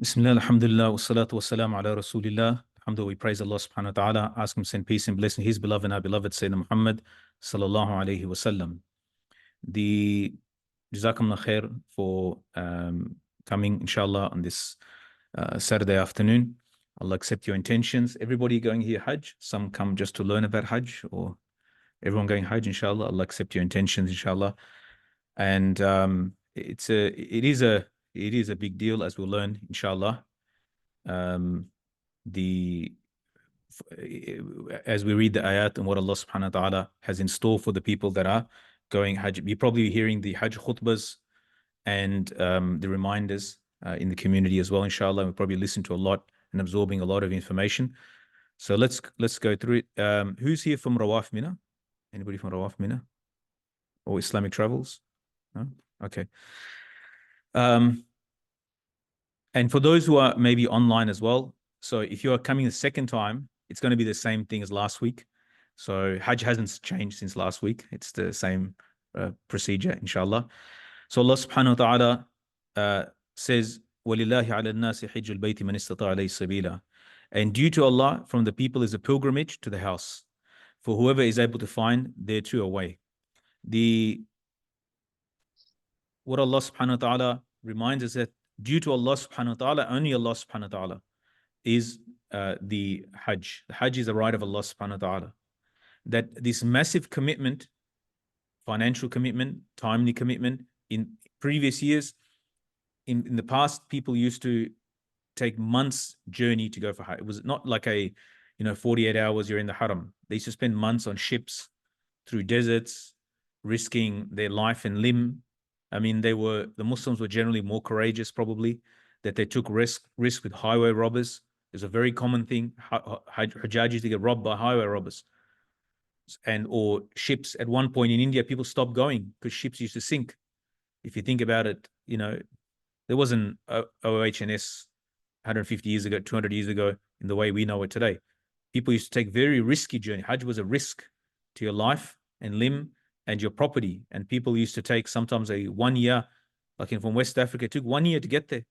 Bismillah, alhamdulillah, wa salatu wa salam ala rasulillah. Alhamdulillah, we praise Allah subhanahu wa ta'ala, ask him to send peace and blessing his beloved and our beloved Sayyidina Muhammad sallallahu alayhi wa sallam. The Jazakumullah khair for coming, inshallah, on this Saturday afternoon. Allah accept your intentions. Everybody going here Hajj, some come just to learn about Hajj, or everyone going Hajj, inshallah. Allah accept your intentions, inshallah. And it is a big deal, as we'll learn, inshallah. The As we read the ayat and what Allah subhanahu wa ta'ala has in store for the people that are going Hajj, you're probably hearing the Hajj khutbas and the reminders in the community as well, inshallah. We'll probably listen to a lot and absorbing a lot of information. So let's go through it. Who's here from Rawaf Mina? Anybody from Rawaf Mina or Islamic Travels? No? Okay. And for those who are maybe online as well, so if you are coming the second time, it's going to be the same thing as last week. So Hajj hasn't changed since last week. It's the same procedure, inshallah. So Allah subhanahu wa ta'ala says, وَلِلَّهِ عَلَى النَّاسِ حِجُّ الْبَيْتِ مَنِ اسْتَطَاعَ إِلَيْهِ سَبِيلًا. And due to Allah, from the people is a pilgrimage to the house, for whoever is able to find thereto a way. What Allah subhanahu wa ta'ala reminds us that due to Allah subhanahu wa ta'ala, only Allah subhanahu wa ta'ala is the Hajj. The Hajj is a right of Allah subhanahu wa ta'ala. That this massive commitment, financial commitment, timely commitment, in previous years, in the past, people used to take months journey to go for Hajj. It was not like 48 hours you're in the Haram. They used to spend months on ships through deserts, risking their life and limb. I mean, the Muslims were generally more courageous, probably, that they took risk with highway robbers. It's a very common thing. Hajjaj used to get robbed by highway robbers or ships. At one point in India, people stopped going because ships used to sink. If you think about it, there wasn't OHS 150 years ago, 200 years ago, in the way we know it today. People used to take very risky journey. Hajj was a risk to your life and limb and your property. And people used to take sometimes 1 year, like from West Africa, it took 1 year to get there.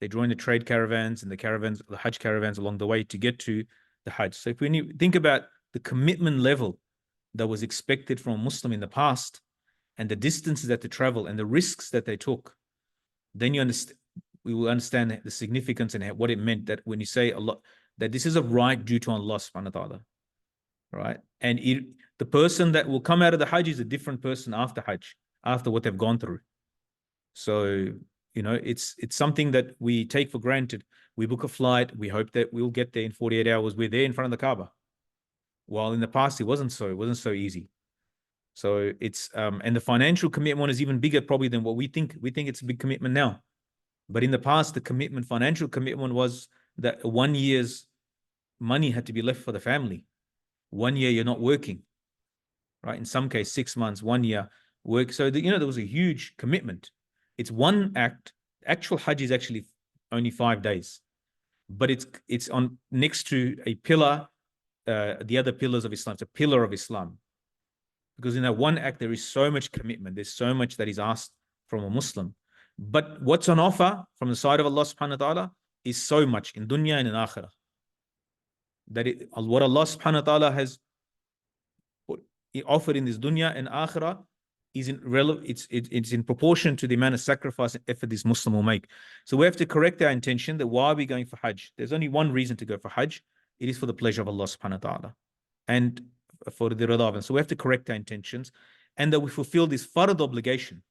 They joined the trade caravans and the Hajj caravans along the way to get to the Hajj. So if we think about the commitment level that was expected from a Muslim in the past and the distances that they travel and the risks that they took, then we will understand the significance and what it meant, that when you say Allah, that this is a right due to Allah subhanahu wa ta'ala, right? And the person that will come out of the Hajj is a different person after Hajj, after what they've gone through. So, it's something that we take for granted. We book a flight, we hope that we'll get there in 48 hours. We're there in front of the Kaaba. While in the past, it wasn't so easy. So it's, and the financial commitment is even bigger probably than what we think. We think it's a big commitment now. But in the past, the financial commitment was that 1 year's money had to be left for the family. 1 year you're not working, right? In some case, 6 months, 1 year work. So there was a huge commitment. It's one act. Actual Hajj is actually only 5 days, but it's on next to a pillar, the other pillars of Islam. It's a pillar of Islam, because in that one act there is so much commitment. There's so much that is asked from a Muslim. But what's on offer from the side of Allah subhanahu wa ta'ala is so much in dunya and in akhirah. What Allah subhanahu wa ta'ala has offered in this dunya and akhirah is it's in proportion to the amount of sacrifice and effort this Muslim will make. So we have to correct our intention that why are we going for Hajj? There's only one reason to go for Hajj. It is for the pleasure of Allah subhanahu wa ta'ala and for the rida. So we have to correct our intentions and that we fulfill this fard obligation.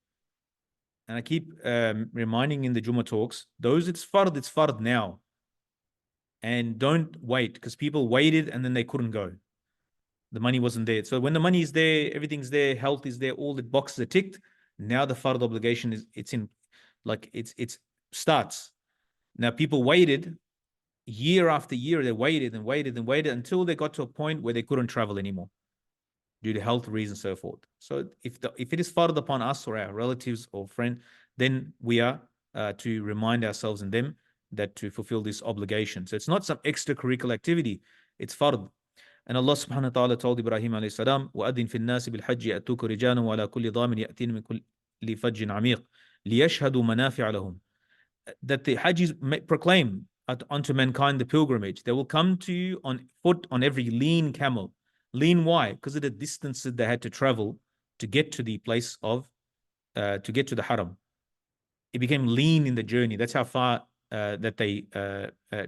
And I keep reminding in the Jummah talks, those it's fard now. And don't wait, because people waited and then they couldn't go. The money wasn't there. So when the money is there, everything's there, health is there, all the boxes are ticked. Now the fard obligation it starts. Now people waited year after year. They waited and waited and waited until they got to a point where they couldn't travel anymore due to health reasons and so forth. So if it is fard upon us or our relatives or friend, then we are to remind ourselves and them that to fulfill this obligation. So it's not some extracurricular activity, it's fard. And Allah subhanahu wa ta'ala told Ibrahim alayhi salam, وَأَذِّن فِي النَّاسِ بِالْحَجِّ يَأْتُوكَ رِجَالًا وَعَلَى كُلِّ ضَامِرٍ يَأْتِينَ مِنْ كُلِّ فَجٍّ عَمِيقٍ لِيَشْهَدُوا مَنَافِعَ لَهُم. that the Hajjis proclaim unto mankind the pilgrimage. They will come to you on foot on every lean camel. Lean, why? Because of the distance that they had to travel to get to the place of, to get to the haram. It became lean in the journey. That's how far that they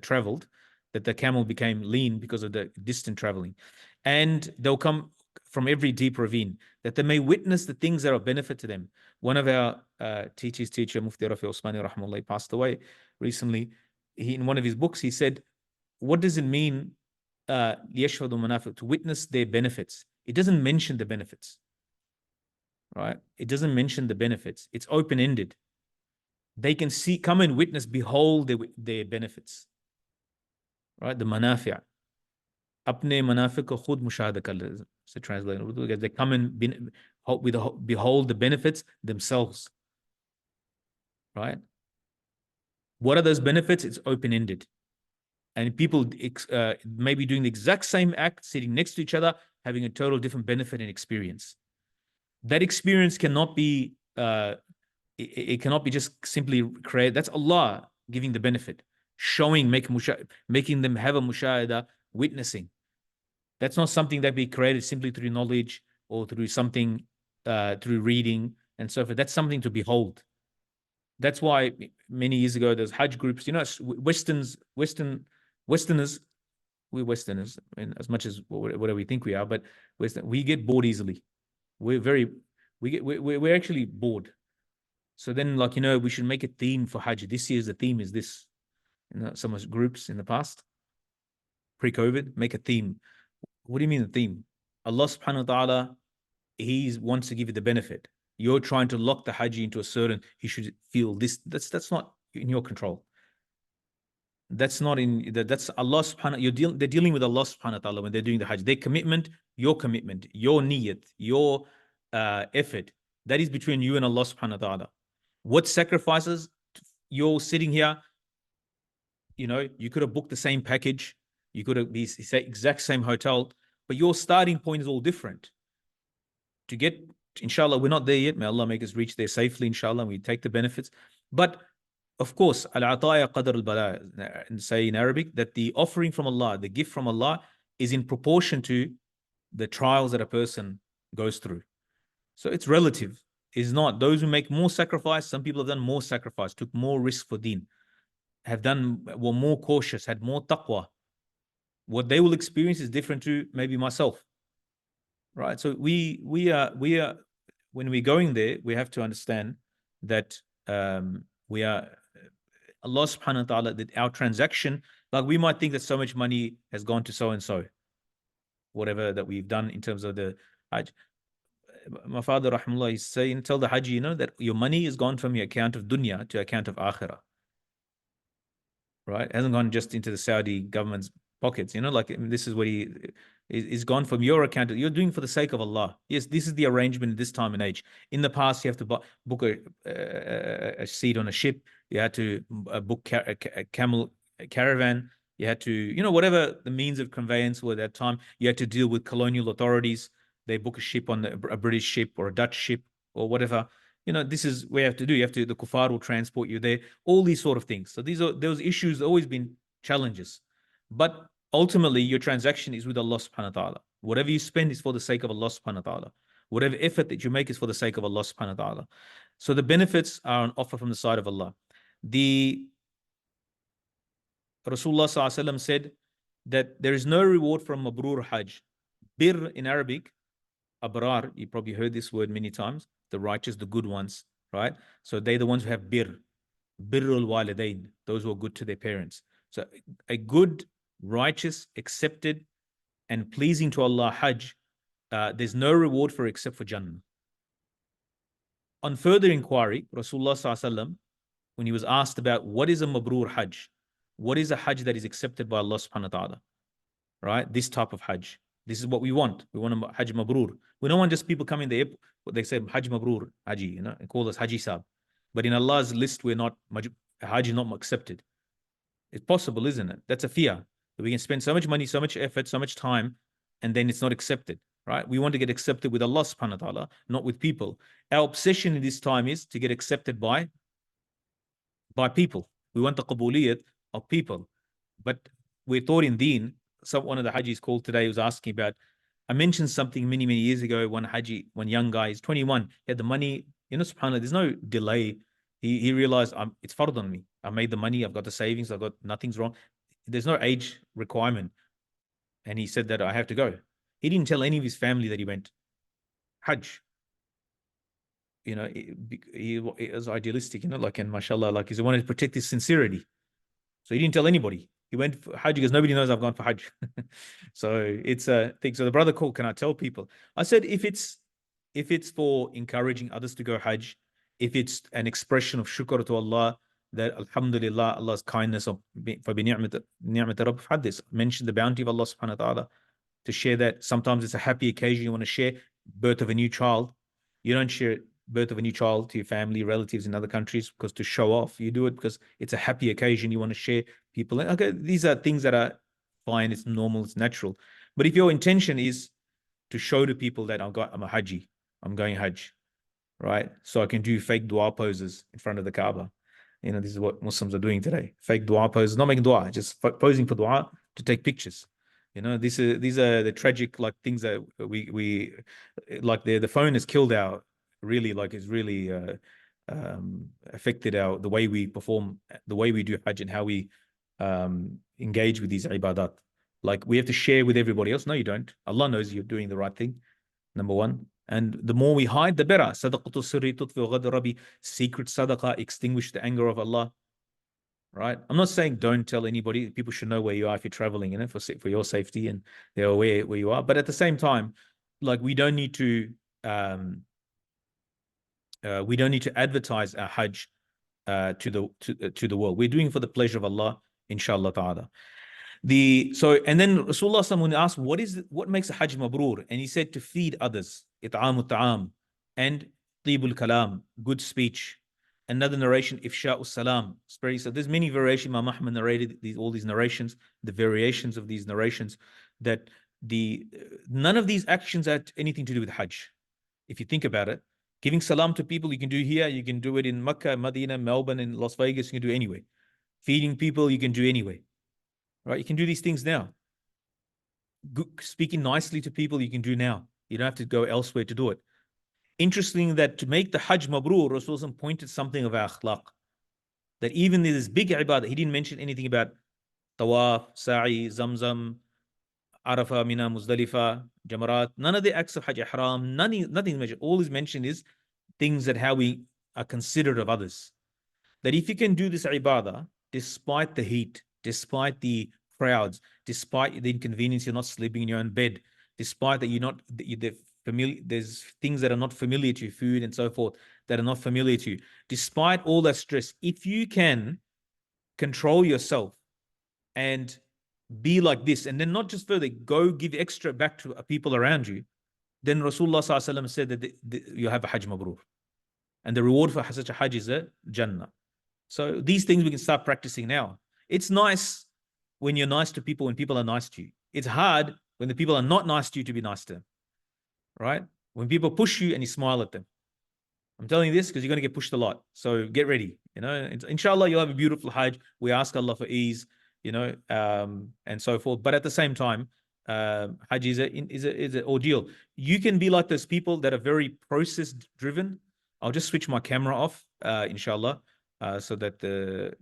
traveled, that the camel became lean because of the distant traveling. And they'll come from every deep ravine, that they may witness the things that are of benefit to them. One of our teacher, Mufti Rafi Osmani Rahmullah, passed away recently. In one of his books, he said, what does it mean to witness their benefits? It doesn't mention the benefits, right? It doesn't mention the benefits. It's open-ended. They can see, come and witness, behold their benefits, right? The manafi'. Apne manafi' ko khud mushahada kar le, so translated. They come and behold the benefits themselves, right? What are those benefits? It's open-ended. And people may be doing the exact same act, sitting next to each other, having a total different benefit and experience. That experience cannot be, it cannot be just simply created. That's Allah giving the benefit, showing, making them have a mushahada, witnessing. That's not something that be created simply through knowledge or through something, through reading and so forth. That's something to behold. That's why many years ago, there's Hajj groups, you know, Westerners, we're Westerners, I mean, as much as whatever we think we are, but we get bored easily. We're actually bored. So then, like, you know, we should make a theme for Hajj. This year's the theme is this. You know, some groups in the past, pre-COVID, make a theme. What do you mean the theme? Allah subhanahu wa ta'ala, He wants to give you the benefit. You're trying to lock the Hajj into a certain, he should feel this. That's not in your control. That's not in, that's Allah subhanahu, they're dealing with Allah subhanahu wa ta'ala when they're doing the Hajj. Their commitment, your niyat, your effort, that is between you and Allah subhanahu wa ta'ala. What sacrifices? You're sitting here, you know, you could have booked the same package, you could have the exact same hotel, but your starting point is all different. To get, inshallah, we're not there yet. May Allah make us reach there safely, inshallah, and we take the benefits. But of course, al-ataya qadr al-bala, say in Arabic, that the offering from Allah, the gift from Allah, is in proportion to the trials that a person goes through. So it's relative. It's not. Those who make more sacrifice, some people have done more sacrifice, took more risk for deen, were more cautious, had more taqwa. What they will experience is different to maybe myself. Right. So we are when we're going there, we have to understand that we are Allah subhanahu wa ta'ala, that our transaction, like we might think that so much money has gone to so and so, whatever that we've done in terms of the Hajj. My father, rahimahullah, is saying, tell the Haji, you know, that your money is gone from your account of dunya to account of akhirah. Right? It hasn't gone just into the Saudi government's pockets, you know, like this is what is gone from your account. You're doing for the sake of Allah. Yes, this is the arrangement at this time and age. In the past, you have to book a seat on a ship. You had to book a camel caravan. You had to, you know, whatever the means of conveyance were at that time. You had to deal with colonial authorities. They book a ship on a British ship or a Dutch ship or whatever. You know, this is what you have to do. You have to, the kuffar will transport you there. All these sort of things. So those issues have always been challenges. But ultimately, your transaction is with Allah subhanahu wa ta'ala. Whatever you spend is for the sake of Allah subhanahu wa ta'ala. Whatever effort that you make is for the sake of Allah subhanahu wa ta'ala. So the benefits are an offer from the side of Allah. The Rasulullah sallallahu alaihi wasallam said that there is no reward from mabrur hajj. Bir in Arabic, abrar, you probably heard this word many times, the righteous, the good ones, right? So they're the ones who have birrul walidain, those who are good to their parents. So a good, righteous, accepted, and pleasing to Allah Hajj, there's no reward for except for Jannah. On further inquiry, Rasulullah sallallahu alaihi wasallam, when he was asked about what is a mabrur Hajj, what is a Hajj that is accepted by Allah subhanahu wa ta'ala, right? This type of Hajj. This is what we want. We want a Hajj mabrur. We don't want just people coming there, they say Hajj mabrur, Haji, you know, and call us Haji Sab. But in Allah's list, Hajj is not accepted. It's possible, isn't it? That's a fear. That we can spend so much money, so much effort, so much time, and then it's not accepted, right? We want to get accepted with Allah subhanahu wa ta'ala, not with people. Our obsession in this time is to get accepted by people. We want the qabuliyat of people. But we're taught in deen. One of the Hajis called today was asking about, I mentioned something many, many years ago. One Haji, one young guy, he's 21, he had the money, subhanAllah, there's no delay. He realized it's fard on me. I made the money, I've got the savings, I've got nothing's wrong. There's no age requirement. And he said that I have to go. He didn't tell any of his family that he went Hajj. He was idealistic, like, and mashallah, like he wanted to protect his sincerity. So he didn't tell anybody. He went for Hajj because nobody knows I've gone for Hajj. So it's a thing. So the brother called, can I tell people? I said, if it's for encouraging others to go Hajj, if it's an expression of shukr to Allah, that alhamdulillah, Allah's kindness of ni'mat rabb hadith, mention the bounty of Allah subhanahu wa ta'ala, to share that. Sometimes it's a happy occasion you want to share, birth of a new child. You don't share birth of a new child to your family, relatives in other countries because to show off. You do it because it's a happy occasion you want to share people. Okay, these are things that are fine, it's normal, it's natural. But if your intention is to show to people that I'm a Haji, I'm going Hajj, right? So I can do fake dua poses in front of the Kaaba. This is what Muslims are doing today. Fake dua poses, not making dua, just posing for dua to take pictures. These are the tragic things that we like. The phone has killed our really it's really affected the way we perform, the way we do Hajj, and how we engage with these ibadat. Like we have to share with everybody else. No, you don't. Allah knows you're doing the right thing. Number one. And the more we hide, the better. Sadaqatu sirri tutfi'u ghadab rabbi. Secret sadaqah extinguish the anger of Allah. Right? I'm not saying don't tell anybody. People should know where you are if you're traveling, for your safety, and they're aware where you are. But at the same time, we don't need to advertise our Hajj to the world. We're doing it for the pleasure of Allah, inshallah ta'ala. And then Rasulullah when asked, what makes a Hajj mabrur? And he said to feed others, it'amu ta'am, and tibul kalam, good speech. Another narration, ifsha'u salam. So there's many variations. Imam Ahmad narrated all these narrations, the variations of these narrations, that none of these actions had anything to do with Hajj. If you think about it, giving salam to people you can do here, you can do it in Mecca, Medina, Melbourne, in Las Vegas, you can do it anyway. Feeding people, you can do anyway. Right? You can do these things now. Speaking nicely to people, you can do now. You don't have to go elsewhere to do it. Interesting that to make the Hajj mabrur, Rasulullah pointed something of akhlaq. That even this big ibadah, he didn't mention anything about tawaf, sa'i, zamzam, Arafah, Mina, Muzdalifah, Jamarat. None of the acts of Hajj ihram, nothing mentioned. All is mentioned is things that how we are considerate of others. That if you can do this ibadah, despite the heat, despite the crowds, despite the inconvenience, you're not sleeping in your own bed, despite that there's things that are not familiar to you, food and so forth, that are not familiar to you. Despite all that stress, if you can control yourself and be like this, and then not just further, go give extra back to people around you, then Rasulullah ﷺ said that you have a Hajj mabrur. And the reward for such a Hajj is a Jannah. So these things we can start practicing now. It's nice when you're nice to people, when people are nice to you. It's hard when the people are not nice to you to be nice to them, right? When people push you and you smile at them. I'm telling you this because you're going to get pushed a lot. So get ready. Inshallah, you'll have a beautiful Hajj. We ask Allah for ease, and so forth. But at the same time, Hajj is an ordeal. You can be like those people that are very process driven. I'll just switch my camera off, inshallah, so that the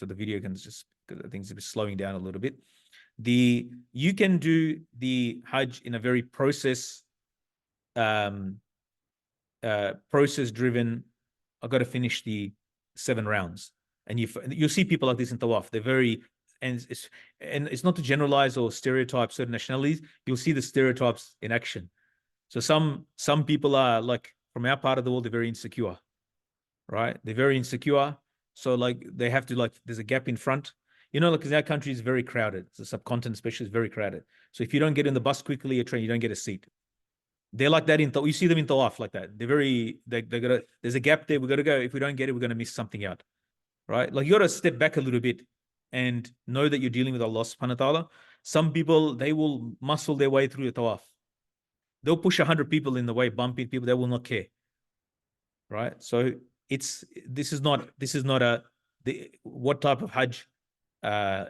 video can just, because I think it's slowing down a little bit. You can do the Hajj in a very process driven. I've got to finish the 7 rounds, and you'll see people like this in Tawaf. They're very, and it's not to generalize or stereotype certain nationalities. You'll see the stereotypes in action. So some people are like, from our part of the world, they're very insecure, right? They're very insecure. So they have to there's a gap in front. Because our country is very crowded. The subcontinent especially is very crowded. So if you don't get in the bus quickly, a train, you don't get a seat. They're like that you see them in Tawaf like that. There's a gap there. We got to go. If we don't get it, we're going to miss something out, right? You got to step back a little bit and know that you're dealing with Allah subhanahu wa ta'ala. Some people, they will muscle their way through the Tawaf. They'll push 100 people in the way, bumping people. They will not care, right? So this is not a what type of Hajj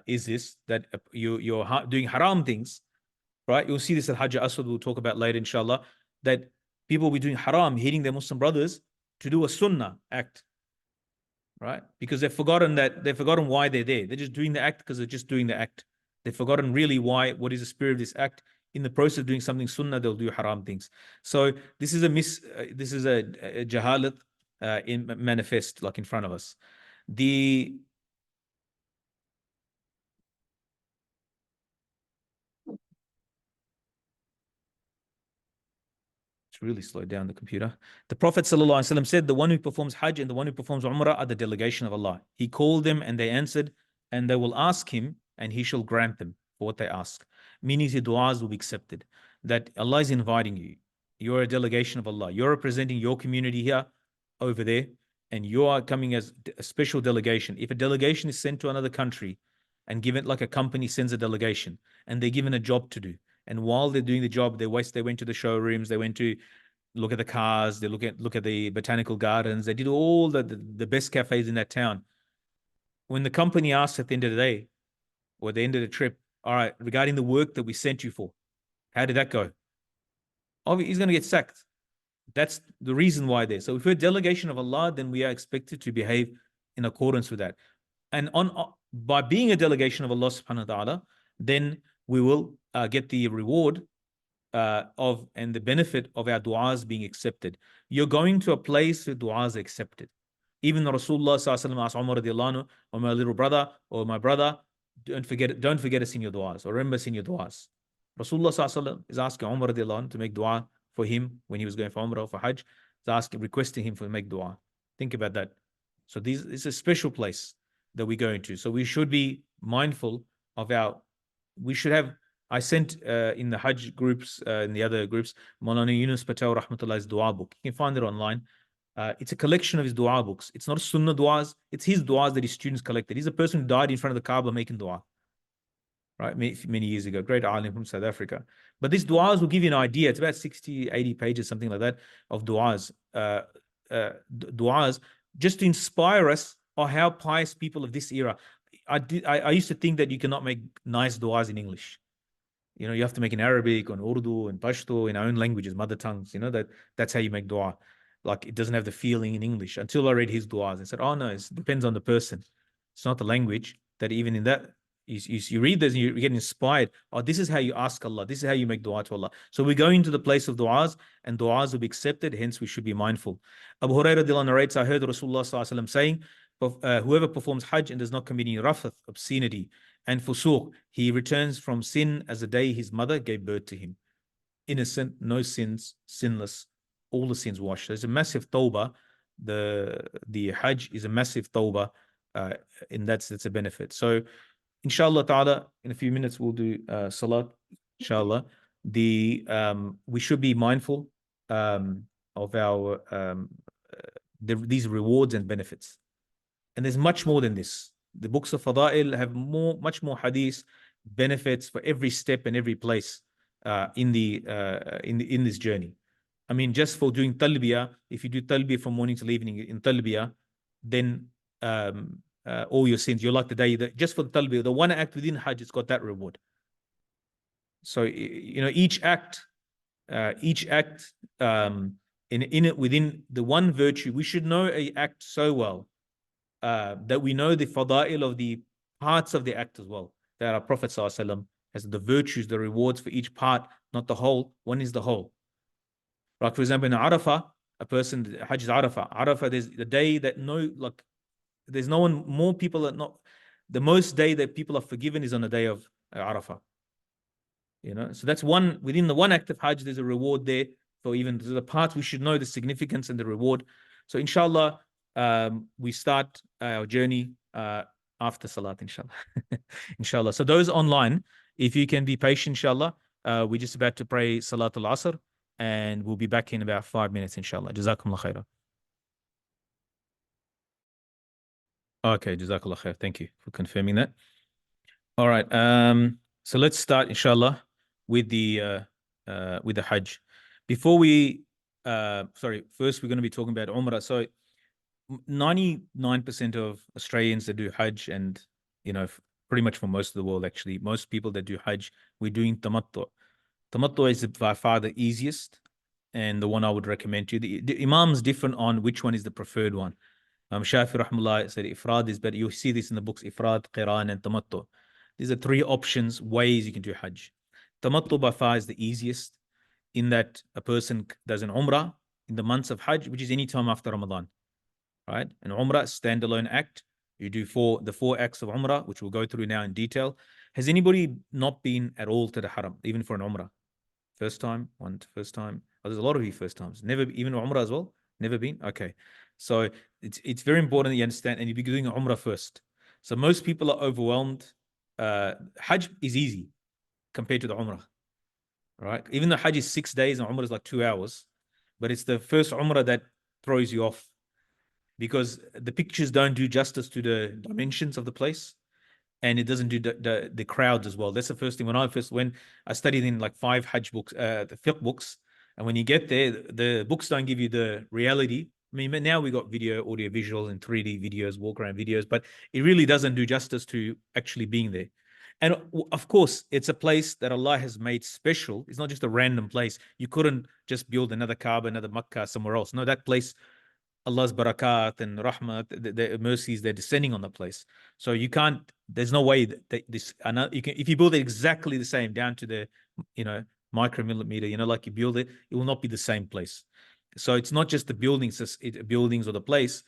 is this? That you're doing haram things, right? You'll see this at Hajj Aswad, we'll talk about later, inshallah, that people will be doing haram, hitting their Muslim brothers to do a sunnah act, right? Because they've forgotten why they're there. They're just doing the act because they're just doing the act. They've forgotten really what is the spirit of this act. In the process of doing something sunnah, they'll do haram things. So this is a jahalat in manifest, like in front of us. It's really slowed down the computer. The Prophet ﷺ said, the one who performs Hajj and the one who performs Umrah are the delegation of Allah. He called them and they answered, and they will ask him and he shall grant them for what they ask. Meaning the du'as will be accepted. That Allah is inviting you. You're a delegation of Allah. You're representing your community here, over there, and you are coming as a special delegation. If a delegation is sent to another country and given, like a company sends a delegation and they're given a job to do, and while they're doing the job, they went to the showrooms, they went to look at the cars, they look at the botanical gardens, they did all the best cafes in that town. When the company asks at the end of the day, or at the end of the trip, all right, regarding the work that we sent you for, how did that go? Oh, he's going to get sacked. That's the reason why they're. So if we're a delegation of Allah, then we are expected to behave in accordance with that. And by being a delegation of Allah subhanahu wa ta'ala, then we will get the reward of and the benefit of our du'as being accepted. You're going to a place where du'as are accepted. Even Rasulullah sallallahu asked Umar radiallahu anhu, or my little brother, or my brother, don't forget us in your du'as, or remember us in your du'as. Rasulullah sallallahu is asking Umar radiallahu anhu to make du'a for him when he was going for Umrah or for Hajj. He's asking, requesting him to make du'a. Think about that. So it's a special place that we go into. So we should be mindful of we should have. I sent in the Hajj groups, in the other groups, Maulana Yunus Patel Rahmatullah's dua book. You can find it online. It's a collection of his dua books. It's not sunnah duas. It's his duas that his students collected. He's a person who died in front of the Kaaba making dua, right? Many years ago. Great alim from South Africa. But these duas will give you an idea. It's about 60, 80 pages, something like that, of duas. Duas just to inspire us or how pious people of this era. I used to think that you cannot make nice duas in English. You know, you have to make in Arabic, on Urdu, and Pashto, in our own languages, mother tongues. You know, that's how you make dua. Like, it doesn't have the feeling in English. Until I read his duas, I said, oh no, it depends on the person. It's not the language. That even in that, you read this and you get inspired. Oh, this is how you ask Allah. This is how you make dua to Allah. So we go into the place of duas, and duas will be accepted. Hence, we should be mindful. Abu Hurairah narrates, I heard Rasulullah saying, whoever performs Hajj and does not commit any rafath, obscenity, and fusuq, he returns from sin as the day his mother gave birth to him. Innocent, no sins, sinless, all the sins washed. There's a massive tawbah. The Hajj is a massive tawbah, and that's a benefit. So, inshallah ta'ala, in a few minutes we'll do salat, inshallah. We should be mindful of our these rewards and benefits. And there's much more than this. The books of Fada'il have much more hadith benefits for every step and every place in this journey. I mean, just for doing talbiyah, if you do talbiyah from morning till evening in talbiyah, then all your sins, you're like the day that just for the talbiyah, the one act within Hajj, it's got that reward. So you know, each act in it within the one virtue, we should know a act so well. That we know the fada'il of the parts of the act as well. That our Prophet ﷺ has the virtues, the rewards for each part, not the whole. One is the whole. Like, for example, in Arafah, a person, Hajj is Arafah. Arafah, there's the day that there's no one, more people are not, the most day that people are forgiven is on the day of Arafah. You know, so that's one, within the one act of Hajj, there's a reward there for even the parts we should know the significance and the reward. So inshallah, we start our journey after Salat, inshallah. Inshallah. So those online, if you can be patient, inshallah, we're just about to pray Salat al-Asr, and we'll be back in about 5 minutes, inshallah. Jazakumullah khairah. Okay, Jazakallah khair. Thank you for confirming that. All right. So let's start, inshallah, with the Hajj. Before we, first we're going to be talking about Umrah. So 99% of Australians that do Hajj, and pretty much for most of the world, actually, most people that do Hajj, we're doing tamattu. Tamattu is by far the easiest and the one I would recommend to you. The Imam's different on which one is the preferred one. Shafi Rahmullah said Ifrad is better. You see this in the books, Ifrad, Qiran, and Tamattu. These are three options, ways you can do Hajj. Tamattu by far is the easiest, in that a person does an Umrah in the months of Hajj, which is any time after Ramadan, right? An Umrah, standalone act. You do the four acts of Umrah, which we'll go through now in detail. Has anybody not been at all to the Haram, even for an Umrah? First time? First time? Oh, there's a lot of you first times. Never, even Umrah as well? Never been? Okay. So it's very important that you understand, and you'll be doing Umrah first. So most people are overwhelmed. Hajj is easy compared to the Umrah, right? Even though Hajj is 6 days and Umrah is like 2 hours, but it's the first Umrah that throws you off, because the pictures don't do justice to the dimensions of the place, and it doesn't do the crowds as well. That's the first thing. When I first went, I studied in like 5 Hajj books, the fiqh books, and when you get there, the books don't give you the reality. I mean, now we got video, audio, visuals, and 3D videos, walk around videos, but it really doesn't do justice to actually being there. And of course, it's a place that Allah has made special. It's not just a random place. You couldn't just build another Kaaba, another Makkah somewhere else. No, that place, Allah's barakat and rahmat, the mercies, they're descending on the place. So you can't, there's no way that this, you can, if you build it exactly the same down to the, micromillimeter, like you build it, it will not be the same place. So it's not just the buildings, buildings or the place.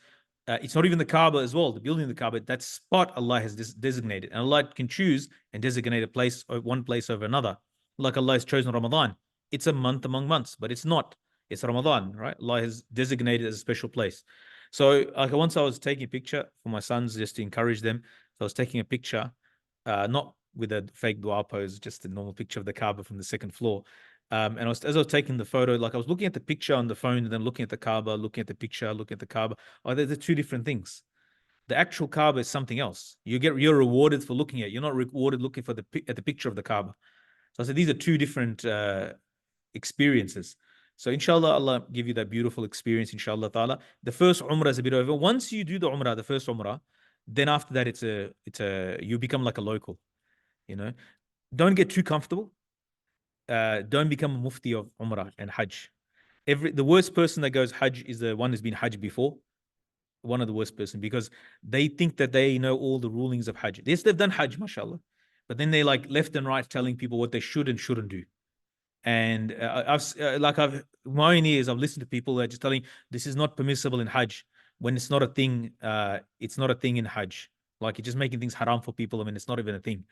It's not even the Kaaba as well. The building of the Kaaba, that spot Allah has designated, and Allah can choose and designate a place, or one place over another. Like Allah has chosen Ramadan. It's a month among months, but it's not. It's Ramadan, right? Allah has designated as a special place. So, like, once I was taking a picture for my sons just to encourage them. So I was taking a picture, not with a fake dua pose, just a normal picture of the Kaaba from the second floor. And as I was taking the photo, like I was looking at the picture on the phone and then looking at the Kaaba, looking at the picture, looking at the Kaaba. Oh, they're two different things. The actual Kaaba is something else. You're rewarded for looking at it. You're not rewarded looking for at the picture of the Kaaba. So I said these are two different experiences. So inshallah, Allah give you that beautiful experience, inshallah ta'ala. The first Umrah is a bit over. Once you do the Umrah, the first Umrah, then after that you become like a local. Don't get too comfortable. Don't become a mufti of Umrah and Hajj. The worst person that goes Hajj is the one who's been Hajj before. One of the worst person, because they think that they know all the rulings of Hajj. Yes, they've done Hajj, mashallah, but then they like left and right telling people what they should and shouldn't do. And my own ears, I've listened to people that are just telling this is not permissible in Hajj, when it's not a thing. It's not a thing in Hajj. Like, you're just making things haram for people. I mean, it's not even a thing.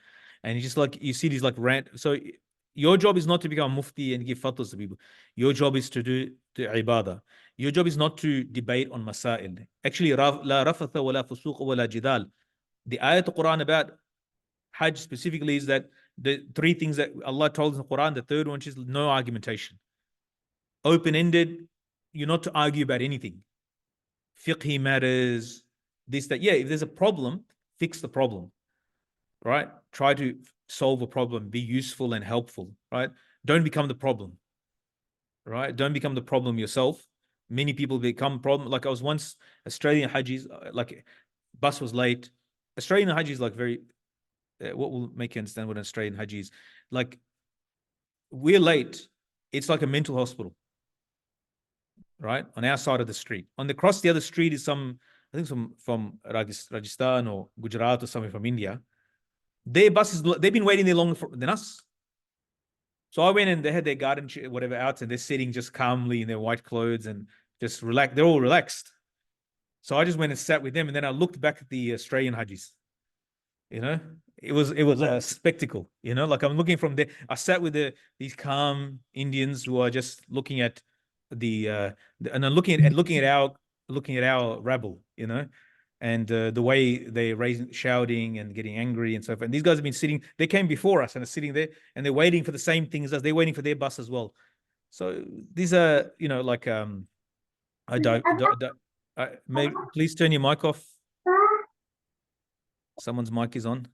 And you just like, you see these like rant. So your job is not to become mufti and give fatwas to people. Your job is to do the ibadah. Your job is not to debate on masail. Actually, la rafatha wa la fusuq wa la jidal. The ayat of Quran about Hajj specifically is that the 3 things that Allah told us in the Quran, the third one is no argumentation. Open-ended, you're not to argue about anything. Fiqhi matters, this, that. Yeah, if there's a problem, fix the problem, right? Try to solve a problem, be useful and helpful, right? Don't become the problem, right? Don't become the problem yourself. Many people become problem. Like I was once, Australian Hajjis, like bus was late. Australian Hajjis like very, what will make you understand what an Australian Hajj is? Like, we're late. It's like a mental hospital, right? On our side of the street. Across the other street is I think from Rajasthan or Gujarat or somewhere from India. Their buses, they've been waiting there longer than us. So I went and they had their garden, whatever, out, and they're sitting just calmly in their white clothes and just relaxed. They're all relaxed. So I just went and sat with them, and then I looked back at the Australian Hajjis. It was a spectacle. Like, I'm looking from there. I sat with these calm Indians who are just looking at and I'm looking at our rabble, and the way they're shouting and getting angry and so forth. And these guys have been sitting. They came before us and are sitting there, and they're waiting for the same things as us. They're waiting for their bus as well. So these are, like, please turn your mic off. Someone's mic is on.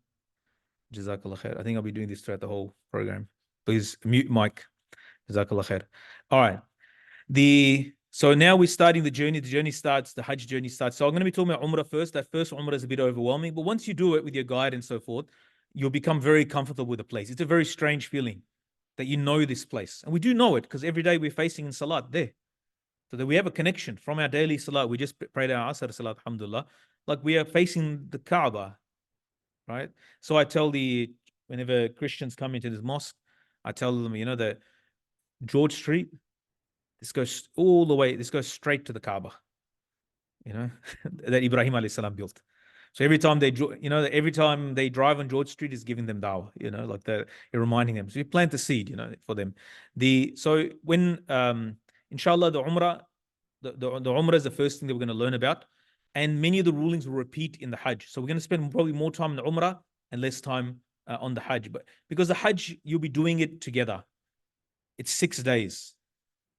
Jazakallah khair. I think I'll be doing this throughout the whole program. Please mute mic. Jazakallah khair. All right. So now we're starting the journey. The journey starts, the Hajj journey starts. So I'm going to be talking about Umrah first. That first Umrah is a bit overwhelming, but once you do it with your guide and so forth, you'll become very comfortable with the place. It's a very strange feeling that you know this place. And we do know it because every day we're facing in Salat there. So that we have a connection from our daily Salat. We just prayed our Asr Salat, alhamdulillah. Like we are facing the Kaaba, right? So I tell whenever Christians come into this mosque, I tell them, that George Street, this goes all the way, this goes straight to the Kaaba, that Ibrahim alayhi salam built. So every time every time they drive on George Street is giving them dawah, like you're reminding them. So you plant the seed, for them. So when inshallah the Umrah is the first thing that we're going to learn about, and many of the rulings will repeat in the Hajj. So we're going to spend probably more time in the Umrah and less time on the Hajj, but because the Hajj you'll be doing it together. It's 6 days.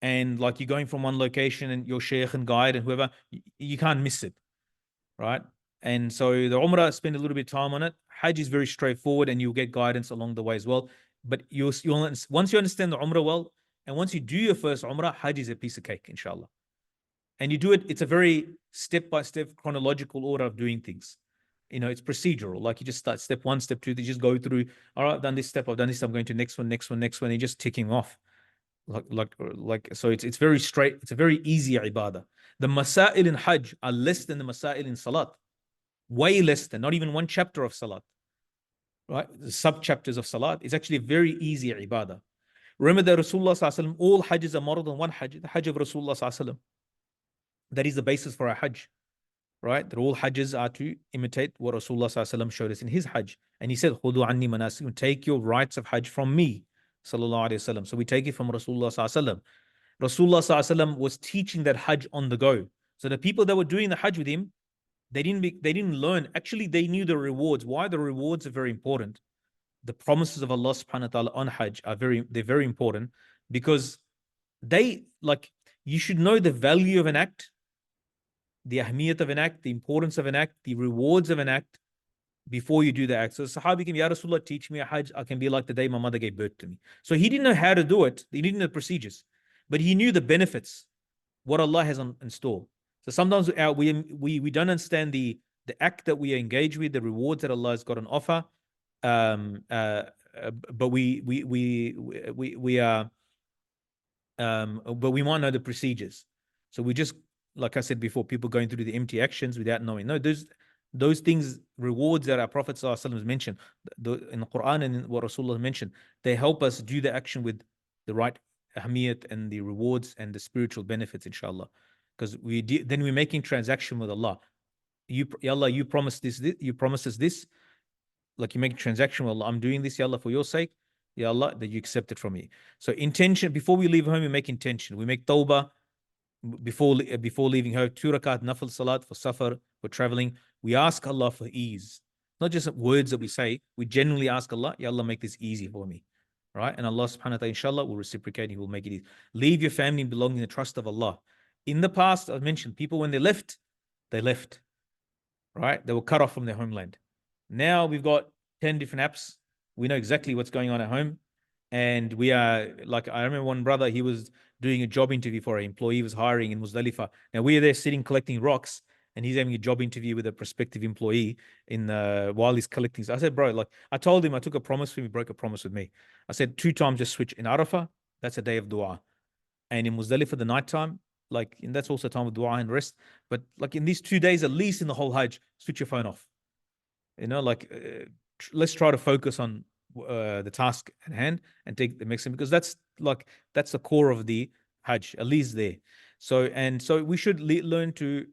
And like you're going from one location and your sheikh and guide and whoever, you can't miss it, right? And so the Umrah, spend a little bit of time on it. Hajj is very straightforward and you'll get guidance along the way as well. But once you understand the Umrah well, and once you do your first Umrah, Hajj is a piece of cake, inshallah. And you do it, it's a very step-by-step chronological order of doing things. It's procedural. Like you just start step 1, step 2, they just go through, all right, I've done this step, I've done this, I'm going to next one, next one, next one, and you're just ticking off. So it's very straight. It's a very easy ibadah. The masail in Hajj are less than the masail in Salat, way less than, not even one chapter of Salat, right? The sub chapters of Salat is actually a very easy ibadah. Remember that Rasulullah sallallahu all Hajjs are modeled on one Hajj, the Hajj of Rasulullah sallallahu. That is the basis for our Hajj, right? That all Hajjs are to imitate what Rasulullah sallallahu showed us in his Hajj, and he said, "Khudu anni manasikum, take your rites of Hajj from me." Sallallahu alaihi wasallam. So we take it from Rasulullah sallallahu. Rasulullah sallallahu was teaching that Hajj on the go. So the people that were doing the Hajj with him, they didn't learn. Actually, they knew the rewards. Why? The rewards are very important. The promises of Allah subhanahu wa ta'ala on Hajj they're very important because you should know the value of an act, the ahmiyat of an act, the importance of an act, the rewards of an act before you do the act. So Sahabi can, Ya Rasulullah, teach me a Hajj. I can be like the day my mother gave birth to me. So he didn't know how to do it. He didn't know the procedures, but he knew the benefits, what Allah has in store. So sometimes we don't understand the act that we engage with, the rewards that Allah has got on offer. But we are, but we might know the procedures. So we just, like I said before, people going through the empty actions without knowing. No, those things, rewards that our Prophet ﷺ mentioned in the Quran and in what Rasulullah mentioned, they help us do the action with the right ahmiyat and the rewards and the spiritual benefits, inshallah. Because then we're making transaction with Allah. Allah, you promised this, you promised us this. Like you make a transaction with Allah. I'm doing this, Ya Allah, for your sake. Ya Allah, that you accept it from me. So intention, before we leave home, we make intention. We make tawbah before leaving home. 2 rakat nafil salat for safar, for traveling. We ask Allah for ease. Not just words that we say. We genuinely ask Allah, Ya Allah, make this easy for me. Right? And Allah subhanahu wa ta'ala, inshallah, will reciprocate. He will make it easy. Leave your family belonging in the trust of Allah. In the past, I've mentioned, people, when they left. Right? They were cut off from their homeland. Now we've got 10 different apps. We know exactly what's going on at home. And we are, like, I remember one brother, he was doing a job interview for an employee he was hiring in Muzdalifah. Now we are there sitting collecting rocks, and he's having a job interview with a prospective employee while he's collecting. So I said, bro, like, I told him, I took a promise from him, he broke a promise with me. I said, 2 times just switch. In Arafah, that's a day of dua. And in Muzdalifah, the nighttime, and that's also a time of dua and rest. But like in these 2 days, at least in the whole Hajj, switch your phone off. Let's try to focus on the task at hand and take the maximum, because that's the core of the Hajj, at least there. So we should learn to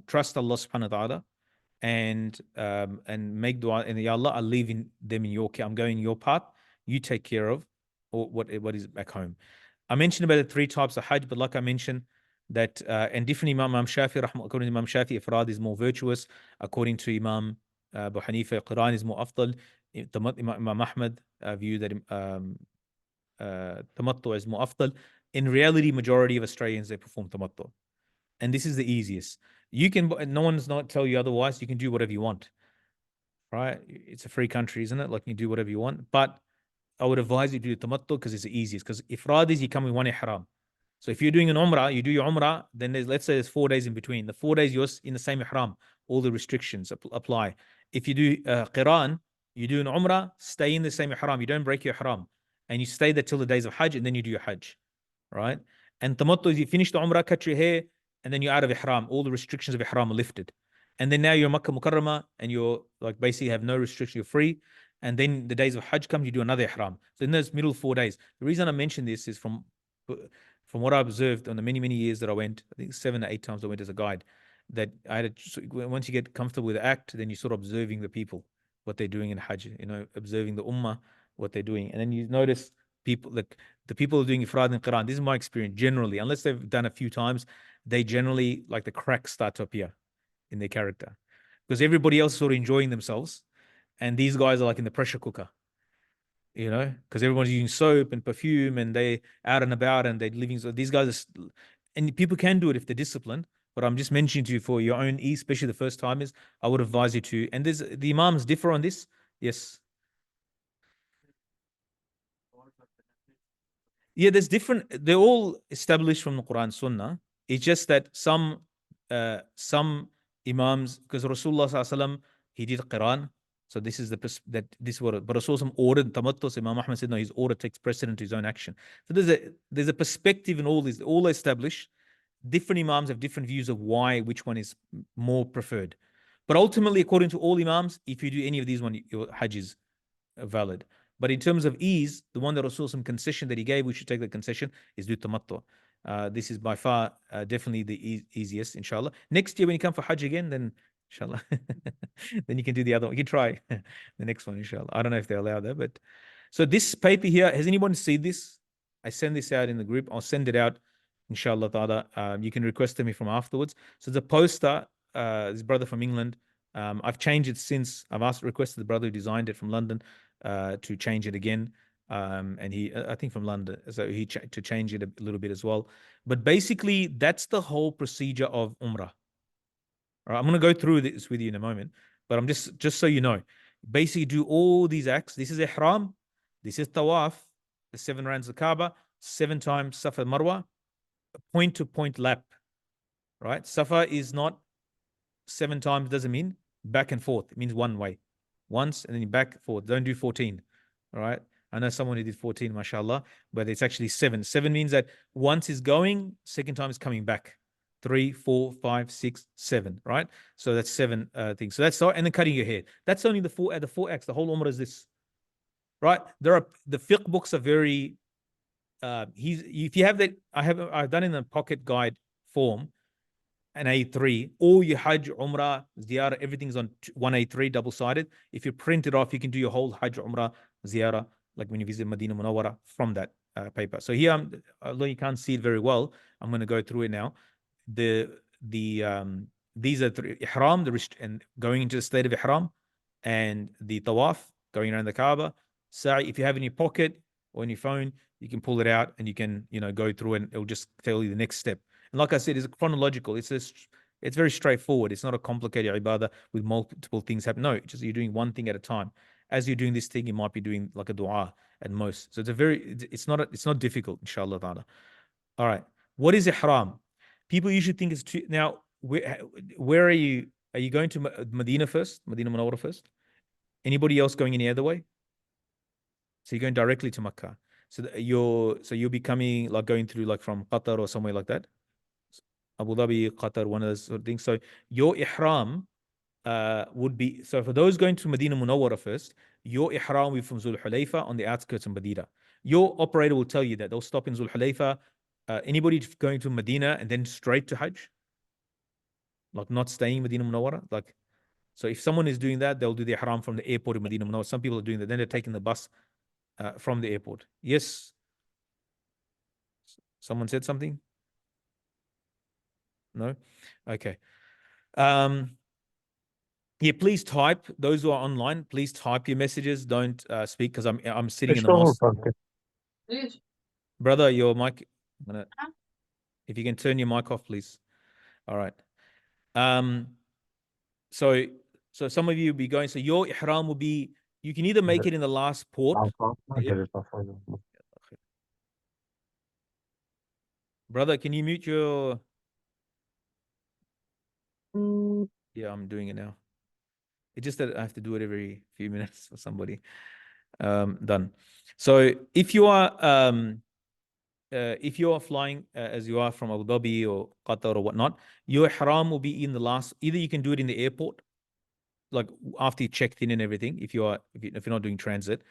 trust Allah subhanahu wa ta'ala and make dua, and Ya Allah, I'm leaving them in your care. I'm going your path. You take care of what is back home. I mentioned about the 3 types of Hajj, but like I mentioned, that and different Imam Shafi, according to Imam Shafi, Ifrad is more virtuous. According to Imam Abu Hanifa, Quran is more afdal. Imam Ahmad view that tamattu is more afdal. In reality, majority of Australians, they perform tamattu, and this is the easiest. No one's not tell you otherwise. You can do whatever you want, right? It's a free country, isn't it? Like, you do whatever you want, but I would advise you to do tamattu because it's the easiest. Because ifrad is you come with one ihram. So if you're doing an Umrah, you do your Umrah, then let's say there's 4 days in between. The 4 days you're in the same ihram. All the restrictions apply. If you do Qiran, you do an Umrah, stay in the same ihram. You don't break your ihram. And you stay there till the days of Hajj, and then you do your Hajj. Right? And Tamattu is you finish the Umrah, cut your hair, and then you're out of ihram. All the restrictions of ihram are lifted. And then now you're Makkah Mukarramah, and you're like basically have no restriction, you're free. And then the days of Hajj come, you do another ihram. So in those middle 4 days, the reason I mention this is from what I observed on the many years that I went, I think 7 or 8 times I went as a guide, that I had once you get comfortable with the act, then you start observing the people, what they're doing in Hajj, observing the Ummah, what they're doing. And then you notice people, like the people who are doing Ifrad and Quran, this is my experience generally, unless they've done a few times, they generally, like the cracks start to appear in their character. Because everybody else is sort of enjoying themselves. And these guys are like in the pressure cooker, because everyone's using soap and perfume and they out and about and they're living. So these guys are, and people can do it if they're disciplined. But I'm just mentioning to you for your own ease, especially the first timers, I would advise you to. And the imams differ on this. Yes. Yeah, there's different. They're all established from the Quran Sunnah. It's just that some imams, because Rasulullah Sallallahu Alaihi Wasallam, he did Quran. So this is this word. But Rasulullah ordered tamattus. Imam Ahmad said no, his order takes precedent to his own action. So there's a perspective in all these, all established. Different imams have different views of why which one is more preferred. But ultimately, according to all imams, if you do any of these one, your Hajj is valid. But in terms of ease, the one that Rasul some concession that he gave, we should take the concession, is do tamattu. This is by far definitely the easiest, inshallah. Next year when you come for Hajj again, then inshallah, then you can do the other one. You can try the next one, inshallah. I don't know if they allow that, but so this paper here, has anyone seen this? I send this out in the group. I'll send it out, inshallah ta'ala. You can request to me from afterwards. So the poster, this brother from England, I've changed it since. I've requested the brother who designed it from London to change it again. And he, I think from London, so he to change it a little bit as well. But basically, that's the whole procedure of Umrah. All right, I'm going to go through this with you in a moment, but I'm just so you know, basically do all these acts. This is Ihram, this is Tawaf, the 7 rounds of Kaaba, 7 times Safa Marwa, point to point lap. Right? Safa is not 7 times, doesn't mean back and forth. It means one way. Once and then you back forth. Don't do 14. All right. I know someone who did 14, mashallah, but it's actually 7. 7 means that once is going, second time is coming back. 3, 4, 5, 6, 7. Right. So that's 7 things. So that's so, and then cutting your hair. That's only the 4 acts. The whole Umrah is this. Right. There are the fiqh books are very. If you have that, I've done in the pocket guide form. An A3, all your Hajj, Umrah, Ziyara, everything's on one A3, double-sided. If you print it off, you can do your whole Hajj, Umrah, Ziyara, like when you visit Medina Munawwara from that paper. So here, although you can't see it very well, I'm going to go through it now. These are 3: Ihram, and going into the state of Ihram, and the Tawaf, going around the Kaaba. Sa'i, if you have in your pocket or in your phone, you can pull it out and you can, go through and it'll just tell you the next step. And like I said, it's chronological. It's very straightforward. It's not a complicated ibadah with multiple things happening. No, it's just you're doing one thing at a time. As you're doing this thing, you might be doing like a dua at most. So it's not difficult, inshallah ta'ala. All right. What is ihram? People usually think it's too. Now, where are you? Are you going to Medina first? Medina Munawwara first? Anybody else going any other way? So you're going directly to Makkah. So you'll be coming, like going through like from Qatar or somewhere like that. Abu Dhabi, Qatar, one of those sort of things. So your ihram would be, so for those going to Medina Munawwara first, your ihram will be from Zul Hulayfa on the outskirts of Medina. Your operator will tell you that they'll stop in Zul Hulayfa. Anybody going to Medina and then straight to Hajj? Like not staying in Medina Munawwara? Like, so if someone is doing that, they'll do the ihram from the airport in Medina Munawwara. Some people are doing that. Then they're taking the bus from the airport. Yes? Someone said something? No? Okay. Yeah, please type. Those who are online, please type your messages. Don't speak because I'm sitting in the mosque. Brother, your mic. If you can turn your mic off, please. All right. So some of you will be going. So your ihram will be. You can either make it in the last port. Brother, can you mute your... Yeah, I'm doing it now. It's just that I have to do it every few minutes for somebody. Done. So if you are flying as you are from Abu Dhabi or Qatar or whatnot, your ihram will be in the last. Either you can do it in the airport, like after you checked in and everything. If you're not doing transit,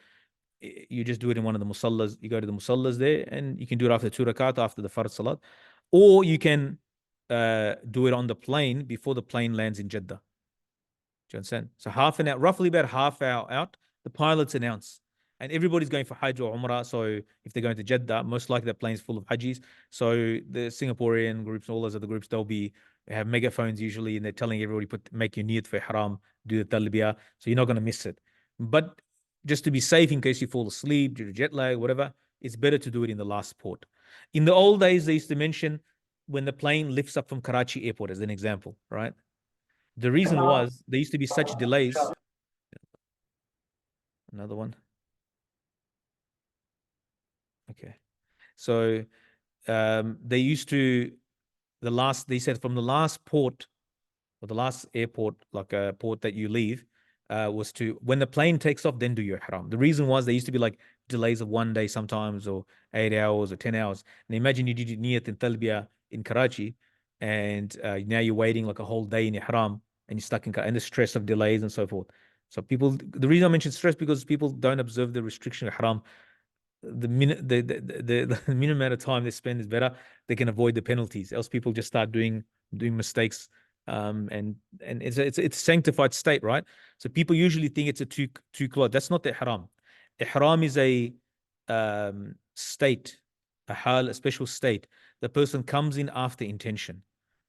you just do it in one of the musallas. You go to the musallas there, and you can do it after 2 rakat after the fard salat, or you can do it on the plane before the plane lands in Jeddah. Do you understand? So half an hour, roughly about half hour out, the pilots announce. And everybody's going for Hajj or Umrah. So if they're going to Jeddah, most likely that plane's full of Hajjis. So the Singaporean groups, all those other groups, they have megaphones usually, and they're telling everybody, make your niyat for ihram, do the talbiyah. So you're not going to miss it. But just to be safe in case you fall asleep due to jet lag, whatever, it's better to do it in the last port. In the old days, they used to mention when the plane lifts up from Karachi airport as an example, right? The reason was there used to be such delays. Another one. Okay. So they used to, they said from the last port or the last airport, like a port that you leave, was to, when the plane takes off, then do your ihram. The reason was there used to be like delays of 1 day sometimes, or 8 hours or 10 hours. And imagine you did your niyat in Talbiya in Karachi, and now you're waiting like a whole day in ihram, and you're stuck in, and the stress of delays and so forth. So people, the reason I mentioned stress, because people don't observe the restriction of ihram. The minute the minimum amount of time they spend is better, they can avoid the penalties. Else people just start doing mistakes. And it's a sanctified state, right? So people usually think it's a two cloth. That's not the ihram. Ihram is a state, a hal, a special state. The person comes in after intention,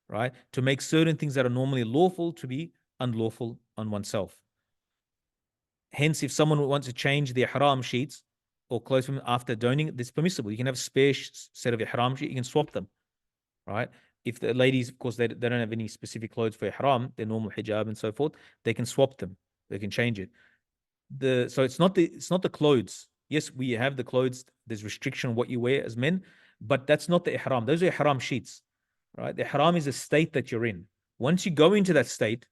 right? To make certain things that are normally lawful to be unlawful on oneself. Hence, if someone wants to change the ihram sheets or clothes from after donning, it's permissible. You can have a spare set of ihram sheets, you can swap them, right? If the ladies, of course, they don't have any specific clothes for ihram, their normal hijab and so forth, they can swap them. They can change it. So it's not the clothes. Yes, we have the clothes. There's restriction on what you wear as men, but that's not the ihram. Those are ihram sheets, right? The ihram is a state that you're in. Once you go into that state,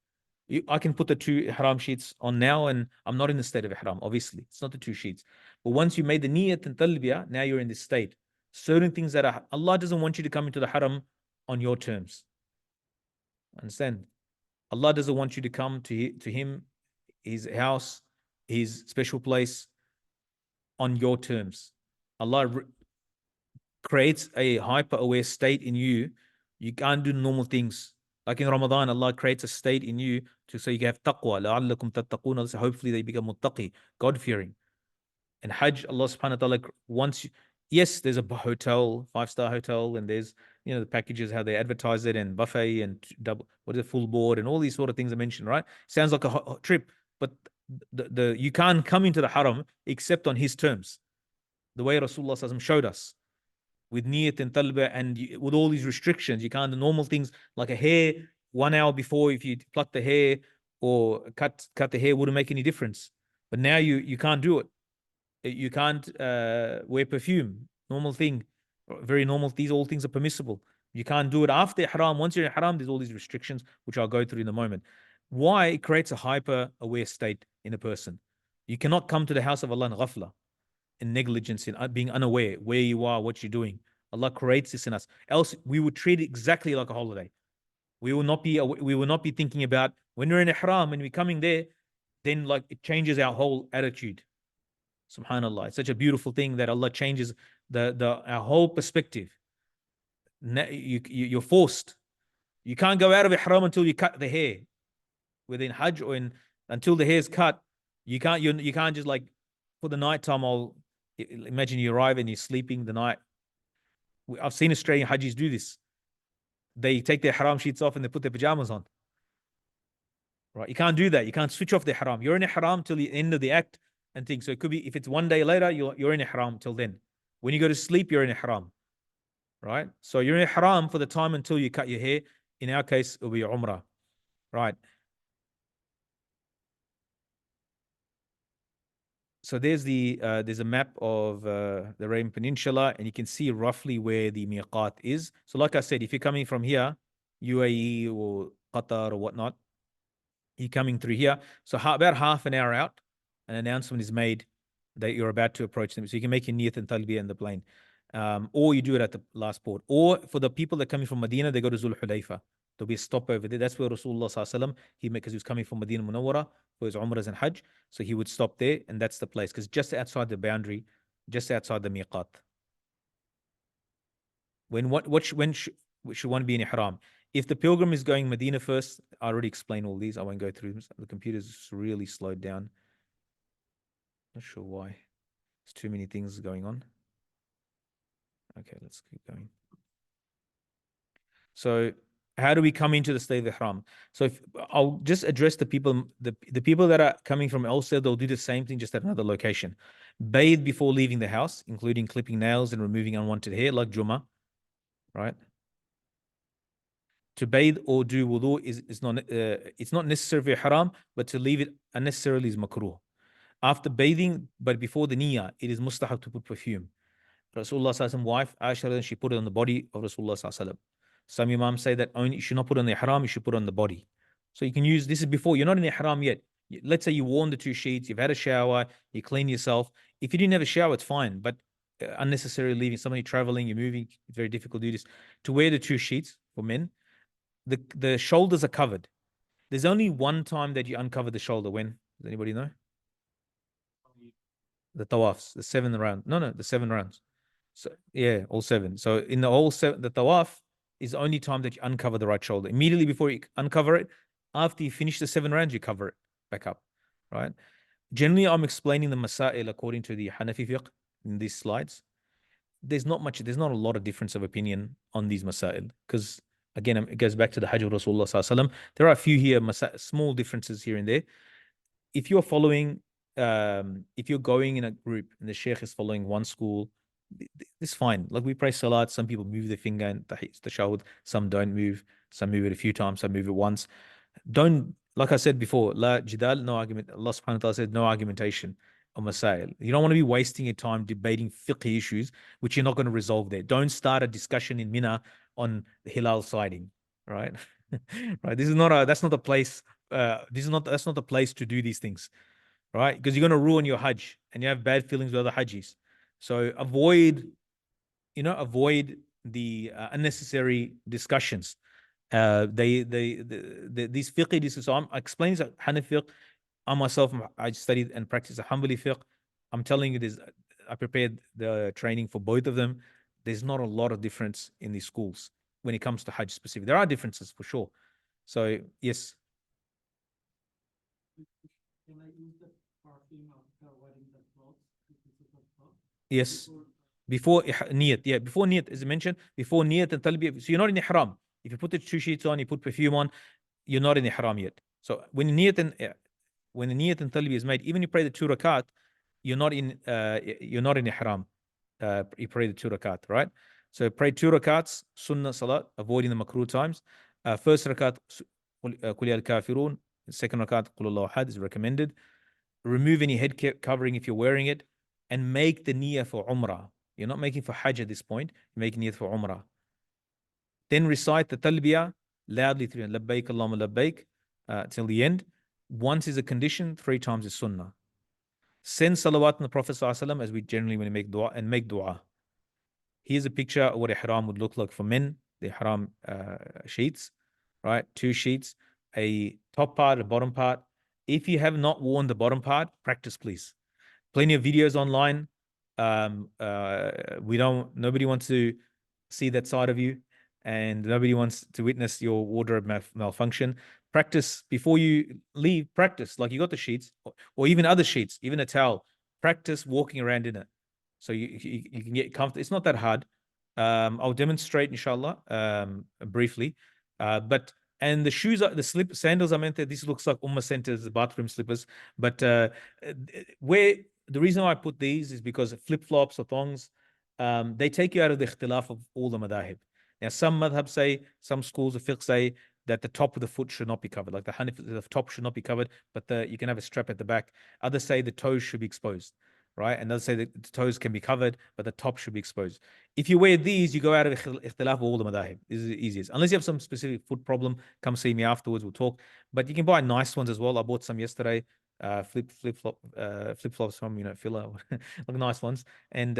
I can put the two ihram sheets on now, and I'm not in the state of ihram, obviously. It's not the two sheets. But once you made the niyat and talbiyah, now you're in this state. Certain things that Allah doesn't want you to come into the haram on your terms. Understand? Allah doesn't want you to come to Him, His house, His special place on your terms. Allah creates a hyper-aware state in you. You can't do normal things. Like in Ramadan, Allah creates a state in you so you can have taqwa. لَعَلَّكُمْ تَتَّقُونَ. So hopefully they become muttaqi, God-fearing. And Hajj, Allah subhanahu wa ta'ala wants you. Yes, there's a hotel, 5-star hotel, and there's, the packages, how they advertise it, and buffet, and double, what is it, full board, and all these sort of things are mentioned, right? Sounds like a trip, but you can't come into the haram except on his terms, the way Rasulullah showed us, with niyat and talbah, and with all these restrictions. You can't do normal things like a hair 1 hour before. If you pluck the hair or cut the hair, wouldn't make any difference. But now you can't do it. You can't wear perfume. Normal thing, very normal. These all things are permissible. You can't do it after ihram. Once you're in ihram, there's all these restrictions, which I'll go through in a moment. Why? It creates a hyper-aware state in a person. You cannot come to the house of Allah in ghafla, in negligence, in being unaware where you are, what you're doing. Allah creates this in us. Else, we would treat it exactly like a holiday. We will not be thinking about when we're in ihram and we're coming there. Then, like, it changes our whole attitude. Subhanallah, it's such a beautiful thing that Allah changes our whole perspective. You're forced. You can't go out of ihram until you cut the hair. Within Hajj or until the hair's cut, you can't just, like, for the night time. Imagine you arrive and you're sleeping the night. I've seen Australian Hajjis do this. They take their haram sheets off and they put their pajamas on. Right? You can't do that. You can't switch off the haram. You're in ihram till the end of the act and things. So it could be, if it's 1 day later, you're in ihram till then. When you go to sleep, you're in ihram. Right? So you're in ihram for the time until you cut your hair. In our case, it'll be Umrah. Right? So there's a map of the Arabian Peninsula, and you can see roughly where the miqat is. So like I said, if you're coming from here, UAE or Qatar or whatnot, you're coming through here. So about half an hour out, an announcement is made that you're about to approach them. So you can make your niyat and talbiyah in the plane. Or you do it at the last port. Or for the people that are coming from Medina, they go to Zul Hulayfa. There'll be a stop over there. That's where Rasulullah Sallallahu because he was coming from Medina Munawwara for his Umrahs and Hajj. So he would stop there, and that's the place. Because just outside the boundary, just outside the miqat. When should one be in ihram? If the pilgrim is going Medina first, I already explained all these. I won't go through them. The computer's really slowed down. Not sure why. There's too many things going on. Okay, let's keep going. So how do we come into the state of ihram? So I'll just address the people, the people that are coming from elsewhere, they'll do the same thing just at another location. Bathe before leaving the house, including clipping nails and removing unwanted hair, like Jummah, right? To bathe or do wudu is not it's not necessary for haram, but to leave it unnecessarily is makruh. After bathing, but before the niyyah, it is mustahab to put perfume. Rasulullah's wife, Aisha, she put it on the body of Rasulullah. Some imams say that only you should not put on the ihram, you should put on the body. So you can use, this is before, you're not in ihram yet. Let's say you worn the two sheets, you've had a shower, you clean yourself. If you didn't have a shower, it's fine, but unnecessarily leaving somebody traveling, you're moving, it's very difficult to do this. To wear the two sheets for men, the shoulders are covered. There's only one time that you uncover the shoulder. When? Does anybody know? The tawafs, the 7 rounds. No, the 7 rounds. So yeah, all 7. So in the all 7, the tawaf is the only time that you uncover the right shoulder. Immediately before you uncover it, after you finish the 7 rounds, you cover it back up, right? Generally, I'm explaining the masail according to the Hanafi fiqh in these slides. There's not a lot of difference of opinion on these masail because again, it goes back to the Hajj of Rasulullah. There are a few here, small differences here and there. If you're following, if you're going in a group and the sheikh is following one school, it's fine. Like we pray salat, some people move their finger and tashahud, some don't move, some move it a few times, some move it once. Don't, like I said before, la jidal, no argument. Allah subhanahu wa ta'ala said no argumentation on masail. You don't want to be wasting your time debating fiqh issues, which you're not going to resolve there. Don't start a discussion in Mina on the hilal sighting, right? Right. That's not the place. That's not the place to do these things, right? Because you're going to ruin your Hajj and you have bad feelings with other Hajjis. So avoid the unnecessary discussions. These fiqh discussions. So I'm explaining Hanafi fiqh. I myself, I studied and practiced a Hanbali fiqh. I'm telling you this. I prepared the training for both of them. There's not a lot of difference in these schools when it comes to Hajj specific. There are differences for sure. So yes. Can I use the perfume after wearing the clothes? Yes. Before niyat. Yeah, before niyat, as I mentioned, before niyat and talbiyah. So you're not in ihram. If you put the 2 sheets on, you put perfume on, you're not in ihram yet. So when the niyat and talbiyah is made, even you pray the 2 rakat, you're not in ihram. You pray the 2 rakat, right? So pray 2 rakats, sunnah salat, avoiding the makruh times. First rakat, Qul ya al-kafirun. Second rakat, Qul Allahu ahad is recommended. Remove any head covering if you're wearing it, and make the niyyah for Umrah. You're not making for Hajj at this point. You're making niyyah for Umrah. Then recite the talbiyah loudly through labbaik Allahumma labbaik till the end. Once is a condition, 3 times is sunnah. Send salawat on the Prophet ﷺ as we generally when we make dua, and make dua. Here's a picture of what ihram would look like for men. The ihram sheets, right? 2 sheets, a top part, a bottom part. If you have not worn the bottom part, practice, please. Plenty of videos online. Nobody wants to see that side of you, and nobody wants to witness your wardrobe malfunction. Practice before you leave. Practice like you got the sheets, or even other sheets, even a towel. Practice walking around in it, so you can get comfortable. It's not that hard. I'll demonstrate, inshallah, briefly. And the shoes, the sandals I meant that this looks like Ummah Center's bathroom slippers. But where the reason why I put these is because flip-flops or thongs, they take you out of the ikhtilaf of all the madhahib. Now, some madhab say, some schools of fiqh say, that the top of the foot should not be covered. Like the Hanafi, the top should not be covered, but you can have a strap at the back. Others say the toes should be exposed, right? And others say that the toes can be covered, but the top should be exposed. If you wear these, you go out of ikhtilaf of all the madahib. This is the easiest. Unless you have some specific foot problem, come see me afterwards. We'll talk. But you can buy nice ones as well. I bought some yesterday. Flip flops from Fila, like nice ones, and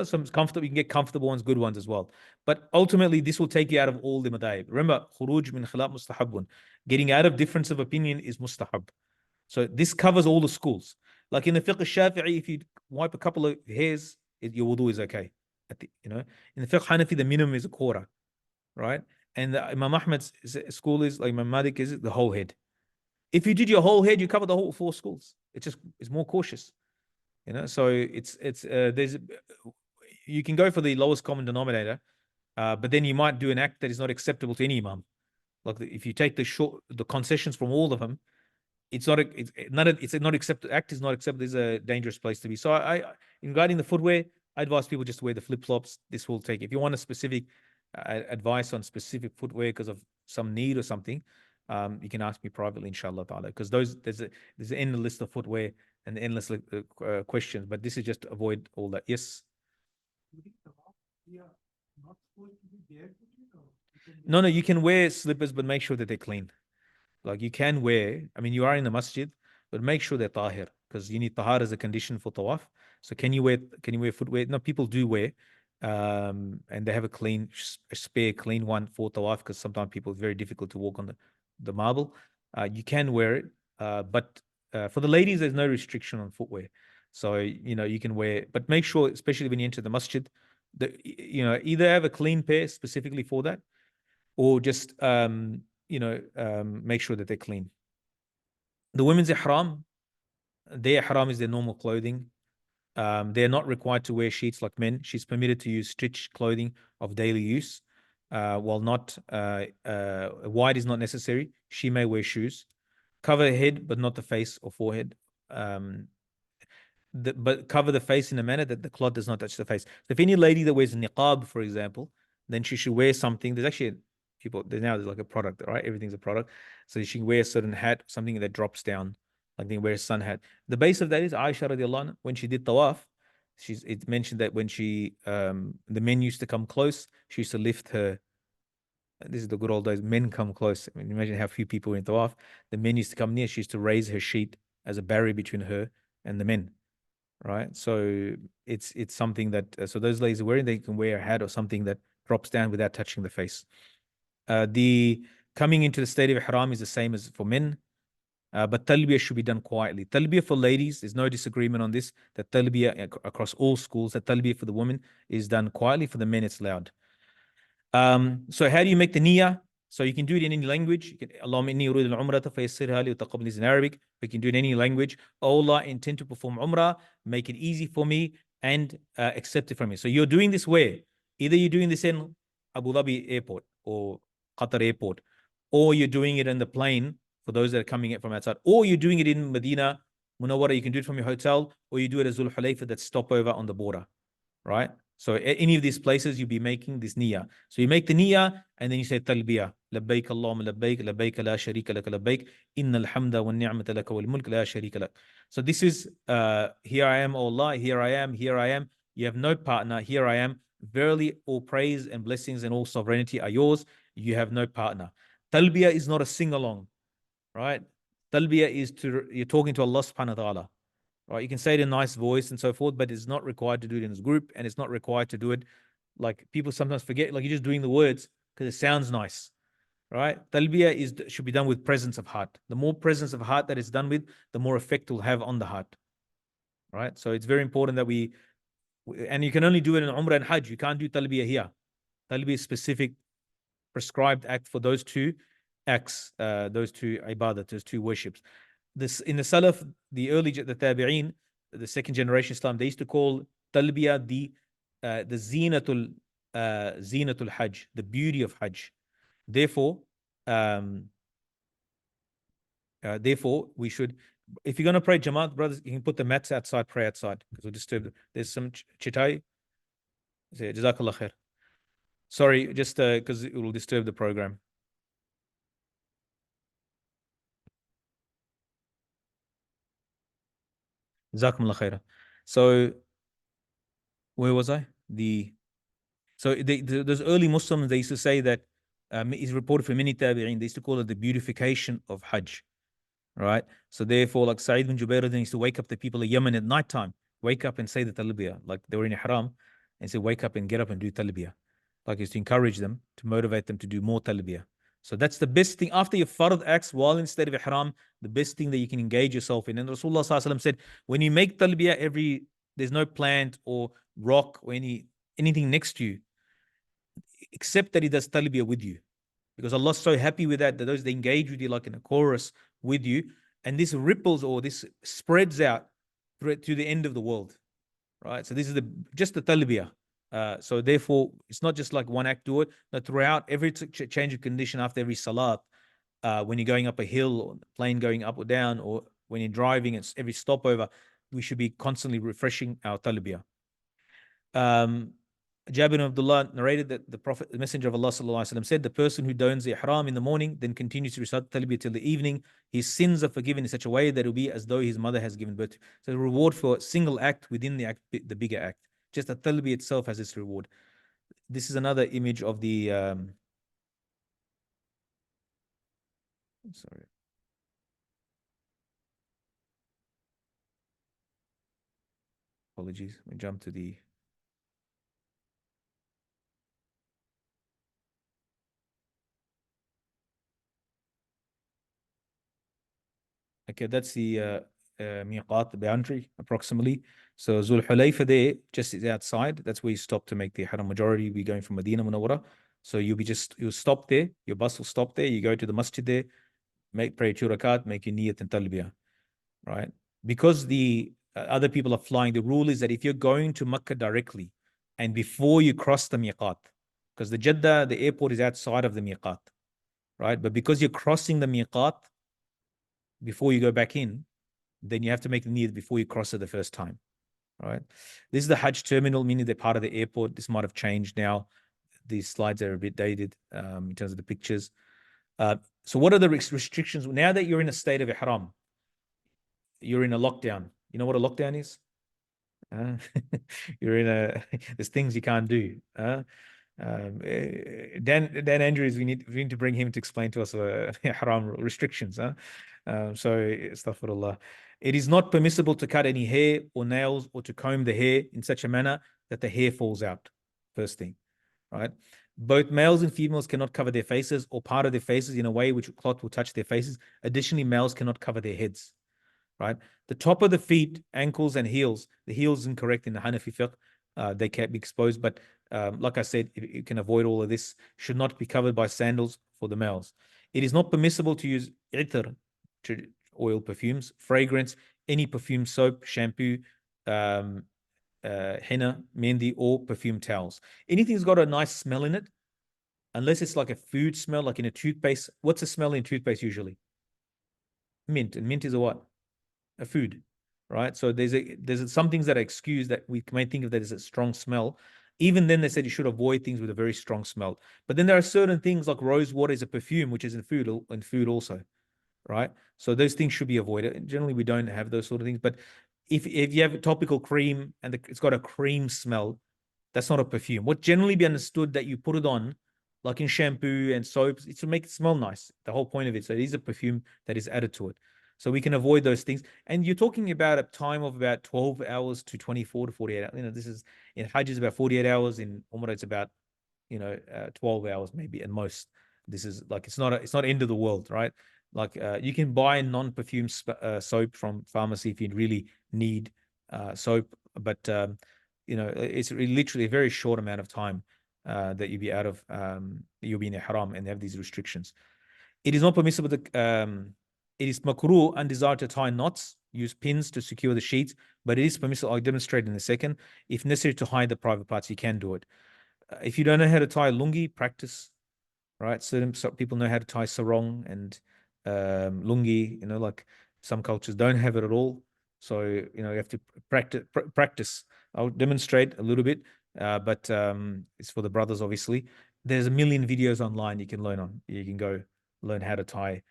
some comfortable. You can get comfortable ones, good ones as well. But ultimately, this will take you out of all the madayib. Remember, khuruj min khilaf mustahabun. Getting out of difference of opinion is mustahab. So this covers all the schools. Like in the fiqh Shafi'i, if you wipe a couple of hairs, your wudu is okay. In the fiqh Hanafi, the minimum is a quarter, right? And the Imam Ahmad's school is like Imam Malik is the whole head. If you did your whole head, you cover the whole 4 schools. It's more cautious, So there's you can go for the lowest common denominator, but then you might do an act that is not acceptable to any imam. Like if you take the concessions from all of them, it's not accepted. Act is not accepted. It's a dangerous place to be. So in guiding the footwear, I advise people just to wear the flip flops. This will take. If you want a specific advice on specific footwear because of some need or something, you can ask me privately, inshallah ta'ala. Because there's an endless list of footwear and endless questions. But this is just to avoid all that. Yes. No, you can wear slippers, but make sure that they're clean. Like you can wear, you are in the masjid, but make sure they're tahir, because you need tahar as a condition for tawaf. So can you wear footwear? No, people do wear, and they have a spare clean one for tawaf, because sometimes it's very difficult to walk on the marble. You can wear it, but for the ladies, there's no restriction on footwear. So, you can wear, but make sure, especially when you enter the masjid, that, either have a clean pair specifically for that, or just, make sure that they're clean. The women's ihram, their ihram is their normal clothing. They're not required to wear sheets like men. She's permitted to use stitched clothing of daily use. While not white is not necessary. She may wear shoes. Cover her head, but not the face or forehead. But cover the face in a manner that the cloth does not touch the face. So if any lady that wears niqab, for example, then she should wear something. There's actually there's like a product, right? Everything's a product. So she can wear a certain hat, something that drops down, like they wear a sun hat. The base of that is Aisha radiallahu anha, when she did tawaf, it mentioned that when the men used to come close, she used to lift her. This is the good old days. Men come close. Imagine how few people were in tawaf. The men used to come near. She used to raise her sheet as a barrier between her and the men, right? So it's something that so those ladies are wearing, they can wear a hat or something that drops down without touching the face. The coming into the state of ihram is the same as for men, but talbiyah should be done quietly. Talbiyah for ladies, there's no disagreement on this, that talbiyah across all schools, that talbiyah for the women is done quietly. For the men, it's loud. So how do you make the niyyah? So you can do it in any language. Allahumma inni uridu al-umrata fayassirha li taqabbal in Arabic. You can do it in any language. Oh Allah, I intend to perform umrah, make it easy for me and accept it from me. So you're doing this where? Either you're doing this in Abu Dhabi airport or Qatar airport, or you're doing it in the plane for those that are coming in from outside, or you're doing it in Medina Munawwara. You can do it from your hotel, or you do it at Zul Hulayfa, that stopover on the border, right? So any of these places, you'll be making this niyyah. So you make the niyyah, and then you say talbiyah. Labbaik Allahumma labbaik, labbaik la sharika lak labbaik, innal hamda wan ni'mata lak wal mulk la sharika lak. So this is, here I am, O Allah, here I am, here I am. You have no partner, here I am. Verily, all praise and blessings and all sovereignty are yours. You have no partner. Talbiyah is not a sing-along, right? Talbiyah is you're talking to Allah subhanahu wa ta'ala. Right, you can say it in a nice voice and so forth, but it's not required to do it in this group, and it's not required to do it like people sometimes forget, like you're just doing the words because it sounds nice, right? Talbiyah should be done with presence of heart. The more presence of heart that it's done with, the more effect it will have on the heart, right? So it's very important that and you can only do it in Umrah and Hajj. You can't do Talbiyah here. Talbiyah is specific, prescribed act for those two acts, those two ibadat, those two worships. This in the Salaf, the Tabi'een, the second generation Islam, they used to call Talbiyah the zinatul Hajj, the beauty of Hajj. Therefore, we should, if you're going to pray Jamaat, brothers, you can put the mats outside, pray outside, because we'll disturb. There's some chitai. Jazakallah khair. Sorry, just because it will disturb the program. Jazakumullah khairah. So where was I? Those early Muslims, they used to say that is reported from many tabi'in. They used to call it the beautification of Hajj, right? So therefore, like Sa'id bin Jubair used to wake up the people of Yemen at night time, wake up and say the talbiyah, like they were in ihram, and say wake up and get up and do talbiyah, like is to encourage them, to motivate them to do more talbiyah. So that's the best thing after your fard acts while in state of ihram, the best thing that you can engage yourself in. And Rasulullah Sallallahu Alaihi Wasallam said, when you make talbiyah, there's no plant or rock or anything next to you, except that he does talbiyah with you. Because Allah's so happy with that those they engage with you like in a chorus with you, and this ripples or this spreads out to the end of the world, right? So this is just the talbiyah. So therefore, it's not just like one act do it, but throughout every change of condition after every salat, when you're going up a hill or plane going up or down, or when you're driving, it's every stopover, we should be constantly refreshing our talbiyah. Jabir bin Abdullah narrated that the Messenger of Allah ﷺ said, the person who dons the ihram in the morning, then continues to recite talbiyah till the evening, his sins are forgiven in such a way that it will be as though his mother has given birth to. So the reward for a single act within the bigger act. Just the talbiyah itself has its reward. This is another image of the, sorry. Apologies. We jump to the, okay, that's the miqat, the boundary, approximately. So Zul Hulayfa there, just is outside. That's where you stop to make the haram. Majority be going from Medina Munawwara. So you'll stop there. Your bus will stop there. You go to the masjid there, pray 2 rakat, make your niyat and talbiyah, right? Because the other people are flying, the rule is that if you're going to Makkah directly and before you cross the miqat, because the Jeddah, the airport is outside of the miqat, right? But because you're crossing the miqat before you go back in, then you have to make the niyat before you cross it the first time, right? This is the Hajj terminal, meaning they're part of the airport. This might have changed now. These slides are a bit dated in terms of the pictures. So what are the restrictions? Now that you're in a state of ihram, you're in a lockdown. You know what a lockdown is? You're in there's things you can't do. Dan Andrews, we need to bring him to explain to us haram restrictions. So astaghfirullah. It is not permissible to cut any hair or nails or to comb the hair in such a manner that the hair falls out. First thing, right? Both males and females cannot cover their faces or part of their faces in a way which cloth will touch their faces. Additionally, males cannot cover their heads, right? The top of the feet, ankles, and heels. The heels is incorrect in the Hanafi fiqh. They can't be exposed, but like I said, if you can avoid all of this, should not be covered by sandals for the males. It is not permissible to use itar, oil, perfumes, fragrance, any perfume, soap, shampoo, henna, mendi, or perfume towels. Anything that's got a nice smell in it, unless it's like a food smell, like in a toothpaste. What's the smell in toothpaste usually? Mint. And mint is a what? A food, right? So there's some things that are excused that we might think of that as a strong smell. Even then, they said you should avoid things with a very strong smell. But then there are certain things like rose water is a perfume, which is in food also, right? So those things should be avoided. And generally, we don't have those sort of things. But if you have a topical cream and it's got a cream smell, that's not a perfume. What generally be understood that you put it on, like in shampoo and soaps, it's to make it smell nice. The whole point of it. So it is a perfume that is added to it. So we can avoid those things. And you're talking about a time of about 12 hours to 24 to 48 hours. This is in Hajj is about 48 hours. In Umrah, it's about 12 hours maybe at most. This is like it's not end of the world, right? Like you can buy non-perfume soap from pharmacy if you really need soap, but it's literally a very short amount of time that you'll be out of you'll be in ihram and have these restrictions. It is not permissible to it is makruh, undesired to tie knots, use pins to secure the sheets, but it is permissible. I'll demonstrate in a second. If necessary to hide the private parts, you can do it. If you don't know how to tie lungi, practice, right? Certain people know how to tie sarong and lungi, like some cultures don't have it at all. So, you have to practice. I'll demonstrate a little bit, but it's for the brothers, obviously. There's a million videos online you can learn on. You can go learn how to tie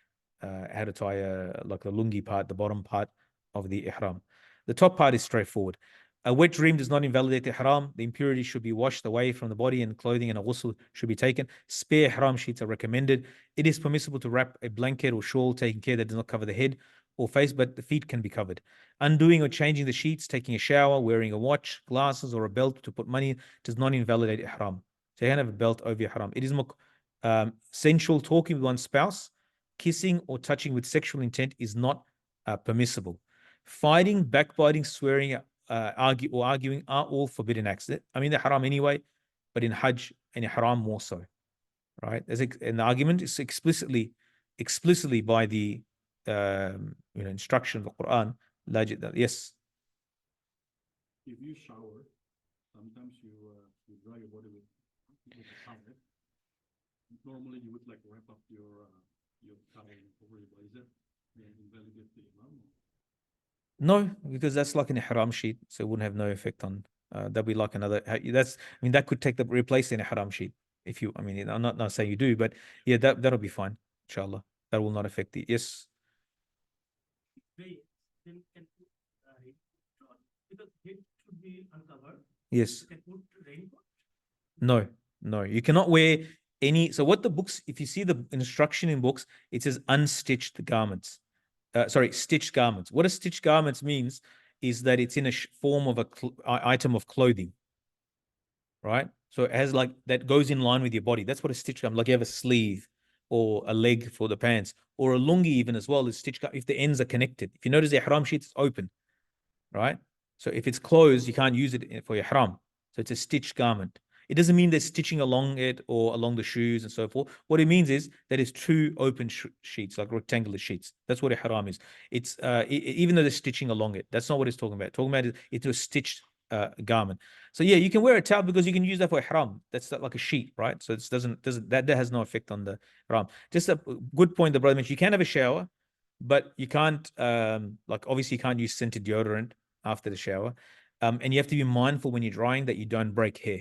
like the lungi part, the bottom part of the ihram. The top part is straightforward. A wet dream does not invalidate the ihram. The impurity should be washed away from the body, and clothing and a ghusl should be taken. Spare ihram sheets are recommended. It is permissible to wrap a blanket or shawl, taking care that does not cover the head or face, but the feet can be covered. Undoing or changing the sheets, taking a shower, wearing a watch, glasses, or a belt to put money does not invalidate ihram. So you can have a belt over your ihram. It is more sensual talking with one's spouse, kissing or touching with sexual intent is not permissible. Fighting, backbiting, swearing, arguing are all forbidden acts. I mean, they're haram anyway, but in Hajj and haram more so, right? And the argument is explicitly by the instruction of the Quran. Yes. If you shower, sometimes you dry your body with a towel. Normally, you would like wrap up your towel over your body. Is that invalidate the imam? No, because that's like an ihram sheet, so it wouldn't have no effect on. That'd be like another. That could take the replace an ihram sheet. If you, I'm not saying you do, but yeah, that'll be fine, inshallah. That will not affect the yes. Yes. No, you cannot wear any. So what the books, if you see the instruction in books, it says unstitched garments. Stitched garments. What a stitched garments means is that it's in a form of a item of clothing, right? So it has like that goes in line with your body. That's what a stitched garment. Like you have a sleeve or a leg for the pants, or a lungi even as well is stitched. If the ends are connected, if you notice the ihram sheet is open, right? So if it's closed, you can't use it for ihram. So it's a stitched garment. It doesn't mean they're stitching along it or along the shoes and so forth. What it means is that it's two open sheets, like rectangular sheets. That's what a haram is. It's even though they're stitching along it, that's not what it's talking about. Talking about it's a stitched garment. So yeah, you can wear a towel because you can use that for ihram. That's like a sheet, right? So it doesn't that has no effect on the ihram. Just a good point the brother mentioned. You can have a shower, but you can't like obviously you can't use scented deodorant after the shower, and you have to be mindful when you're drying that you don't break hair.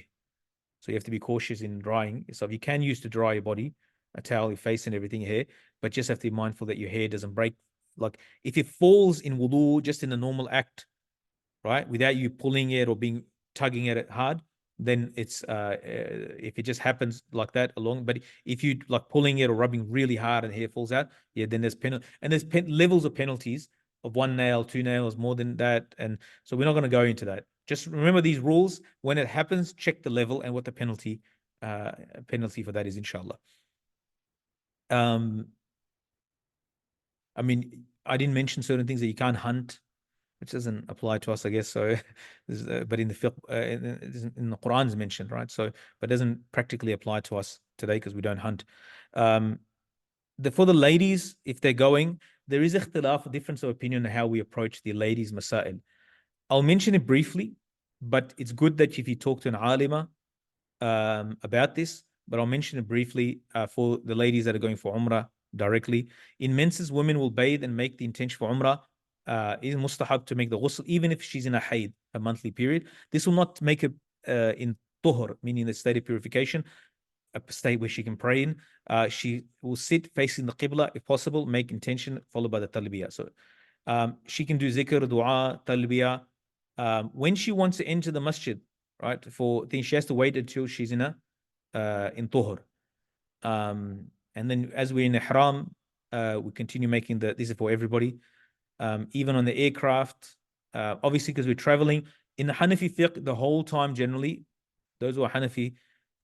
So you have to be cautious in drying yourself. You can use to dry your body, a towel, your face and everything, your hair, but just have to be mindful that your hair doesn't break. Like if it falls in wudu, just in a normal act, right, without you pulling it or tugging at it hard, then it's if it just happens like that along. But if you like pulling it or rubbing really hard and hair falls out, yeah, then there's penalty, and there's levels of penalties of 1 nail, 2 nails, more than that, and so we're not going to go into that. Just remember these rules. When it happens, check the level and what the penalty for that is, inshallah. I didn't mention certain things that you can't hunt, which doesn't apply to us, I guess. So, but in the fiqh, in the Quran is mentioned, right? So, but doesn't practically apply to us today because we don't hunt. For the ladies, if they're going, there is ikhtilaf, a difference of opinion on how we approach the ladies' masail. I'll mention it briefly, but it's good that if you talk to an alima about this, but I'll mention it briefly for the ladies that are going for Umrah directly. In menses, women will bathe and make the intention for Umrah. It is mustahab to make the ghusl, even if she's in a haid, a monthly period. This will not make her in tuhur, meaning the state of purification, a state where she can pray in. She will sit facing the qibla if possible, make intention, followed by the talbiyah. So she can do zikr, dua, talbiyah. When she wants to enter the masjid, right, she has to wait until she's in tuhur. And then as we're in ihram, we continue making this is for everybody. Even on the aircraft, obviously because we're traveling. In the Hanafi fiqh, the whole time generally, those who are Hanafi,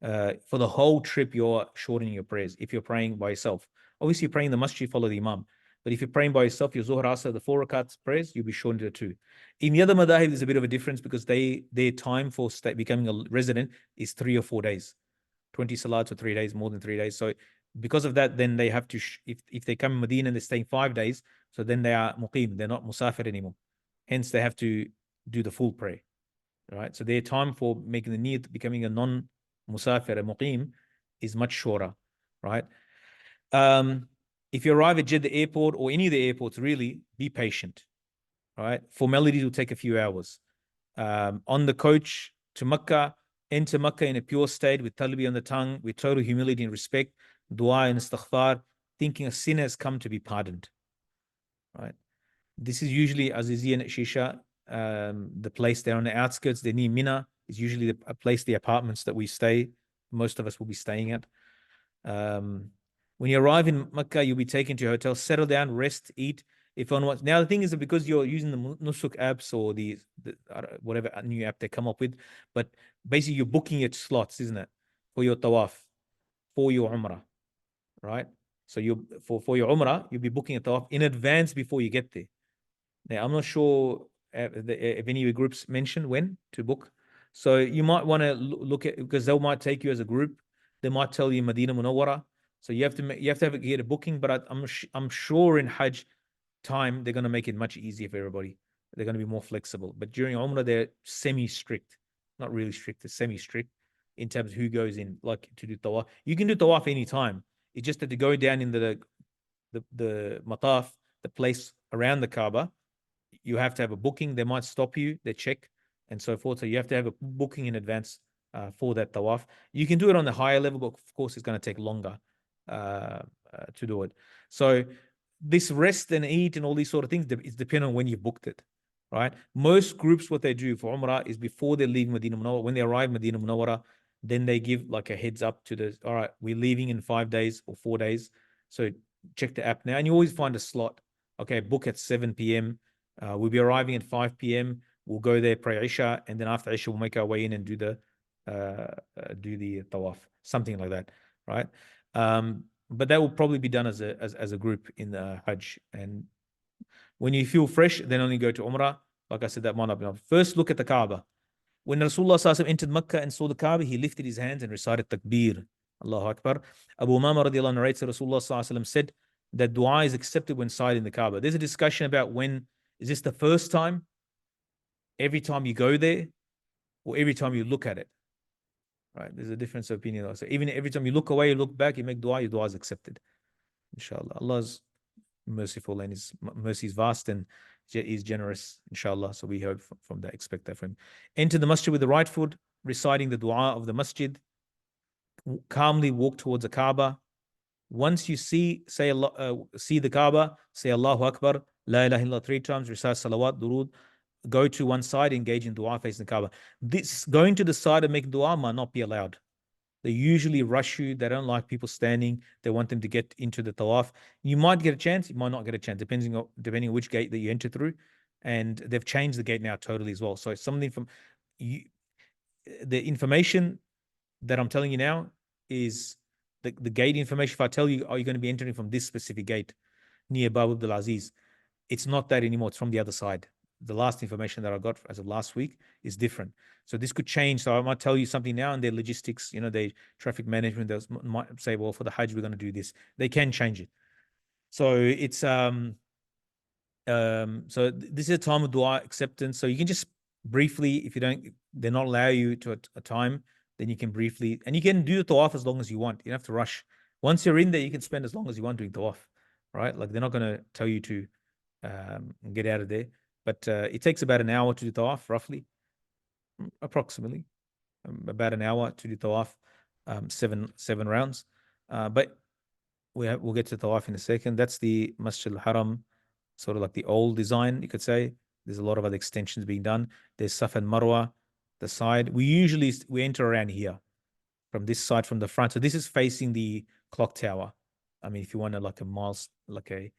for the whole trip, you're shortening your prayers if you're praying by yourself. Obviously, you're praying in the masjid, follow the imam. But if you're praying by yourself, your Zuhr, Asr, the 4 rakats prayers, you'll be shortened to 2. In the other madahib, there's a bit of a difference because their time for becoming a resident is 3 or 4 days. 20 salats or 3 days, more than 3 days. So because of that, then they have to, if they come in Medina and they're staying 5 days, so then they are muqim, they're not musafir anymore. Hence, they have to do the full prayer, right? So their time for making the niyat, becoming a non-musafir, a muqim, is much shorter, right? If you arrive at Jeddah airport or any of the airports, really, be patient, right? Formalities will take a few hours. On the coach to Makkah, enter Makkah in a pure state with talbi on the tongue, with total humility and respect, dua and istighfar, thinking a sin has come to be pardoned, right? This is usually Aziziyya and Shisha. the place there on the outskirts. They're near Mina. Is usually a place, the apartments that we stay. Most of us will be staying at. When you arrive in Mecca, you'll be taken to your hotel, settle down, rest, eat. If on what now the thing is that because you're using the Nusuk apps or the whatever new app they come up with, but basically you're booking your slots, isn't it, for your tawaf, for your Umrah, right? So you for your Umrah, you'll be booking a tawaf in advance before you get there. Now I'm not sure if any of your groups mentioned when to book. So you might want to look at, because they might take you as a group. They might tell you Medina Munawwara. So you have to get a booking. But I'm sure in Hajj time they're going to make it much easier for everybody. They're going to be more flexible. But during Umrah they're semi-strict, not really strict, they're semi-strict in terms of who goes in, like to do tawaf. You can do tawaf anytime. It's just that to go down in the mataf, the place around the Kaaba, you have to have a booking. They might stop you, they check, and so forth. So you have to have a booking in advance for that tawaf. You can do it on the higher level, but of course it's going to take longer to do it. So this rest and eat and all these sort of things, it's depending on when you booked it, right? Most groups, what they do for Umrah is before they leave Medina Munawwara, when they arrive Medina Munawwara, then they give like a heads up to the, all right, we're leaving in 5 days or 4 days. So check the app now, and you always find a slot. Okay, book at 7 p.m. We'll be arriving at 5 p.m. We'll go there, pray Isha, and then after Isha, we'll make our way in and do the tawaf, something like that, right? But that will probably be done as a group in the Hajj. And when you feel fresh, then only go to Umrah. Like I said, that might not be enough. First, look at the Kaaba. When Rasulullah SAW entered Mecca and saw the Kaaba, he lifted his hands and recited Takbir. Allahu Akbar. Abu Umama radiallahu anhu narrates that Rasulullah SAW said that dua is accepted when sighting the Kaaba. There's a discussion about when, is this the first time, every time you go there, or every time you look at it? Right? There's a difference of opinion. So even every time you look away, you look back, you make dua, your dua is accepted. Inshallah. Allah's merciful and his mercy is vast and is generous, inshallah. So we hope from that, expect that from him. Enter the masjid with the right foot, reciting the dua of the masjid. Calmly walk towards the Kaaba. Once you see the Kaaba, say Allahu Akbar, La ilaha illallah 3 times, recite salawat, durood, go to one side, engage in dua facing the Kaaba. This going to the side and making dua might not be allowed. They usually rush you. They don't like people standing. They want them to get into the tawaf. You might get a chance. You might not get a chance, depending on which gate that you enter through. And they've changed the gate now totally as well. So something from you, the information that I'm telling you now is the gate information. If I tell you, are you going to be entering from this specific gate near Bab Abdul Aziz? It's not that anymore. It's from the other side. The last information that I got as of last week is different. So this could change. So I might tell you something now, and their logistics, their traffic management, they might say, well, for the Hajj, we're going to do this. They can change it. So it's so this is a time of dua acceptance. So you can just briefly, if they're not allow you to a time, then you can briefly, and you can do the tawaf as long as you want. You don't have to rush. Once you're in there, you can spend as long as you want doing tawaf, right? Like they're not going to tell you to get out of there. But it takes about an hour to do tawaf, roughly, approximately, about an hour to do tawaf, seven rounds. But we'll get to tawaf in a second. That's the Masjid al-Haram, sort of like the old design, you could say. There's a lot of other extensions being done. There's Safa and Marwa, the side. We enter around here, from this side, from the front. So this is facing the clock tower. I mean, if you want to like a miles, like a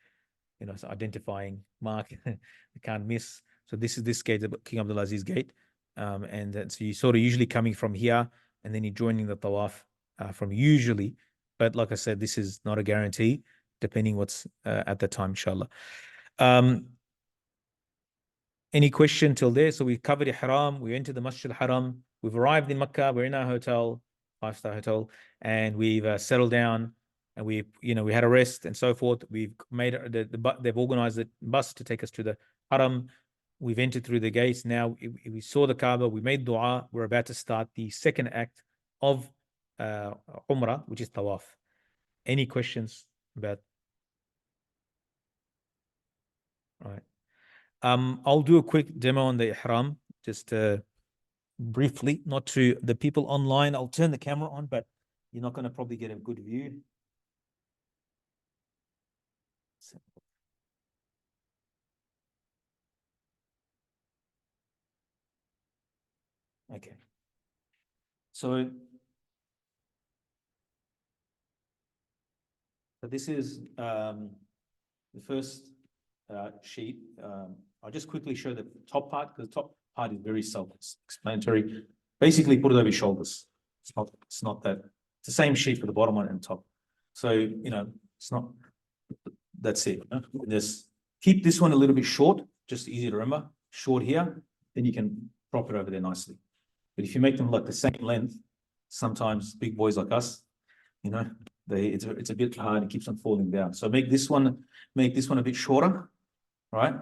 identifying mark, you can't miss. So this gate, the King Abdulaziz gate, and so you're sort of usually coming from here, and then you're joining the tawaf from usually. But like I said, this is not a guarantee, depending what's at the time, inshallah. Any question till there? So we covered Ihram, we entered the Masjid al-Haram, we've arrived in Mecca, we're in our hotel, 5-star hotel, and we've settled down, and we had a rest and so forth. We've made they've organized the bus to take us to the Haram. We've entered through the gates. Now we saw the Kaaba, we made dua. We're about to start the second act of Umrah, which is Tawaf. Any questions about? All right. I'll do a quick demo on the Ihram, just briefly, not to the people online. I'll turn the camera on, but you're not going to probably get a good view. Okay. So this is the first sheet. I'll just quickly show the top part, because the top part is very self-explanatory. Basically, put it over your shoulders. It's not that. It's the same sheet for the bottom one and top. So, it's not, that's it. Just keep this one a little bit short, just easy to remember. Short here, then you can prop it over there nicely. But if you make them like the same length, sometimes big boys like us, it's a bit hard. It keeps on falling down. So make this one a bit shorter, right?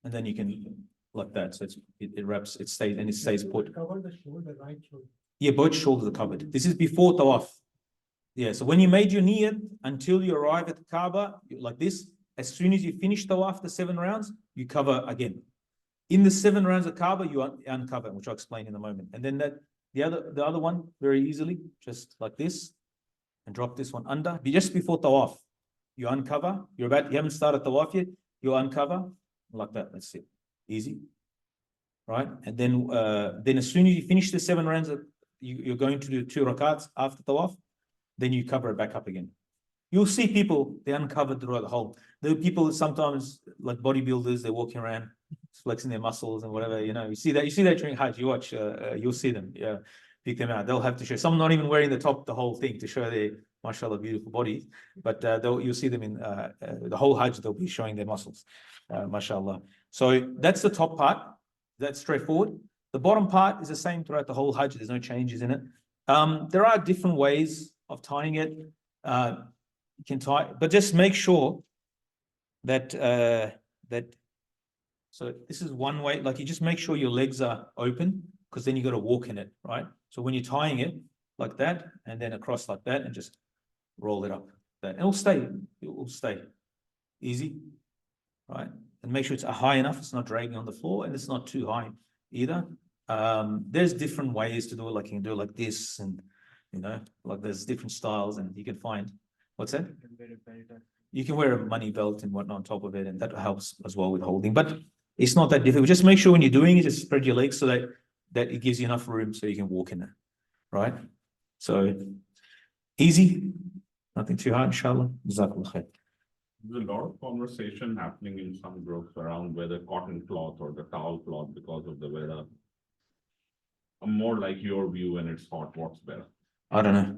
And then you can like that. So it wraps, it stays put. Cover the shoulder, right shoulder. Yeah, both shoulders are covered. This is before tawaf. Yeah, so when you made your niyyat until you arrive at the Kaaba, like this, as soon as you finish tawaf, the 7 rounds, you cover again. In the 7 rounds of Kaaba, you uncover, which I'll explain in a moment. And then the other one, very easily, just like this, and drop this one under. Just before tawaf, you uncover. You haven't started tawaf yet. You uncover like that. That's it. Easy, right? And then as soon as you finish the 7 rounds, you're going to do 2 rakats after tawaf. Then you cover it back up again. You'll see people, they uncovered throughout the whole. There are people sometimes, like bodybuilders, they're walking around flexing their muscles and whatever, you see that during Hajj. You watch, you'll see them, pick them out. They'll have to show, some not even wearing the whole thing to show their, mashallah, beautiful bodies, but you'll see them in the whole Hajj, they'll be showing their muscles, mashallah. So that's the top part, that's straightforward. The bottom part is the same throughout the whole Hajj, there's no changes in it. There are different ways of tying it. You can tie, but just make sure that so this is one way, like you just make sure your legs are open, because then you got to walk in it, right? So when you're tying it like that, and then across like that, and just roll it up, that, and it will stay easy, right? And make sure it's high enough, it's not dragging on the floor, and it's not too high either. There's different ways to do it, like you can do it like this, and like there's different styles, and you can find, what's that? You can wear a money belt and whatnot on top of it, and that helps as well with holding. But it's not that difficult. Just make sure when you're doing it, just spread your legs so that it gives you enough room so you can walk in it, right? So easy, nothing too hard, inshallah. Jazakallah khair. There's a lot of conversation happening in some groups around whether cotton cloth or the towel cloth because of the weather. I'm more like your view when it's hot, what's better? I don't know.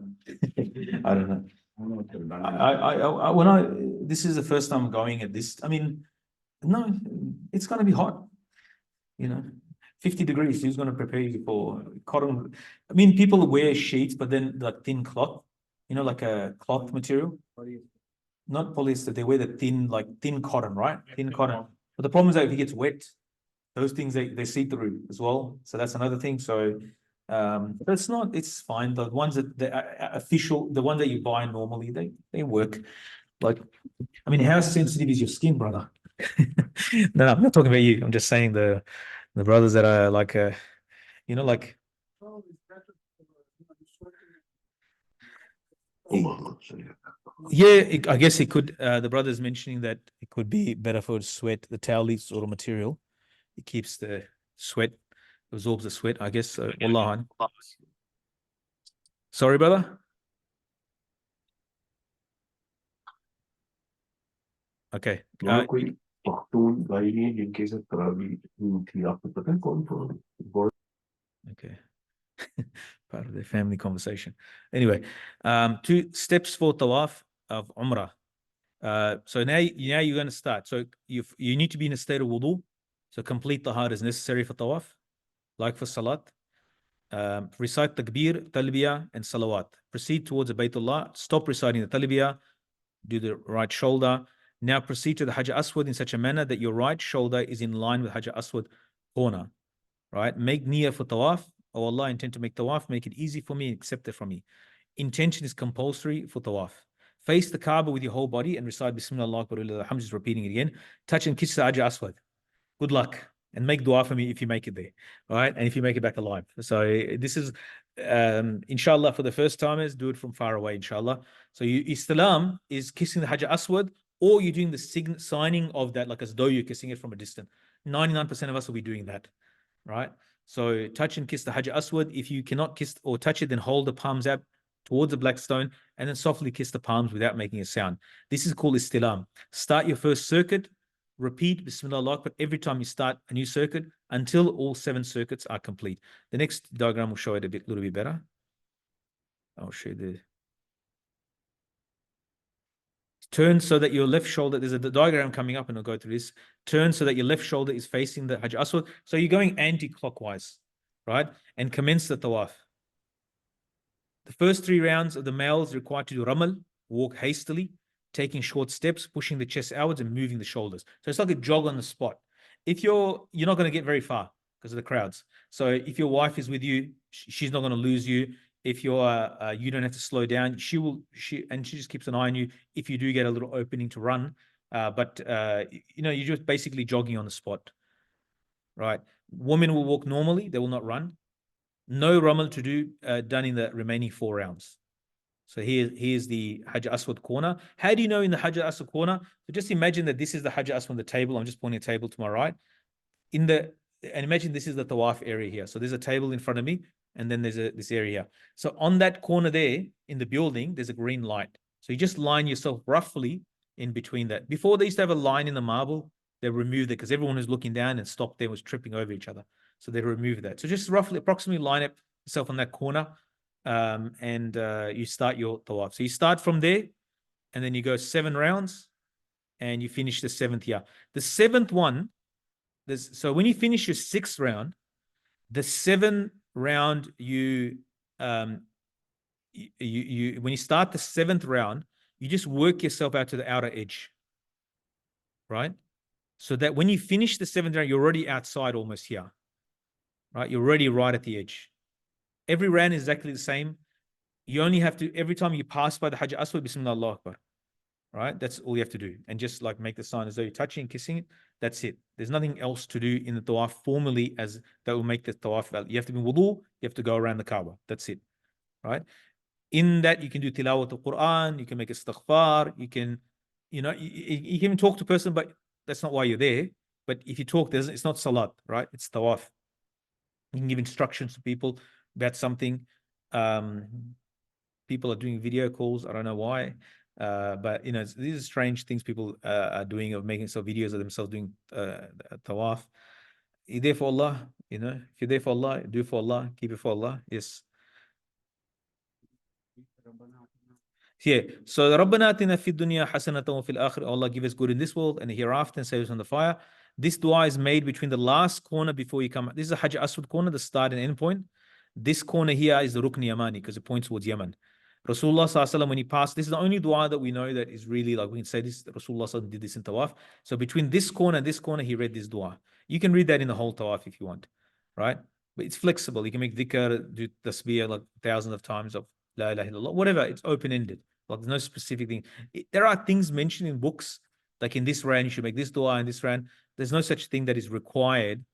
I don't know. I don't know if you've done it. This is the first time I'm going at this. I mean, no, it's going to be hot, 50 degrees. Who's going to prepare you for cotton? I mean, people wear sheets, but then like thin cloth, like a cloth material. Not polyester, they wear the thin cotton, right? Thin cotton. But the problem is that if it gets wet, those things, they see through as well. So that's another thing. So but it's fine. The ones that the ones that you buy normally, they work. Like, I mean, how sensitive is your skin, brother? No, I'm not talking about you. I'm just saying the brothers that are like like yeah, I guess it could. The brother's mentioning that it could be better for sweat. The towel leaf sort of material, it keeps the sweat, absorbs the sweat, I guess. Wallah. Sorry, brother. Okay. कोई पख्तून भाई नहीं है जिनके साथ तरावी थी, आपको पता है कौन? Okay. Part of the family conversation. Anyway, 2 steps for tawaf of Umrah. So now you're going to start. So you need to be in a state of wudu. So complete tahara is necessary for tawaf, like for salat. Recite takbir, talbiyah, and salawat. Proceed towards the Baytullah. Stop reciting the talbiyah. Do the right shoulder. Now proceed to the Hajj Aswad in such a manner that your right shoulder is in line with Hajj Aswad corner. Right? Make niyyah for tawaf. Oh Allah, I intend to make tawaf. Make it easy for me and accept it from me. Intention is compulsory for tawaf. Face the Kaaba with your whole body and recite Bismillah, Allahu Akbar, Alhamdulillah, just repeating it again. Touch and kiss the Hajj Aswad. Good luck. And make dua for me if you make it there. All right. And if you make it back alive. So this is, inshallah, for the first timers, do it from far away, inshallah. So Istilam is kissing the Hajj Aswad, or you're doing the signing of that, like as though you're kissing it from a distance. 99% of us will be doing that. Right. So touch and kiss the Hajar Aswad. If you cannot kiss or touch it, then hold the palms up towards the black stone and then softly kiss the palms without making a sound. This is called istilam. Start your first circuit, repeat Bismillah Allahu Akbar every time you start a new circuit until all 7 circuits are complete. The next diagram will show it a little bit better. I'll show you the turn so that your left shoulder, there's a diagram coming up and I'll go through this. Turn so that your left shoulder is facing the Hajar Aswad. So you're going anti-clockwise, right? And commence the tawaf. The first 3 rounds of the males required to do ramal, walk hastily, taking short steps, pushing the chest outwards and moving the shoulders. So it's like a jog on the spot. If you're not going to get very far because of the crowds. So if your wife is with you, she's not going to lose you. If you're you don't have to slow down, she just keeps an eye on you if you do get a little opening to run. But you're just basically jogging on the spot, right? Women will walk normally; they will not run. No ramal to do done in the remaining 4 rounds. So here's the Hajar Aswad corner. How do you know in the Hajar Aswad corner? So just imagine that this is the Hajar Aswad on the table. I'm just pointing a table to my right. And imagine this is the tawaf area here. So there's a table in front of me, and then there's this area here. So on that corner there in the building, there's a green light. So you just line yourself roughly in between that. Before they used to have a line in the marble, they removed it because everyone was looking down and stopped there was tripping over each other. So they removed that. So just approximately line up yourself on that corner, and you start your tawaf. So you start from there, and then you go 7 rounds, and you finish the 7th year. The 7th one, so when you finish your 6th round, the 7th round when you start the 7th round, you just work yourself out to the outer edge, right? So that when you finish the 7th round, you're already outside almost here, right? You're already right at the edge. Every round is exactly the same. You only have to, every time you pass by the Hajar Aswad, Bismillah Allahu Akbar, right? That's all you have to do. And just like make the sign as though you're touching and kissing it. That's it. There's nothing else to do in the tawaf formally that will make the tawaf valid. You have to be wudu, you have to go around the Kaaba. That's it, right? In that, you can do tilawat al-Quran, you can make istighfar, you can even talk to a person, but that's not why you're there. But if you talk, it's not salat, right? It's tawaf. You can give instructions to people about something. People are doing video calls. I don't know why. But these are strange things people are doing, of making some videos of themselves doing tawaf. You're there for Allah, if you're there for Allah, do it for Allah, keep it for Allah. Yes. Yeah. So رَبَّنَا آتِنَا فِي الدُّنْيَا حَسَنَةً وَفِي الْآخِرَةِ, Allah give us good in this world and the hereafter, and save us from the fire. This dua is made between the last corner before you come. This is a Hajar Aswad corner, the start and end point. This corner here is the Rukn Yamani because it points towards Yemen. Rasulullah sallallahu, when he passed, this is the only dua that we know that is really like we can say this. Rasulullah sallallahu did this in tawaf. So between this corner and this corner, he read this dua. You can read that in the whole tawaf if you want, right? But it's flexible. You can make dhikr, do tasbih like thousands of times of la ilaha illallah, whatever. It's open ended. Like there's no specific thing. There are things mentioned in books, like in this round you should make this dua, in this round. There's no such thing that is required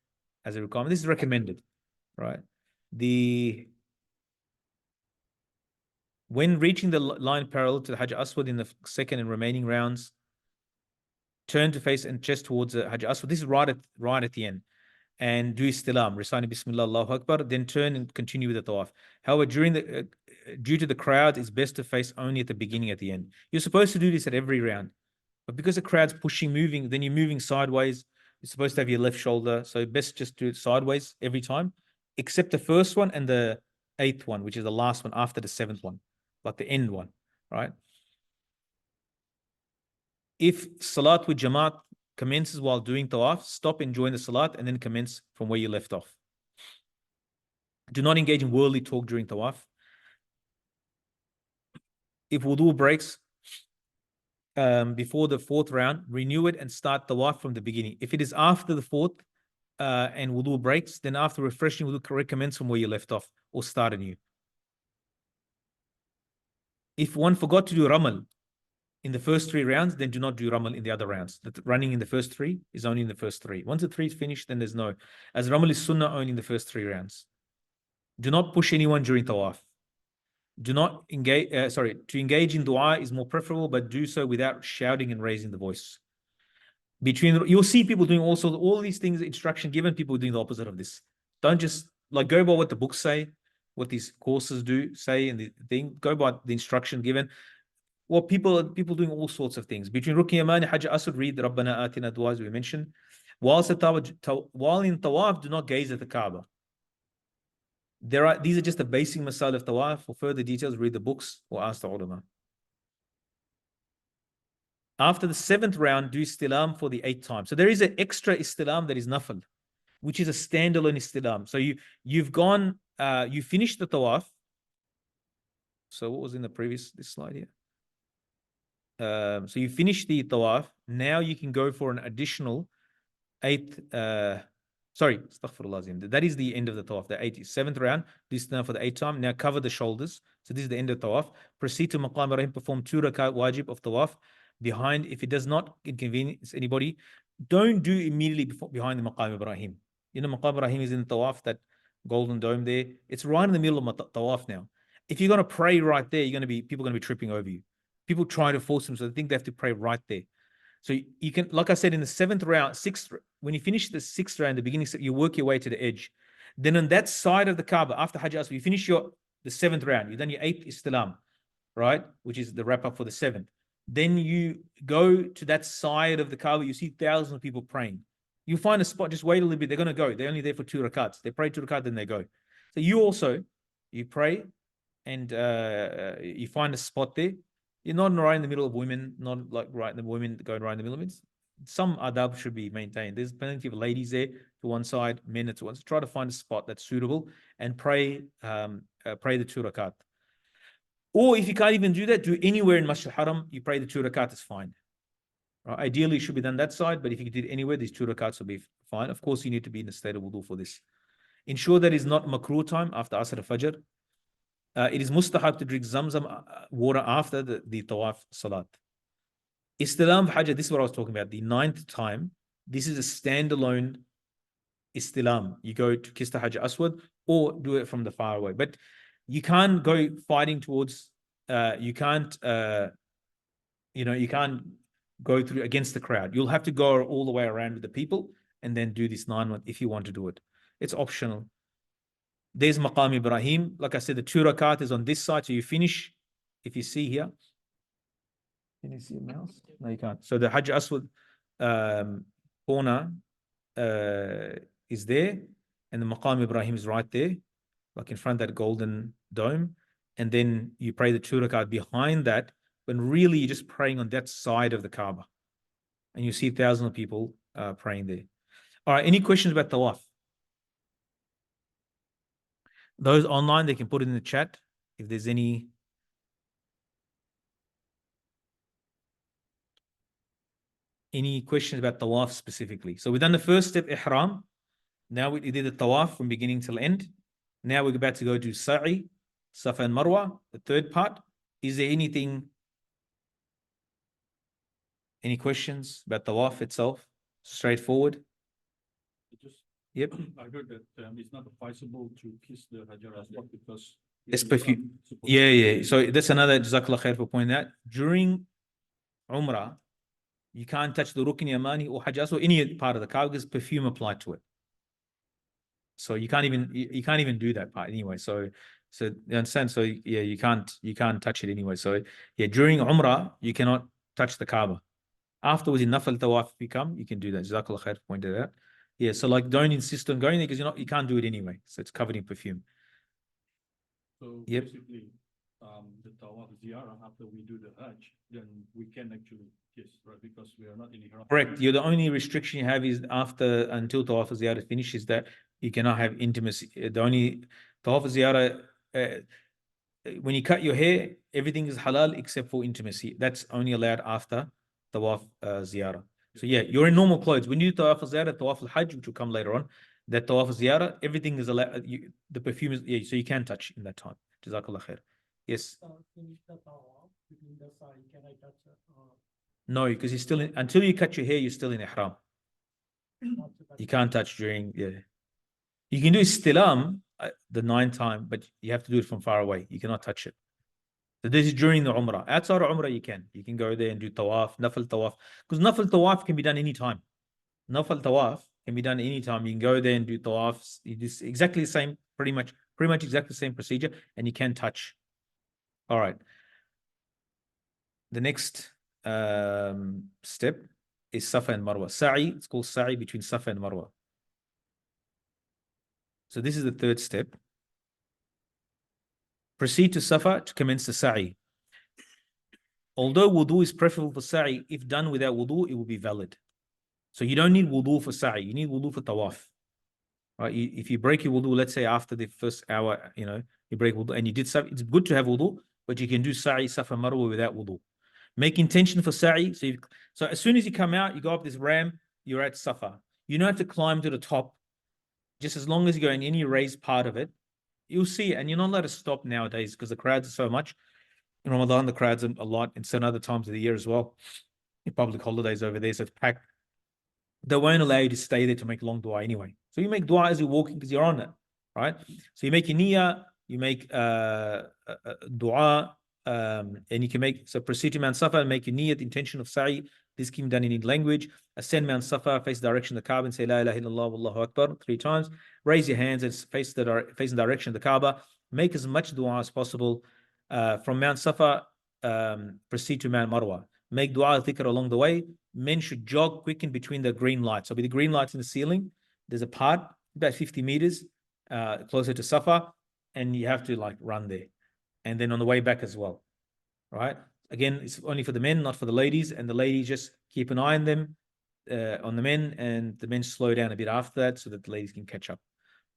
as a requirement. This is recommended, right? When reaching the line parallel to the Hajar Aswad in the 2nd and remaining rounds, turn to face and chest towards the Hajar Aswad. This is right at the end. And do istilam, reciting Bismillah Allahu Akbar, then turn and continue with the tawaf. However, due to the crowd, it's best to face only at the beginning, at the end. You're supposed to do this at every round. But because the crowd's pushing, moving, then you're moving sideways. You're supposed to have your left shoulder. So best just do it sideways every time, except the first one and the 8th one, which is the last one after the 7th one, like the end one, right? If salat with jamaat commences while doing tawaf, stop and join the salat and then commence from where you left off. Do not engage in worldly talk during tawaf. If wudu breaks before the 4th round, renew it and start tawaf from the beginning. If it is after the 4th and wudu breaks, then after refreshing wudu, recommence from where you left off or start anew. If one forgot to do ramal in the first 3 rounds, then do not do ramal in the other rounds. The running in the first 3 is only in the first 3. Once the 3 is finished, then there's no. As ramal is sunnah only in the first 3 rounds. Do not push anyone during tawaf. Do not engage, to engage in dua is more preferable, but do so without shouting and raising the voice. You'll see people doing all these things, instruction given, people doing the opposite of this. Don't just like go by what the books say, what these courses say, and the thing. Go by the instruction given. Well, people doing all sorts of things. Between Rukn Yamani, Hajj Aswad, read Rabbana Atina du'as we mentioned. While in Tawaf, do not gaze at the Kaaba. These are just the basic masal of Tawaf. For further details, read the books or ask the ulama. After the 7th round, do istilam for the 8th time. So there is an extra istilam that is nafal, which is a standalone istilam. So you've gone, you finished the Tawaf. So what was in the previous this slide here? So you finish the Tawaf. Now you can go for an additional 8th, astaghfirullah. That is the end of the Tawaf, the 7th round. This is now for the 8th time. Now cover the shoulders. So this is the end of Tawaf. Proceed to Maqam Ibrahim, perform 2 rakat wajib of Tawaf. Behind, if it does not inconvenience anybody, don't do immediately behind the Maqam Ibrahim. You know, Maqam Ibrahim is in the Tawaf, that golden dome there. It's right in the middle of Tawaf now. If you're going to pray right there, people are going to be tripping over you. People try to force them, so they think they have to pray right there. So you can, like I said, in the 7th round, 6th, when you finish the 6th round, the beginning, you work your way to the edge. Then on that side of the Kaaba, after Hajj Aswad, you finish the 7th round. You've done your 8th istilam, right? Which is the wrap up for the 7th. Then you go to that side of the Kaaba, you see thousands of people praying. You find a spot, just wait a little bit, they're going to go. They're only there for 2 rakats. They pray 2 rakats, then they go. So you pray and you find a spot there. You're not right in the middle of women, not like right in the women going right in the middle of it. Some adab should be maintained. There's plenty of ladies there to one side, men to one side. Try to find a spot that's suitable and pray the 2 rakat. Or if you can't even do that, do anywhere in Masjid al-Haram, you pray the 2 rakat, is fine. Right? Ideally, it should be done that side, but if you can do it anywhere, these 2 rakats will be fine. Of course, you need to be in a state of wudu for this. Ensure that it's not makruh time after Asr al-Fajr. It is mustahab to drink Zamzam water after the Tawaf Salat. Istilam Hajj, this is what I was talking about. The 9th time, this is a standalone Istilam. You go to kiss the Hajj Aswad or do it from the far away. But you can't go fighting towards, you can't go through against the crowd. You'll have to go all the way around with the people and then do this 9th if you want to do it. It's optional. There's Maqam Ibrahim. Like I said, the 2 rakat is on this side. So you finish, if you see here. Can you see a mouse? No, you can't. So the Hajj Aswad corner is there. And the Maqam Ibrahim is right there, like in front of that golden dome. And then you pray the 2 rakat behind that, when really you're just praying on that side of the Kaaba. And you see thousands of people praying there. All right, any questions about Tawaf? Those online, they can put it in the chat if there's any. Any questions about Tawaf specifically? So we've done the first step, Ihram. Now we did the Tawaf from beginning till end. Now we're about to go to Sa'i, Safa and Marwa, the 3rd part. Is there any questions about Tawaf itself? Straightforward. Yep. I heard that it's not advisable to kiss the Hajar Aswad because it's perfume. Yeah. So that's another, Jazakallah khair for pointing out. During Umrah, you can't touch the Rukn Yamani or Hajj Aswad or any part of the Kaaba because perfume applied to it. So you can't even do that part anyway. So you understand? So yeah, you can't touch it anyway. So yeah, during Umrah, you cannot touch the Kaaba. Afterwards, in Nafal Tawaf, you can do that. Jazakallah khair pointed out. Yeah, so like don't insist on going there because you can't do it anyway. So it's covered in perfume. So yep. Basically, the Tawaf Ziyara, after we do the Hajj, then we can actually kiss, right? Because we are not in Ihram. Correct. The only restriction you have is until Tawaf Ziyara finishes, that you cannot have intimacy. The only Tawaf Ziyara, when you cut your hair, everything is halal except for intimacy. That's only allowed after Tawaf Ziyara. So yeah, you're in normal clothes. When you do Tawaf Ziyara, Tawaf al-Hajj, which will come later on, that Tawaf Ziyara, everything is allowed. The perfume is, yeah, so you can touch in that time. Jazakallah khair. Yes. No, because you're still in, until you cut your hair, you're still in Ihram. You can't touch during, yeah. You can do Istilam the 9th time, but you have to do it from far away. You cannot touch it. So this is during the Umrah. Outside of Umrah, you can go there and do Tawaf, Nafal Tawaf. Because Nafal Tawaf can be done anytime. Nafal Tawaf Can be done anytime. You can go there and do tawafs. You do exactly the same, pretty much exactly the same procedure, and you can touch. All right. The next step is Safa and Marwa. Sa'i, it's called Sa'i between Safa and Marwa. So this is the third step. Proceed to Safa to commence the Sa'i. Although wudu is preferable for Sa'i, if done without wudu, it will be valid. So you don't need wudu for Sa'i, you need wudu for tawaf. Right? If you break your wudu, let's say after the first hour, you break wudu and you did Sa'i, it's good to have wudu, but you can do Sa'i, Safa, Marwa without wudu. Make intention for Sa'i. So as soon as you come out, you go up this ramp, you're at Safa. You don't have to climb to the top. Just as long as you go in any raised part of it, you'll see it. And you're not allowed to stop nowadays because the crowds are so much. In Ramadan, the crowds are a lot, and certain other times of the year as well. In public holidays over there, so it's packed. They won't allow you to stay there to make long dua anyway. So you make dua as you're walking because you're on it, right? So you make your niyyah, you make dua, and you can make, so proceed to Mount Safa and make your niyyah, the intention of sa'i. This can be done in any language. Ascend Mount Safa, face the direction of the Kaaba and say La ilaha illallah wallahu akbar 3 times. Raise your hands and face the direction of the Kaaba. Make as much dua as possible. From Mount Safa, proceed to Mount Marwa. Make dua dhikr along the way. Men should jog quick in between the green lights. So with the green lights in the ceiling, there's a part about 50 meters closer to Safa, and you have to like run there. And then on the way back as well, right? Again, it's only for the men, not for the ladies. And the ladies just keep an eye on them, on the men, and the men slow down a bit after that so that the ladies can catch up.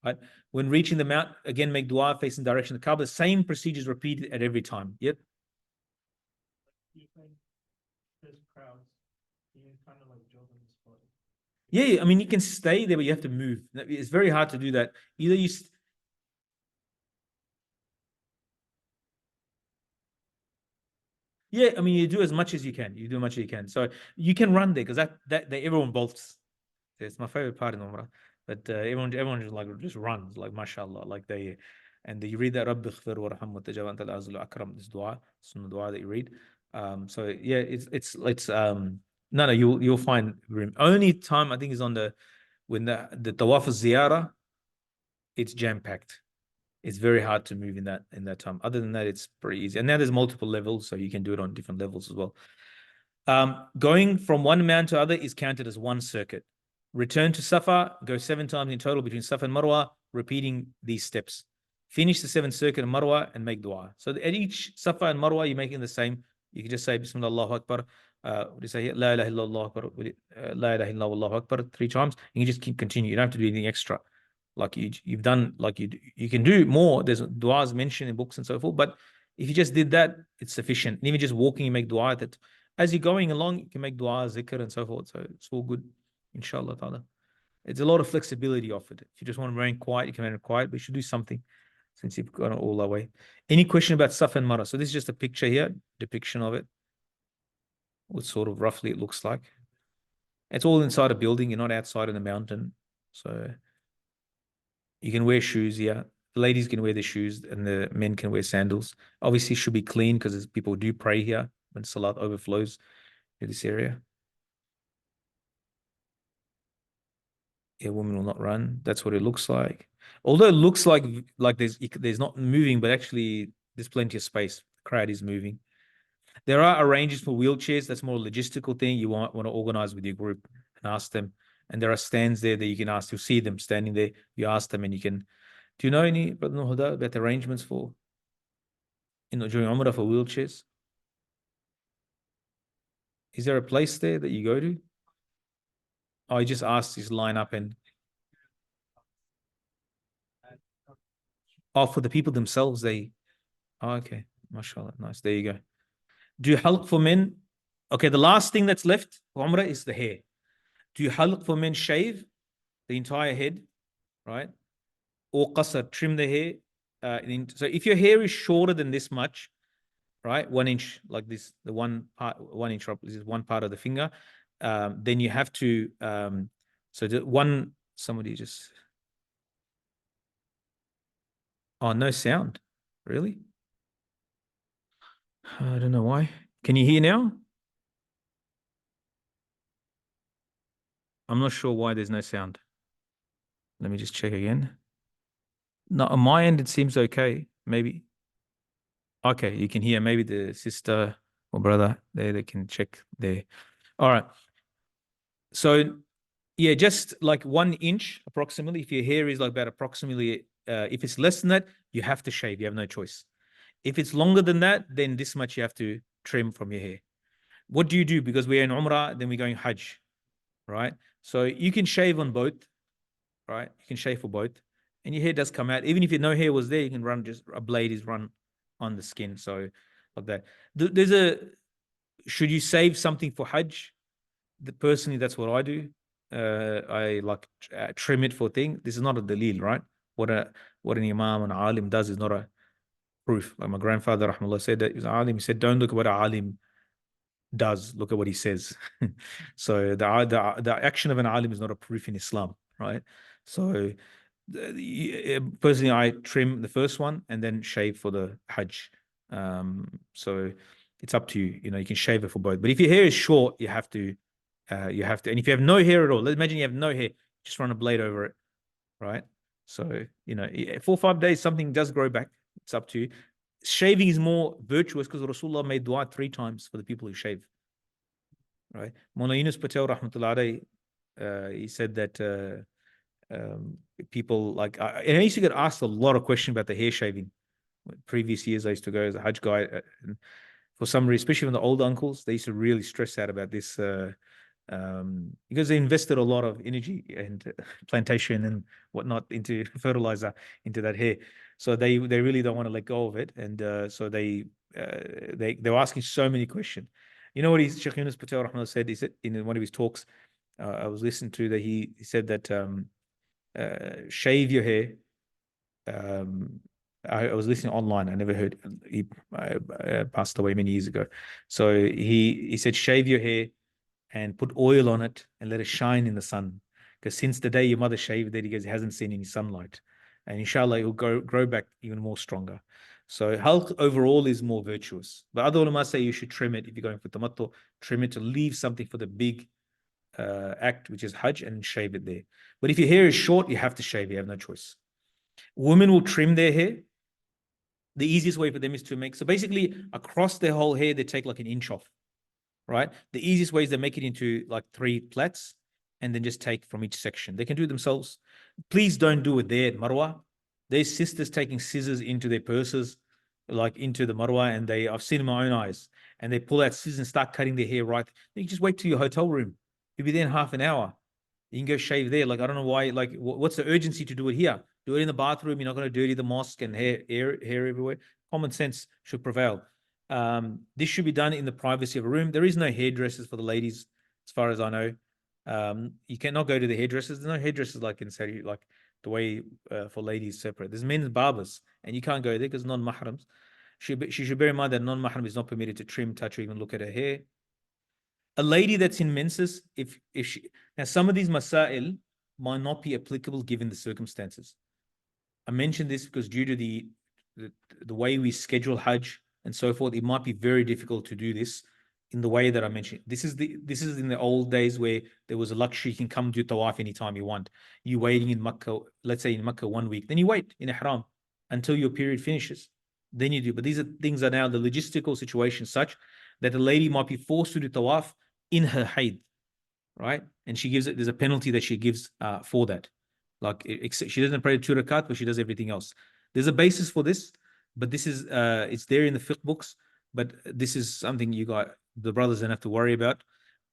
Right? When reaching the mount, again, make dua facing the direction of the Kaaba. The same procedures repeated at every time. Yep. There's crowds. You kind of like jog on the spot. Yeah, I mean, you can stay there, but you have to move. It's very hard to do that. Either you yeah, I mean, you do as much as you can. You do as much as you can. So you can run there because that everyone bolts. It's my favorite part in Umrah. But everyone just runs like mashallah, like and you read that Rabbi khfir warham watajab anta al-azlu akram, this dua, sunnah dua that you read. So yeah, it's no, you'll find room. Only time I think is on when the tawaf of Ziyara, it's jam packed. It's very hard to move in that time. Other than that, it's pretty easy. And now there's multiple levels, so you can do it on different levels as well. Going from one mount to other is counted as one circuit. Return to Safa, go 7 times in total between Safa and Marwa, repeating these steps. Finish the 7th circuit of Marwa and make dua. So at each Safa and Marwa, you're making the same. You can just say Bismillah Allahu Akbar. What do you say? La ilaha illallah Akbar. La ilaha illallah Allahu Akbar 3 times. And you just keep continuing. You don't have to do anything extra. Like you've done, like you can do more. There's duas mentioned in books and so forth. But if you just did that, it's sufficient. And even just walking, you make dua that as you're going along, you can make dua, zikr, and so forth. So it's all good, inshallah ta'ala. It's a lot of flexibility offered. If you just want to remain quiet, you can remain quiet, but you should do something since you've gone all the way. Any question about Safa and Marwa? So this is just a picture here, depiction of it. What sort of roughly it looks like. It's all inside a building. You're not outside in the mountain. So you can wear shoes, yeah. The ladies can wear their shoes and the men can wear sandals. Obviously, it should be clean because people do pray here when salat overflows to this area. Yeah, women will not run. That's what it looks like. Although it looks like there's not moving, but actually there's plenty of space. The crowd is moving. There are arrangements for wheelchairs. That's more a logistical thing. You want to organize with your group and ask them. And there are stands there that you can ask. You'll see them standing there. You ask them and you can. Do you know any, Brother Huda, about arrangements for, during Umrah for wheelchairs? Is there a place there that you go to? Oh, you just ask, just line up and. Oh, for the people themselves, they. Oh, okay. MashaAllah. Nice. There you go. Do you halq for men? Okay, the last thing that's left for Umrah is the hair. Do you halq for men shave the entire head, right? Or qasr, trim the hair. So if your hair is shorter than this much, right, 1 inch like this, the 1 inch, this is one part of the finger, then you have to. So somebody just. Oh, no sound, really? I don't know why. Can you hear now? I'm not sure why there's no sound. Let me just check again. No, on my end, it seems okay. Maybe. Okay, you can hear maybe the sister or brother there, they can check there. All right. So yeah, just like 1 inch approximately. If your hair is like about approximately, if it's less than that, you have to shave. You have no choice. If it's longer than that, then this much you have to trim from your hair. What do you do? Because we're in Umrah, then we're going Hajj, right? So you can shave on both, right? You can shave for both, and your hair does come out. Even if your no hair was there, you can run just a blade is run on the skin. So like that. There's a should you save something for Hajj? Personally, that's what I do. I like trim it for thing. This is not a dalil, right? What an imam and alim does is not a proof. Like my grandfather, rahmallah, said that he was alim. He said, "Don't look at what an alim does. Look at what he says." So the action of an alim is not a proof in Islam, right? So personally, I trim the first one and then shave for the Hajj. So it's up to you. You know, you can shave it for both. But if your hair is short, you have to. And if you have no hair at all, let's imagine you have no hair, just run a blade over it, right? So 4 or 5 days, something does grow back. It's up to you. Shaving is more virtuous because Rasulullah made dua 3 times for the people who shave, right? Mullah Yunus Patel, rahmatullah alayhi, he said that people like, and I used to get asked a lot of questions about the hair shaving. Previous years, I used to go as a Hajj guy. And for some reason, especially when the old uncles, they used to really stress out about this because they invested a lot of energy and plantation and whatnot into fertilizer into that hair. So they really don't want to let go of it. And so they were asking so many questions. You know what Sheikh Yunus Patel Rahman said? He said in one of his talks, I was listening to that he said that shave your hair. I was listening online. I never heard he passed away many years ago. So he said, shave your hair and put oil on it and let it shine in the sun. Because since the day your mother shaved it, he goes, it hasn't seen any sunlight. And inshallah, it will grow back even more stronger. So health overall is more virtuous. But other ulama say you should trim it if you're going for tamattu, trim it to leave something for the big act, which is Hajj, and shave it there. But if your hair is short, you have to shave. You have no choice. Women will trim their hair. The easiest way for them is to make, so basically across their whole hair, they take like an inch off, right? The easiest way is they make it into like 3 plaits and then just take from each section. They can do it themselves. Please don't do it there at Marwa. There's sisters taking scissors into their purses, like into the Marwa, and I've seen in my own eyes, and they pull out scissors and start cutting their hair right. You just wait to your hotel room. You'll be there in half an hour. You can go shave there. Like, I don't know why, like, what's the urgency to do it here? Do it in the bathroom. You're not going to dirty the mosque and hair everywhere. Common sense should prevail. This should be done in the privacy of a room. There is no hairdressers for the ladies, as far as I know. You cannot go to the hairdressers. There's no hairdressers like in Saudi, like the way for ladies separate. There's men's barbers, and you can't go there because non-mahrams. She should bear in mind that non-mahram is not permitted to trim, touch, or even look at her hair. A lady that's in menses, if she now some of these masail might not be applicable given the circumstances. I mentioned this because due to the way we schedule Hajj and so forth, it might be very difficult to do this in the way that I mentioned. This is in the old days where there was a luxury. You can come do tawaf anytime you want. You waiting in Makkah, let's say in Makkah 1 week, then you wait in Ihram until your period finishes. Then you do. But these things are now the logistical situation such that the lady might be forced to do tawaf in her haid, right? And there's a penalty that she gives for that. Like she doesn't pray 2 rakat, but she does everything else. There's a basis for this, but this is it's there in the fiqh books. But this is something the brothers don't have to worry about.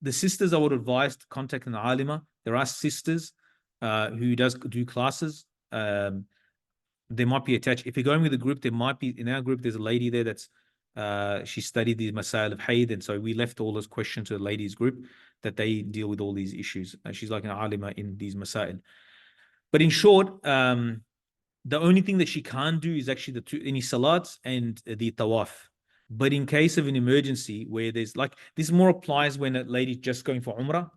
The sisters, I would advise to contact an alima. There are sisters who do classes. They might be attached. If you're going with a group, there might be in our group. There's a lady there that's she studied the masail of hayd, and so we left all those questions to the ladies group that they deal with all these issues. She's like an alima in these masail. But in short, the only thing that she can't do is actually any salats and the tawaf. But in case of an emergency where there's like, this more applies when a lady's just going for Umrah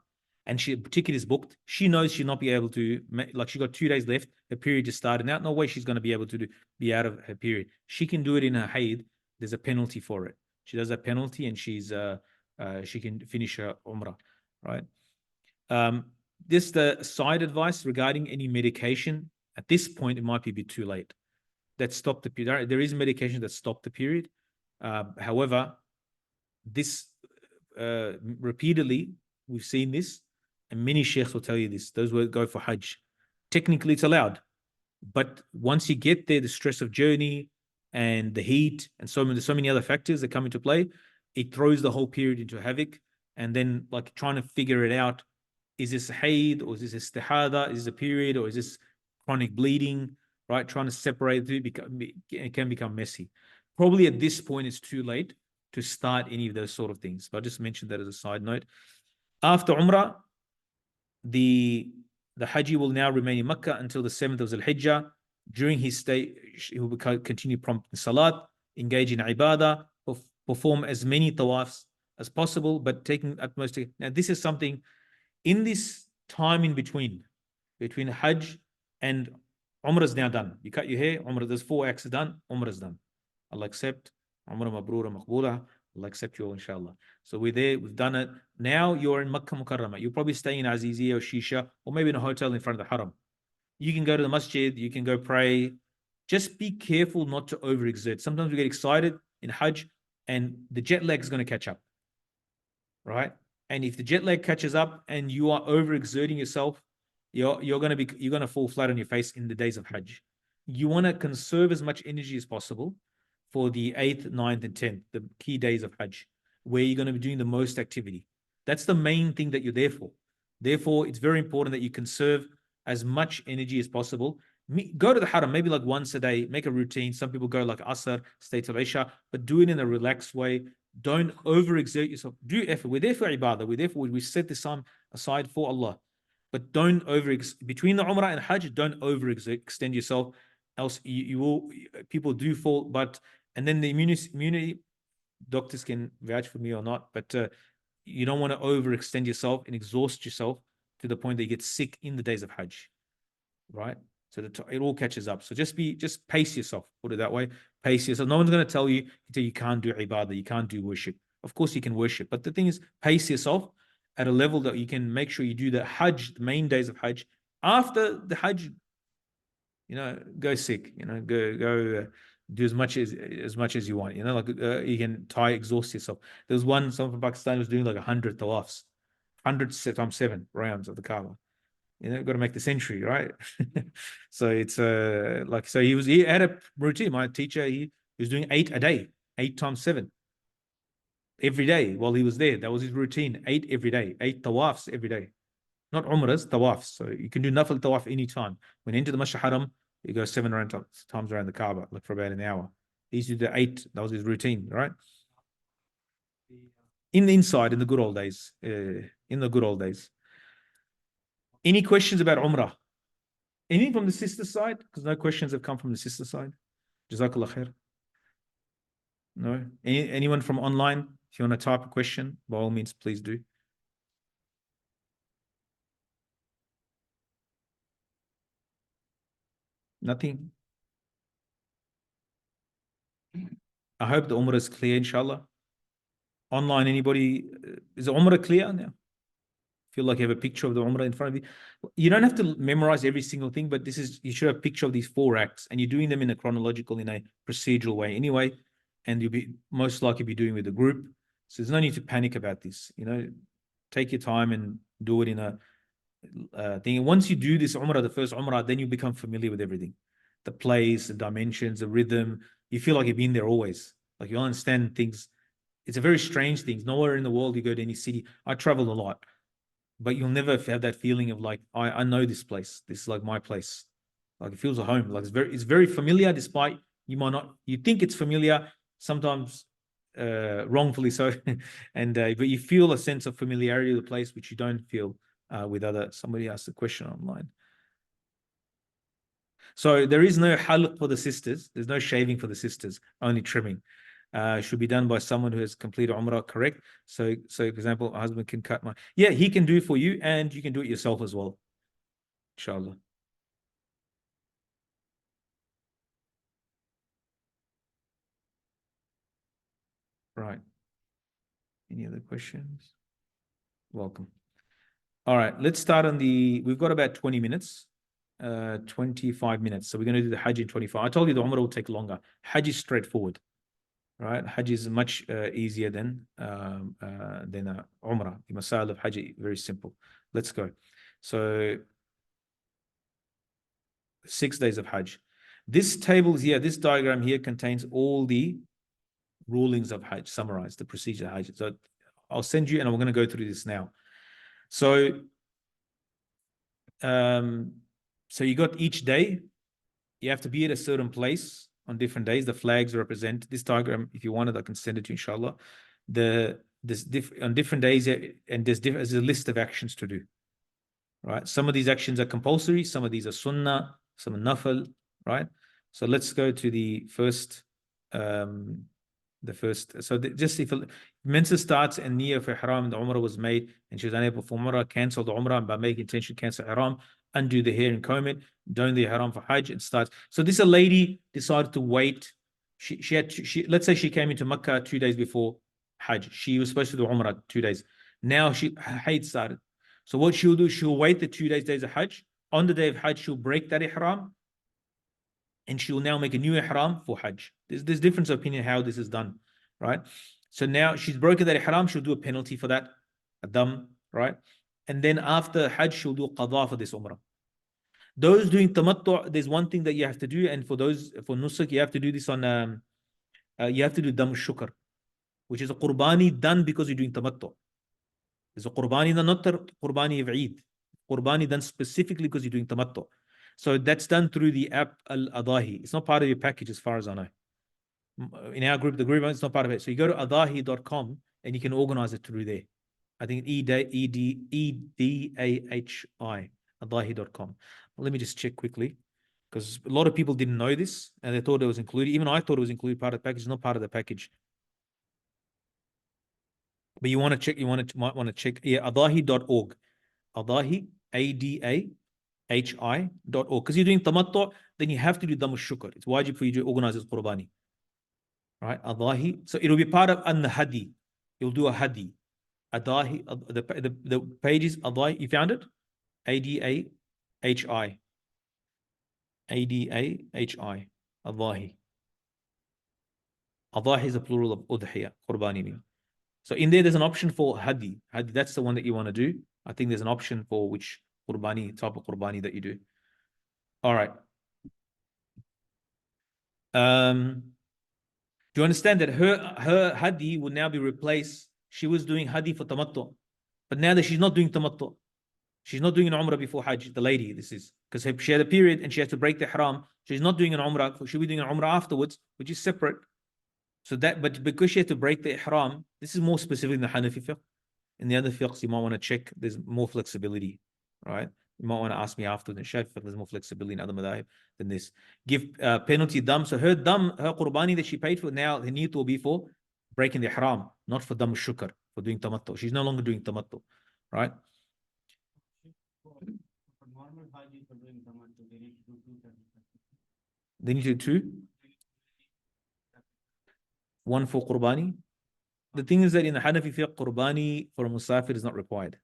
and a ticket is booked, she knows she'll not be able to, like she got 2 days left, her period just started out, no way she's going to be able to be out of her period. She can do it in her hayd. There's a penalty for it. She does a penalty and she can finish her Umrah, right? Just the side advice regarding any medication. At this point, it might be a bit too late. That stopped the period. There is medication that stopped the period. However, this repeatedly, we've seen this, and many sheikhs will tell you this. Those who go for Hajj, technically it's allowed, but once you get there, the stress of journey and the heat and so many other factors that come into play, it throws the whole period into havoc. And then like trying to figure it out, is this haid or is this istihada? Is this a period or is this chronic bleeding? Right, trying to separate it can become messy. Probably at this point, it's too late to start any of those sort of things. But I just mentioned that as a side note. After Umrah, the Haji will now remain in Mecca until the 7th of Zulhijjah. During his stay, he will continue prompt in Salat, engage in Ibadah, perform as many tawafs as possible, but taking utmost. Now, this is something in this time in between Hajj and Umrah is now done. You cut your hair, Umrah, there's 4 acts done, Umrah is done. Allah accept, Umrah mabrura maqbula, Allah accept you all, inshallah. So we're there, we've done it. Now you're in Makkah Mukarramah. You're probably staying in Aziziyah or Shisha, or maybe in a hotel in front of the Haram. You can go to the masjid, you can go pray. Just be careful not to overexert. Sometimes we get excited in Hajj and the jet lag is going to catch up, right? And if the jet lag catches up and you are overexerting yourself, you're going to fall flat on your face in the days of Hajj. You want to conserve as much energy as possible for the 8th, 9th, and 10th, the key days of Hajj, where you're going to be doing the most activity. That's the main thing that you're there for. Therefore, it's very important that you conserve as much energy as possible. Go to the Haram, maybe like once a day, make a routine. Some people go like Asr, stay till Isha, but do it in a relaxed way. Don't overexert yourself. Do effort. We're there for ibadah. We're there for, we set this time aside for Allah. But don't between the Umrah and Hajj, don't overextend yourself. Else you will, people do fall. But, and then the immunity, doctors can vouch for me or not, but you don't want to overextend yourself and exhaust yourself to the point that you get sick in the days of Hajj, right? So it all catches up. So just pace yourself, put it that way. Pace yourself. No one's going to tell you you can't do ibadah, you can't do worship. Of course you can worship, but the thing is, pace yourself at a level that you can make sure you do the Hajj, the main days of Hajj. After the Hajj, go sick, go do as much as you want, like you can exhaust yourself. There's someone from Pakistan was doing like 100 tawafs, 100 times 7 rounds of the Kaaba. Got to make the century, right? So it's so he had a routine. My teacher, he was doing 8 a day, 8 times 7 every day while he was there. That was his routine. 8 every day, 8 tawafs every day, not umrahs, tawafs. So you can do nafil tawaf anytime. When you enter the Masjid Haram, you go 7 times around the Kaaba, like for about an hour. He used to do 8. That was his routine, right? In the inside, in the good old days, Any questions about Umrah? Anything from the sister side? Because no questions have come from the sister side. Jazakallah khair. No? Anyone from online? If you want to type a question, by all means, please do. Nothing? I hope the Umrah is clear, inshallah. Online, anybody? Is the Umrah clear now? Feel like you have a picture of the Umrah in front of you. You don't have to memorize every single thing, but you should have a picture of these 4 acts, and you're doing them in a chronological, in a procedural way anyway, and you'll be most likely be doing with a group. So there's no need to panic about this. Take your time and do it in a thing. Once you do this Umrah, the first Umrah, then you become familiar with everything, the place, the dimensions, the rhythm. You feel like you've been there always. Like you understand things. It's a very strange thing. Nowhere in the world you go to any city. I travel a lot, but you'll never have that feeling of like, I know this place. This is like my place. Like it feels at home. Like it's very familiar, despite you think it's familiar sometimes, wrongfully so, and but you feel a sense of familiarity of the place, which you don't feel with other. Somebody asked a question online. So there is no halq for the sisters. There's no shaving for the sisters, only trimming. Should be done by someone who has completed Umrah, correct? So for example, a husband can cut he can do it for you, and you can do it yourself as well, inshallah. Right. Any other questions? Welcome. All right, let's start on we've got about 20 minutes, 25 minutes. So we're going to do the Hajj in 25. I told you the Umrah will take longer. Hajj is straightforward, right? Hajj is much easier than Umrah. The Masail of Hajj, very simple. Let's go. So 6 days of Hajj. This table here, this diagram here contains all the rulings of Hajj, summarized, the procedure of Hajj. So I'll send you, and we're going to go through this now. So, so you got each day, you have to be at a certain place on different days. The flags represent this diagram. If you wanted, I can send it to you, inshallah. On different days, and there's a list of actions to do. Right? Some of these actions are compulsory, some of these are sunnah, some are nafal, right? So let's go to the first. So just if Mensa starts and niyyah for ihram, the Umrah was made and she was unable for Umrah, cancel the Umrah, and by making intention, cancel ihram, undo the hair and comb it, don't the ihram for Hajj, and starts. So this a lady decided to wait. Let's say she came into Makkah 2 days before Hajj. She was supposed to do Umrah 2 days. Now her Hajj started. So what she'll do, she'll wait the 2 days of Hajj. On the day of Hajj, she'll break that ihram, and she will now make a new ihram for Hajj. There's difference of opinion how this is done, right? So now she's broken that ihram, she'll do a penalty for that, a dam, right? And then after Hajj, she'll do qadha for this Umrah. Those doing tamattu', there's one thing that you have to do, and for nusuk, you have to do this on, you have to do dam shukr, which is a qurbani done because you're doing tamattu'. There's a qurbani done, not qurbani of Eid. Qurbani done specifically because you're doing tamattu'. So that's done through the app Al-Adahi. It's not part of your package as far as I know. In our group, the group, it's not part of it. So you go to adahi.com and you can organize it through there. I think EDAHI, adahi.com. Let me just check quickly, because a lot of people didn't know this and they thought it was included. Even I thought it was included part of the package. It's not part of the package. But you want to check, might want to check, adahi.org. Adahi, ADAHI.org. Because you're doing tamattu', then you have to do dam shukr. It's wajib for you to organize as qurbani. Right? Adahi. So it'll be part of an-hadi. You'll do a hadi. Adahi. The page is Adahi. You found it? ADAHI. ADAHI. Adahi. Adahi is a plural of udhiya, qurbani. So in there's an option for hadi. Hadi, that's the one that you want to do. I think there's an option for which qurbani, type of qurbani that you do. All right. Do you understand that her hadi will now be replaced? She was doing hadi for tamattu, but now that she's not doing tamattu, she's not doing an umrah before Hajj. The lady, this is because she had a period and she has to break the haram. She's not doing an umrah. She'll be doing an umrah afterwards, which is separate. So but because she had to break the ihram, this is more specific in the Hanafi fiqh. In the other fiqhs, you might want to check. There's more flexibility, right? You might want to ask me after the Shafi fiqh. There's more flexibility in other madhab than this. Give penalty dam. So her qurbani that she paid for, now the need will be for breaking the ihram, not for dam shukr, for doing tamattu. She's no longer doing tamattu, right? They need to do 2. 1 for qurbani. The thing is that in the Hanafi fiqh, qurbani for a musafir is not required.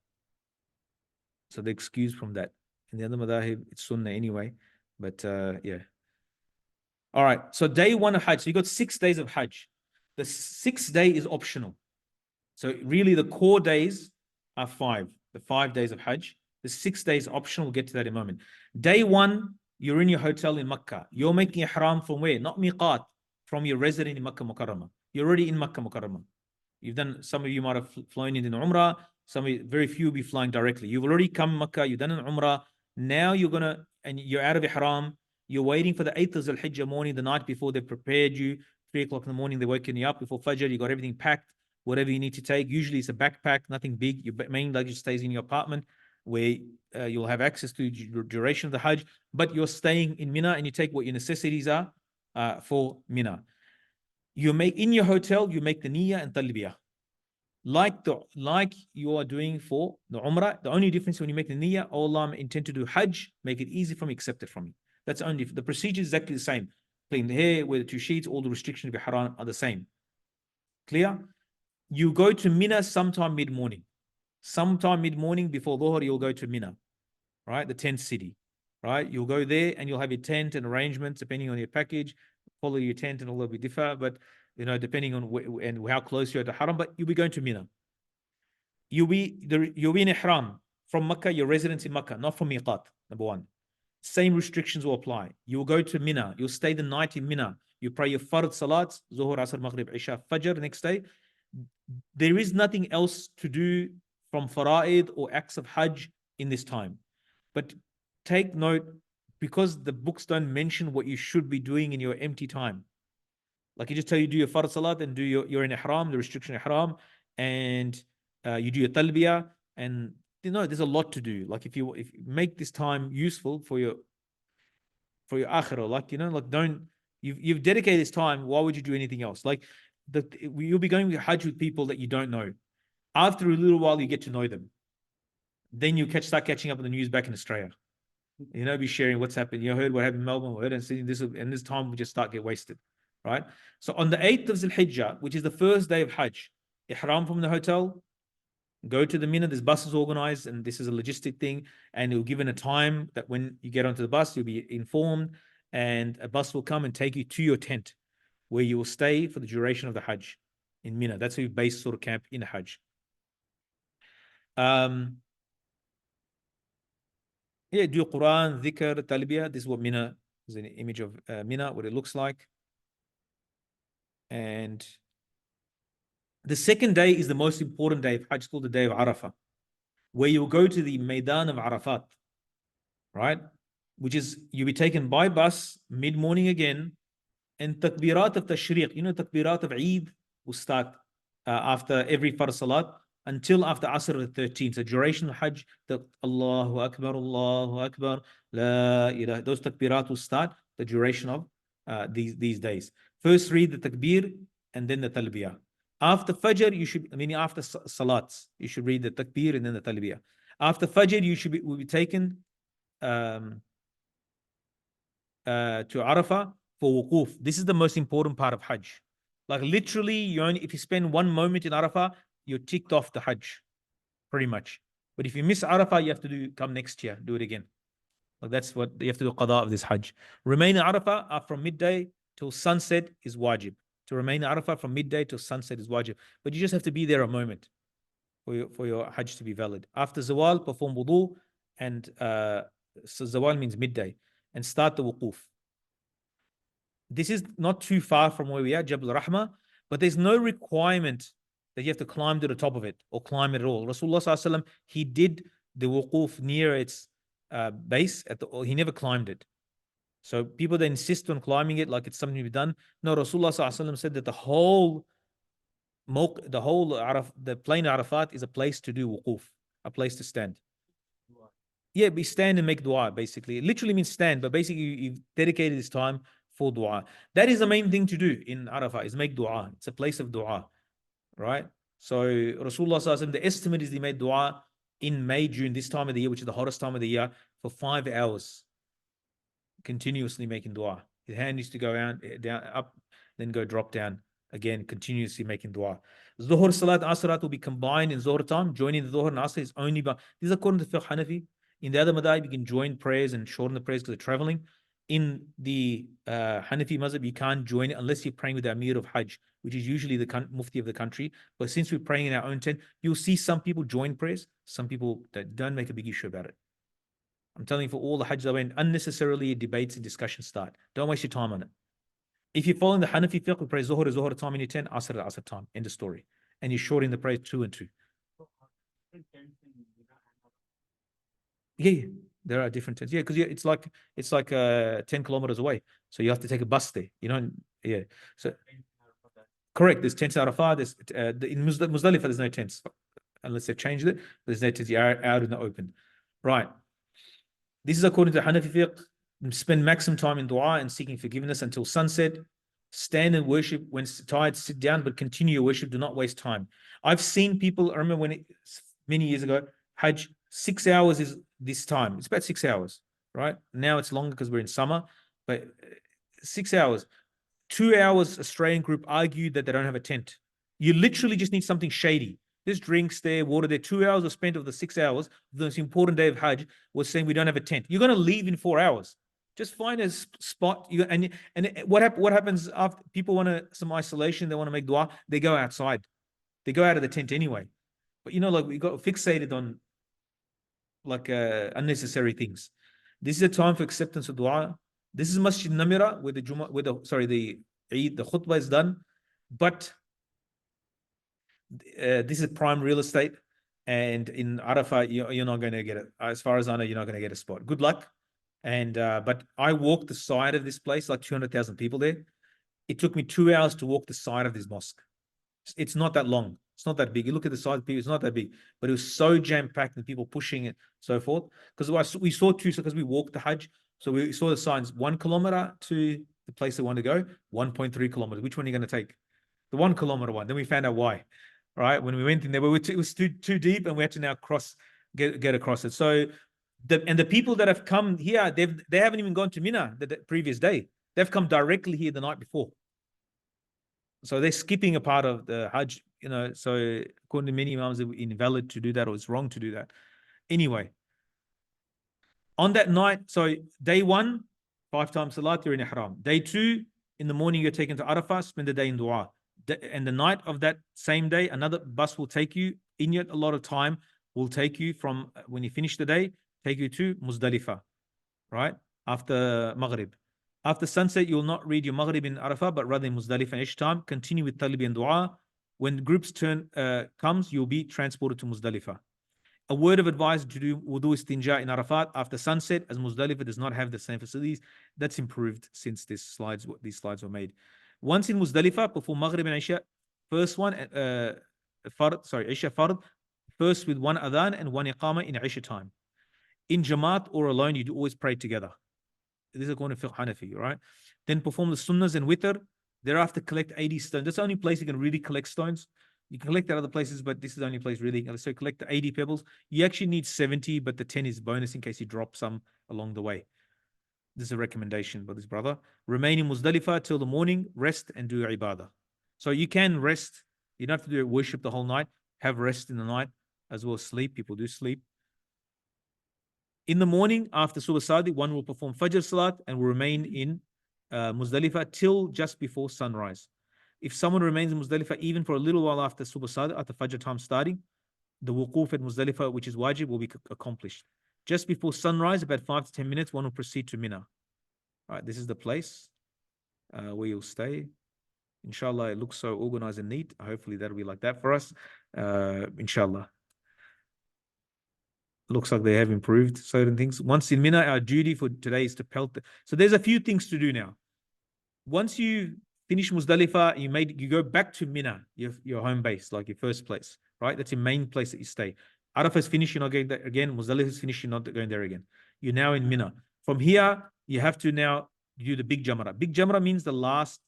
So they're excused from that. In the other madhahib, it's sunnah anyway. But yeah. All right. So day 1 of Hajj. So you got 6 days of Hajj. The 6th day is optional. So really the core days are 5. The 5 days of Hajj. The 6th day is optional. We'll get to that in a moment. Day 1, you're in your hotel in Makkah. You're making ihram from where? Not miqat. From your resident in Makkah Mukarramah. You're already in Makkah Mukarramah. You've done, some of you might have flown in Umrah. Very few will be flying directly. You've already come Makkah. You've done an Umrah. Now and you're out of ihram. You're waiting for the 8th of Al-Hijjah morning, the night before they prepared you. 3 o'clock in the morning, they're waking you up before Fajr. You got everything packed, whatever you need to take. Usually it's a backpack, nothing big. Your main luggage stays in your apartment where you'll have access to the duration of the Hajj. But you're staying in Mina and you take what your necessities are for Mina. In your hotel, you make the niyyah and talbiyah. Like you are doing for the Umrah. The only difference when you make the niyyah, oh Allah, I intend to do Hajj, make it easy for me, accept it from me. That's only, the procedure is exactly the same. Clean the hair, wear the 2 sheets, all the restrictions of ihram are the same. Clear? You go to Mina sometime mid-morning. Sometime mid-morning before Dhuhr, you'll go to Mina, right? The tent city, right? You'll go there and you'll have your tent and arrangements depending on your package. Follow your tent and all will be different, but depending on and how close you are to Haram, but you'll be going to Mina. You'll be in Ihram from Makkah, your residence in Makkah, not from Miqat, number one. Same restrictions will apply. You'll go to Mina. You'll stay the night in Mina. You pray your Fard Salats, Zuhur, Asr, Maghrib, Isha, Fajr next day. There is nothing else to do from Fara'id or acts of Hajj in this time. But take note, because the books don't mention what you should be doing in your empty time. Like you just tell you do your Fard Salat and you're in Ihram, the restriction Ihram, and you do your Talbiyah, and there's a lot to do. Like if you make this time useful for your akhirah, like don't you've dedicated this time, why would you do anything else? Like you'll be going to Hajj with people that you don't know. After a little while, you get to know them. Then you start catching up on the news back in Australia. Be sharing what's happened. You heard what happened in Melbourne, heard and seeing this, and this time will just get wasted, right? So on the 8th of Zul-Hijjah, which is the first day of Hajj, Ihram from the hotel, go to the Mina. There's buses organized, and this is a logistic thing. And you'll given a time that when you get onto the bus, you'll be informed, and a bus will come and take you to your tent, where you will stay for the duration of the Hajj in Mina. That's where you base sort of camp in Hajj. Yeah, do Quran, Dhikr, Talbiyah. This is what Mina is, an image of Mina, what it looks like. And the second day is the most important day of Hajj, called the day of Arafah, where you'll go to the Maidan of Arafat, right? Which is, you'll be taken by bus mid-morning again, and takbirat of tashriq, takbirat of Eid will start after every Fard Salat until after Asr the 13th. So duration of Hajj, the Allahu Akbar, La ilaha. Those takbirat will start the duration of these days. First read the takbir and then the talbiyah. After Fajr, meaning after Salats, you should read the takbir and then the talbiyah. After Fajr, will be taken to Arafah for wuquf. This is the most important part of Hajj. Like literally, if you spend one moment in Arafah, you're ticked off the Hajj, pretty much. But if you miss Arafah, you have to come next year, do it again. Like that's what you have to do, qada of this Hajj. Remain in Arafah from midday till sunset is wajib. To remain in Arafah from midday till sunset is wajib. But you just have to be there a moment for your Hajj to be valid. After Zawal, perform wudu, and so Zawal means midday, and start the wuquf. This is not too far from where we are, Jabal Rahmah, but there's no requirement that you have to climb to the top of it or climb it at all. Rasulullah ﷺ, he did the wuquf near its base, he never climbed it. So people that insist on climbing it like it's something to be done. No, Rasulullah ﷺ said that the plain Arafat is a place to do wuquf, a place to stand. Yeah, we stand and make dua, basically. It literally means stand, but basically you've dedicated this time for dua. That is the main thing to do in Arafah, is make dua. It's a place of dua, right? So Rasulullah ﷺ, the estimate is he made dua in May, June, this time of the year, which is the hottest time of the year, for 5 hours, continuously making dua. His hand used to go down, up, then go drop down again, continuously making dua. Zuhur, Salat, Asrat will be combined in Zuhur time. Joining the Zuhur and Asr is only by, this is according to Fiqh Hanafi. In the other madhab, you can join prayers and shorten the prayers because they're traveling. In the Hanafi mazhab, you can't join it unless you're praying with the Amir of Hajj, which is usually the Mufti of the country. But since we're praying in our own tent, you'll see some people join prayers, some people that don't make a big issue about it. I'm telling you, for all the Hajj that went, unnecessarily debates and discussions start. Don't waste your time on it. If you're following the Hanafi fiqh, we pray Zuhur time in your tent, Asr time, end of story. And you're shorting the prayers 2 and 2. Yeah, there are different tents. Yeah, because it's like 10 kilometers away, so you have to take a bus there. Yeah. So correct. There's tents out of far. There's in Muzdalifah. There's no tents unless they've changed it. There's no tents. You're out in the open, right? This is according to Hanafi fiqh. Spend maximum time in dua and seeking forgiveness until sunset. Stand and worship when tired. Sit down, but continue your worship. Do not waste time. I've seen people. I remember many years ago, Hajj, 6 hours is this time. It's about 6 hours, right? Now it's longer because we're in summer, but 6 hours. 2 hours, Australian group argued that they don't have a tent. You literally just need something shady. There's drinks there, water there. 2 hours were spent of the 6 hours. The most important day of Hajj was saying we don't have a tent. You're going to leave in 4 hours. Just find a spot. What happens after people want some isolation? They want to make dua. They go outside. They go out of the tent anyway. But like we got fixated on like unnecessary things. This is a time for acceptance of dua. This is Masjid Namira where the Eid, the khutbah is done. But this is prime real estate. And in Arafah, you're not going to get it. As far as I know, you're not going to get a spot. Good luck. And but I walked the side of this place, like 200,000 people there. It took me 2 hours to walk the side of this mosque. It's not that long. It's not that big. You look at the size of people, it's not that big, but it was so jam-packed and people pushing it, so forth. Because we saw two, because we walked the Hajj. So we saw the signs, 1 kilometer to the place they want to go, 1.3 kilometers. Which one are you going to take? The 1 kilometer one. Then we found out why. Right? When we went in there, it was too deep and we had to now get across it. So the people that have come here, they haven't even gone to Mina the previous day. They've come directly here the night before. So they're skipping a part of the Hajj, so according to many imams, it's invalid to do that, or it's wrong to do that. Anyway, on that night, so day 1, 5 times salat, you're in ihram. Day 2, in the morning, you're taken to Arafah, spend the day in dua. And the night of that same day, another bus will take you, in yet a lot of time, will take you from, when you finish the day, take you to Muzdalifah, right? After Maghrib. After sunset, you will not read your Maghrib in Arafah, but rather in Muzdalifah each time. Continue with Talbi and Dua. When group's turn comes, you'll be transported to Muzdalifah. A word of advice to do wudu istinja in Arafat after sunset, as Muzdalifah does not have the same facilities. That's improved since these slides were made. Once in Muzdalifah, perform Maghrib and Isha. First one, Isha Fard, first with 1 adhan and 1 iqama in Isha time. In Jamaat or alone, you do always pray together. This is according to Fiqh Hanafi, right? Then perform the sunnahs and witr. Thereafter, collect 80 stones. That's the only place you can really collect stones. You can collect at other places, but this is the only place really. So collect the 80 pebbles. You actually need 70, but the 10 is bonus in case you drop some along the way. This is a recommendation by this brother. Remain in Muzdalifah till the morning, rest and do ibadah. So you can rest. You don't have to do worship the whole night. Have rest in the night as well as sleep. People do sleep. In the morning, after Subh Sadiq, one will perform Fajr Salat and will remain in Muzdalifah till just before sunrise. If someone remains in Muzdalifah even for a little while after Subh Sadiq, after Fajr time starting, the wuquf at Muzdalifah, which is wajib, will be accomplished. Just before sunrise, about 5 to 10 minutes, one will proceed to Mina. All right, this is the place where you'll stay. Inshallah, it looks so organized and neat. Hopefully that'll be like that for us. Inshallah. Looks like they have improved certain things. Once in Mina, our duty for today is to pelt. So there's a few things to do now. Once you finish Muzdalifah, you go back to Mina, your home base, like your first place, right? That's your main place that you stay. Arafah is finished, you're not going there again. Muzdalifah is finished, you're not going there again. You're now in Mina. From here, you have to now do the big Jamrah. Big Jamrah means the last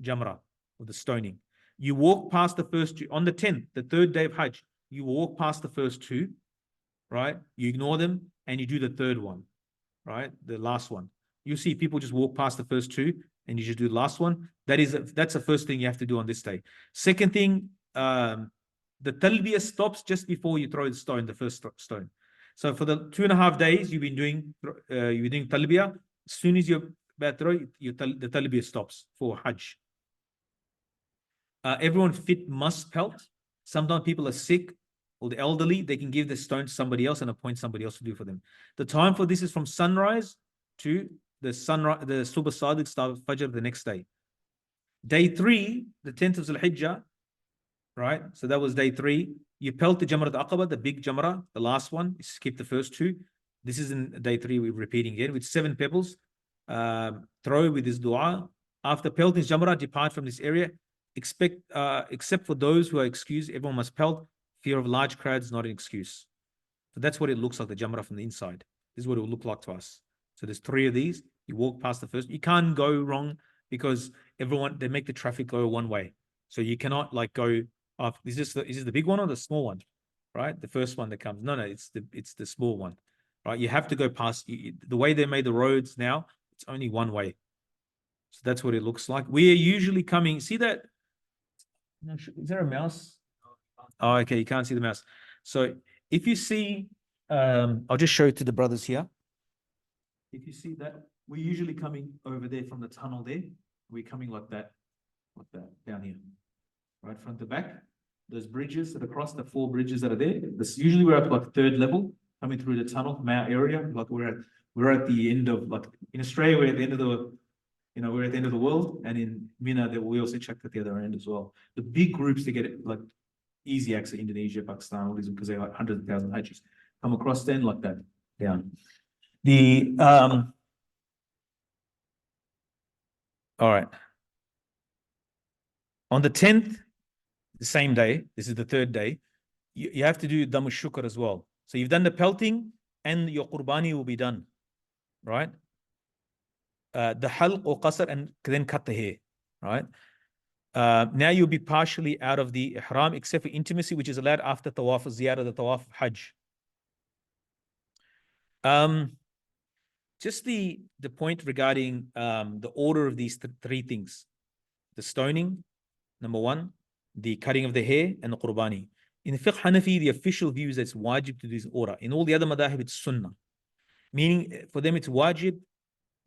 Jamrah, or the stoning. You walk past the first two. On the 10th, the 3rd day of Hajj, you walk past the first two, right? You ignore them and you do the 3rd one, right? The last one. You see people just walk past the first two and you just do the last one. That's the first thing you have to do on this day. Second thing, the talbiyah stops just before you throw the stone, the first stone. So for the 2.5 days you've been doing talbiyah. As soon as you're about to throw, the talbiyah stops for Hajj. Everyone fit must pelt. Sometimes people are sick or the elderly, they can give the stone to somebody else and appoint somebody else to do for them. The time for this is from sunrise to the sunrise, the Subh Sadiq start of Fajr the next day. Day 3, the 10th of Zulhijjah, right? So that was day 3. You pelt the Jamrat Aqaba, the big Jamrah, the last one. You skip the first 2. This is in day 3, we're repeating again with 7 pebbles. Throw with this dua. After pelting Jamrah, depart from this area. Except for those who are excused, everyone must pelt. Fear of large crowds is not an excuse. So that's what it looks like, the Jamrah from the inside. This is what it will look like to us. So there's 3 of these. You walk past the first. You can't go wrong because they make the traffic go one way. So you cannot like go off. Is this the big one or the small one? Right? The first one that comes. No, it's the small one. Right? You have to go past. The way they made the roads now, it's only one way. So that's what it looks like. We are usually coming. See that? Is there a mouse? Oh, okay, you can't see the mouse. So if you see, I'll just show it to the brothers here. If you see that, we're usually coming over there from the tunnel there. We're coming like that down here, right front to back. Those bridges that across the 4 bridges that are there. This usually we're at like 3rd level coming through the tunnel from our area. Like we're at the end of, like in Australia, we're at the end of the, we're at the end of the world, and in Mina, we also checked at the other end as well. The big groups to get it like easy access, Indonesia, Pakistan, all these, because they're like hundreds of thousands of Hajjis come across then like that down. All right. On the 10th, the same day, this is the 3rd day, you have to do Damu Shukr as well. So you've done the pelting and your Qurbani will be done, right? The halq or qasr, and then cut the hair, right? Now you'll be partially out of the ihram except for intimacy, which is allowed after tawaf of ziyarah, the tawaf of Hajj. Just the point regarding the order of these 3 things: the stoning, number 1, the cutting of the hair, and the qurbani. In the fiqh Hanafi, the official view is that it's wajib to do this order. In all the other madahib, it's sunnah. Meaning, for them, it's wajib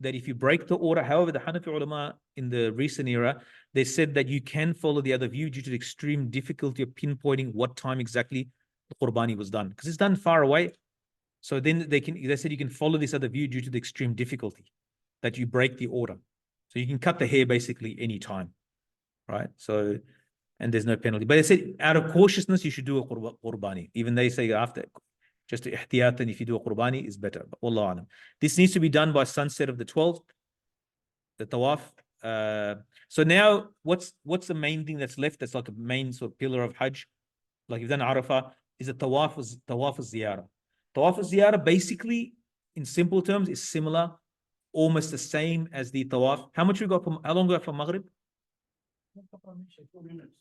that if you break the order. However, the Hanafi ulama in the recent era, they said that you can follow the other view due to the extreme difficulty of pinpointing what time exactly the qurbani was done, because it's done far away. So then they said you can follow this other view due to the extreme difficulty that you break the order. So you can cut the hair basically any time, right? So, and there's no penalty. But they said out of cautiousness, you should do a qurbani. Even they say after, just to ihtiyatan, if you do a qurbani, is better. But Wallahu alam. This needs to be done by sunset of the 12th, the tawaf. So now, what's the main thing that's left? That's like a main sort of pillar of Hajj, like you've done Arafah, is the tawaf of Ziyara. Tawaf of Ziyara, basically, in simple terms, is similar, almost the same as the tawaf. How long we got from Maghrib?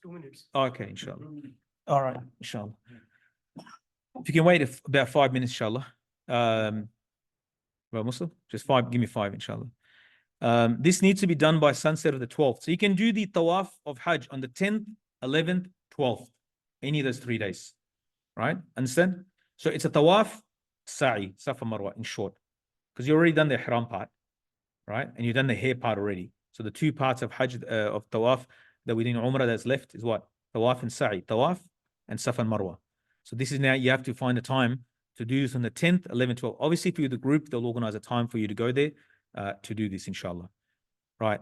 2 minutes. Okay, inshallah. All right, inshallah. If you can wait about 5 minutes, inshallah. Well, Muslim, just 5, give me 5, inshallah. This needs to be done by sunset of the 12th. So you can do the tawaf of Hajj on the 10th, 11th, 12th, any of those 3 days, right? Understand? So it's a tawaf, sa'i, Safa Marwa, in short, because you've already done the ihram part, right? And you've done the hair part already. So the 2 parts of Hajj, of tawaf that we did in Umrah that's left is what? Tawaf and sa'i, tawaf and Safa and Marwa. So this is now, you have to find a time to do this on the 10th, 11th, 12th. Obviously, if you're the group, they'll organize a time for you to go there to do this, inshallah. Right.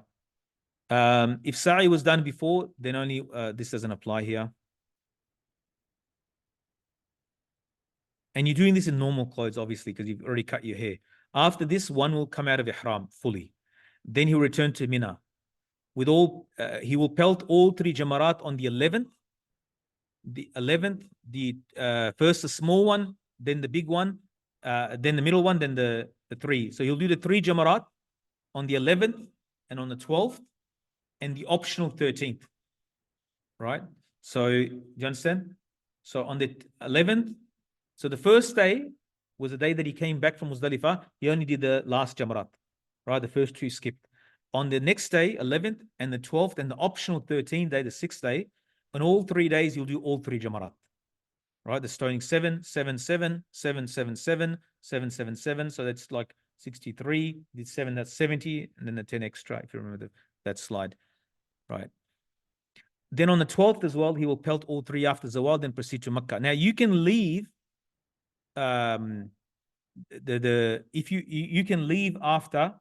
If sa'i was done before, then only this doesn't apply here. And you're doing this in normal clothes, obviously, because you've already cut your hair. After this, one will come out of ihram fully. Then he'll return to Mina. With all, he will pelt all 3 jamarat on the 11th. The 11th, first the small one, then the big one, then the middle one, then the 3. So he'll do the 3 jamarat on the 11th and on the 12th, and the optional 13th. Right? So, do you understand? So on the 11th, so the first day was the day that he came back from Muzdalifah. He only did the last jamarat, right? The first 2 skipped. On the next day, 11th and the 12th, and the optional 13th day, the 6th day, on all 3 days, you'll do all 3 jamarat, right? The stoning 7, 7, 7, 7, 7, 7, 7, 7, 7. So that's like 63. The 7, that's 70, and then the 10 extra, if you remember that slide, right? Then on the 12th as well, he will pelt all 3 after Zawal, then proceed to Makkah. Now you can leave. If you can leave after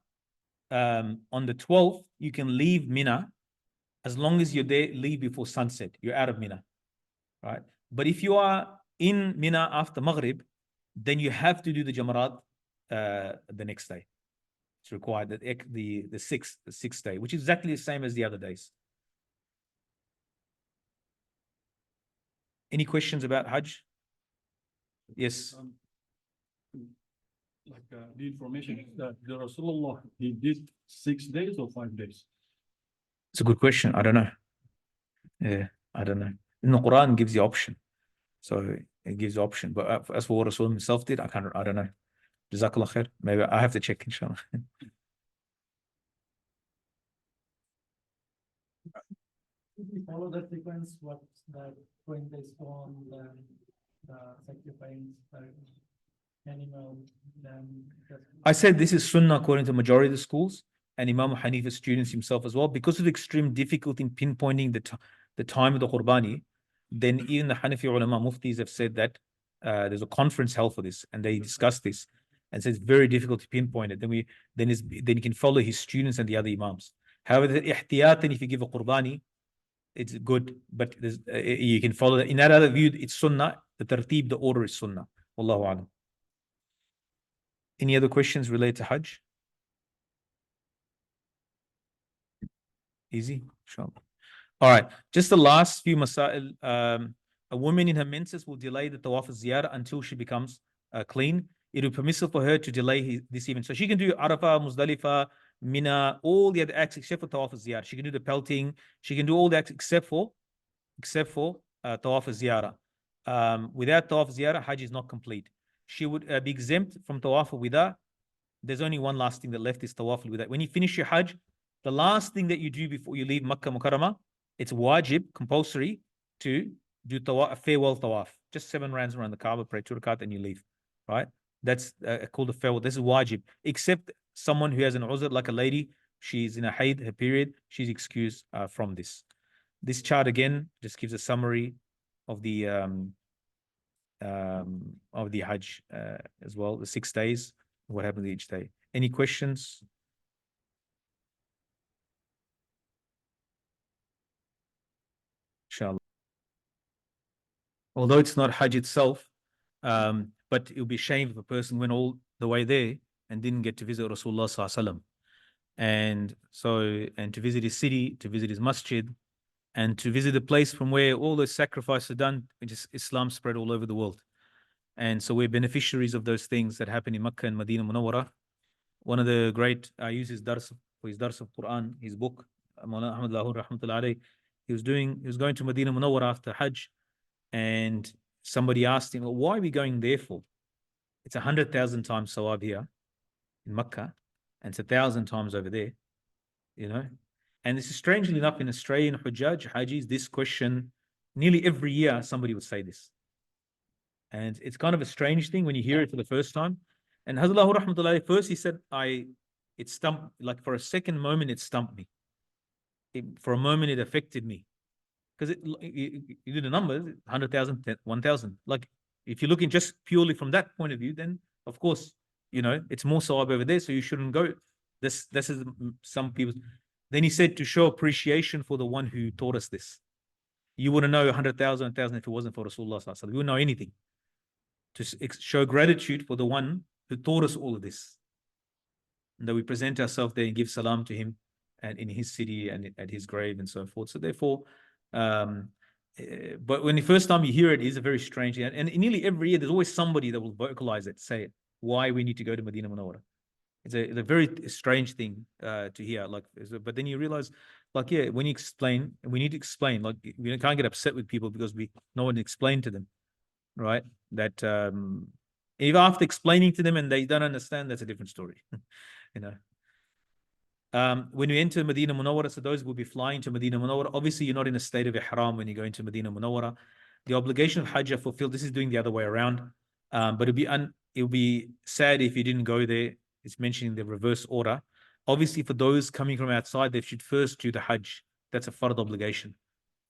on the 12th, you can leave Mina as long as you're there, leave before sunset. You're out of Mina, right? But if you are in Mina after Maghrib, then you have to do the Jamarat the next day. It's required, the sixth day, which is exactly the same as the other days. Any questions about Hajj? Yes. Like the information that the Rasulullah, he did 6 days or 5 days? It's a good question. I don't know. Yeah, I don't know. In the Quran, it gives the option. So it gives the option. But as for what Rasul himself did, I don't know. Jazakallah khair. Maybe I have to check, inshallah. If we follow that sequence, what's the going the stone, the sacrifice, the animal, then I said this is sunnah according to majority of the schools and Imam Hanifa's students himself as well. Because of the extreme difficulty in pinpointing the time of the Qurbani, then even the Hanafi ulama muftis have said that there's a conference held for this and they discussed this and said it's very difficult to pinpoint it. Then you can follow his students and the other Imams. However, the ihtiyatan, if you give a Qurbani, it's good, but you can follow that. In that other view, it's sunnah. The tartib, the order is sunnah. Wallahu alam. Any other questions related to Hajj? Easy, inshallah. All right, just the last few masail. A woman in her menses will delay the tawaf of ziyarah until she becomes clean. It will be permissible for her to delay this event. So she can do Arafah, Muzdalifah, Mina, all the other acts except for tawaf of ziyarah. She can do the pelting. She can do all the acts except for tawaf of ziyarah. Without tawaf of ziyarah, Hajj is not complete. She would be exempt from tawaf without. There's only one last thing that left is tawaf without. When you finish your Hajj, the last thing that you do before you leave Makkah Mukarramah, it's wajib, compulsory, to do tawaf, a farewell tawaf. Just 7 rounds around the Kaaba, pray 2 rakat, and you leave. Right? That's called a farewell. This is wajib. Except someone who has an uzr, like a lady, she's in a haid, her period, she's excused from this. This chart again just gives a summary of the Hajj as well, the 6 days, what happens each day. Any questions? Inshallah. Although it's not Hajj itself, but it would be a shame if a person went all the way there and didn't get to visit Rasulullah Sallallahu Alaihi Wasallam. And to visit his city, to visit his masjid, and to visit the place from where all those sacrifices are done, which is Islam spread all over the world. And so we're beneficiaries of those things that happen in Makkah and Medina Munawwara. One of the great, I use his dars for his dars of Quran, his book, Mawlana Ahmad Lahur Rahmatullah Alayh. He was going to Medina Munawwara after Hajj, and somebody asked him, well, why are we going there for? It's 100,000 times sawab here in Makkah, and it's 1,000 times over there, you know. And this is strangely enough in Australian Hajjis, this question, nearly every year somebody would say this. And it's kind of a strange thing when you hear it for the first time. And Hazallahu Rahmatullah, first he said, it stumped, like for a second moment, it stumped me. For a moment, it affected me. Because you do the numbers, 100,000, 1,000. Like, if you're looking just purely from that point of view, then of course, you know, it's more sawab over there, so you shouldn't go. This is some people. Then he said to show appreciation for the one who taught us this. You wouldn't know 100,000, 1,000 if it wasn't for Rasulullah Sallallahu Alaihi Wasallam. You wouldn't know anything. To show gratitude for the one who taught us all of this. And that we present ourselves there and give salam to him and in his city and at his grave and so forth. So therefore, but when the first time you hear it, it is a very strange thing. And nearly every year, there's always somebody that will vocalize it, say it, why we need to go to Medina Munawwara. It's a very strange thing to hear. Like, but then you realize, like, yeah, when you explain, we need to explain. Like, we can't get upset with people because no one explained to them, right? That if after explaining to them and they don't understand, that's a different story, you know. When you enter Medina Munawwara, so those will be flying to Medina Munawwara. Obviously, you're not in a state of ihram when you go into Medina Munawwara. The obligation of Hajj are fulfilled. This is doing the other way around. But it'll be sad if you didn't go there. It's mentioning the reverse order. Obviously, for those coming from outside, they should first do the Hajj. That's a fard obligation.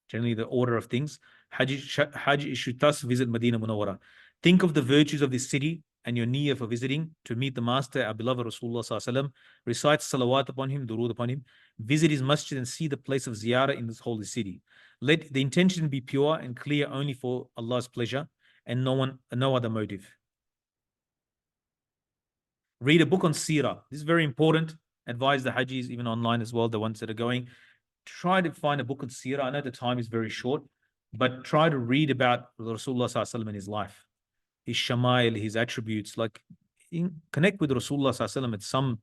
Generally, the order of things. Hajj should thus visit Medina Munawwara. Think of the virtues of this city and your niyyah for visiting to meet the Master, our beloved Rasulullah Sallallahu Alaihi Wasallam. Recite salawat upon him, durood upon him. Visit his masjid and see the place of ziyarah in this holy city. Let the intention be pure and clear only for Allah's pleasure and no other motive. Read a book on seerah. This is very important. Advise the Hajjis, even online as well, the ones that are going. Try to find a book on seerah. I know the time is very short, but try to read about Rasulullah Sallallahu Alaihi Wasallam and his life, his shamail, his attributes. Like, connect with Rasulullah Sallallahu Alaihi Wasallam at some,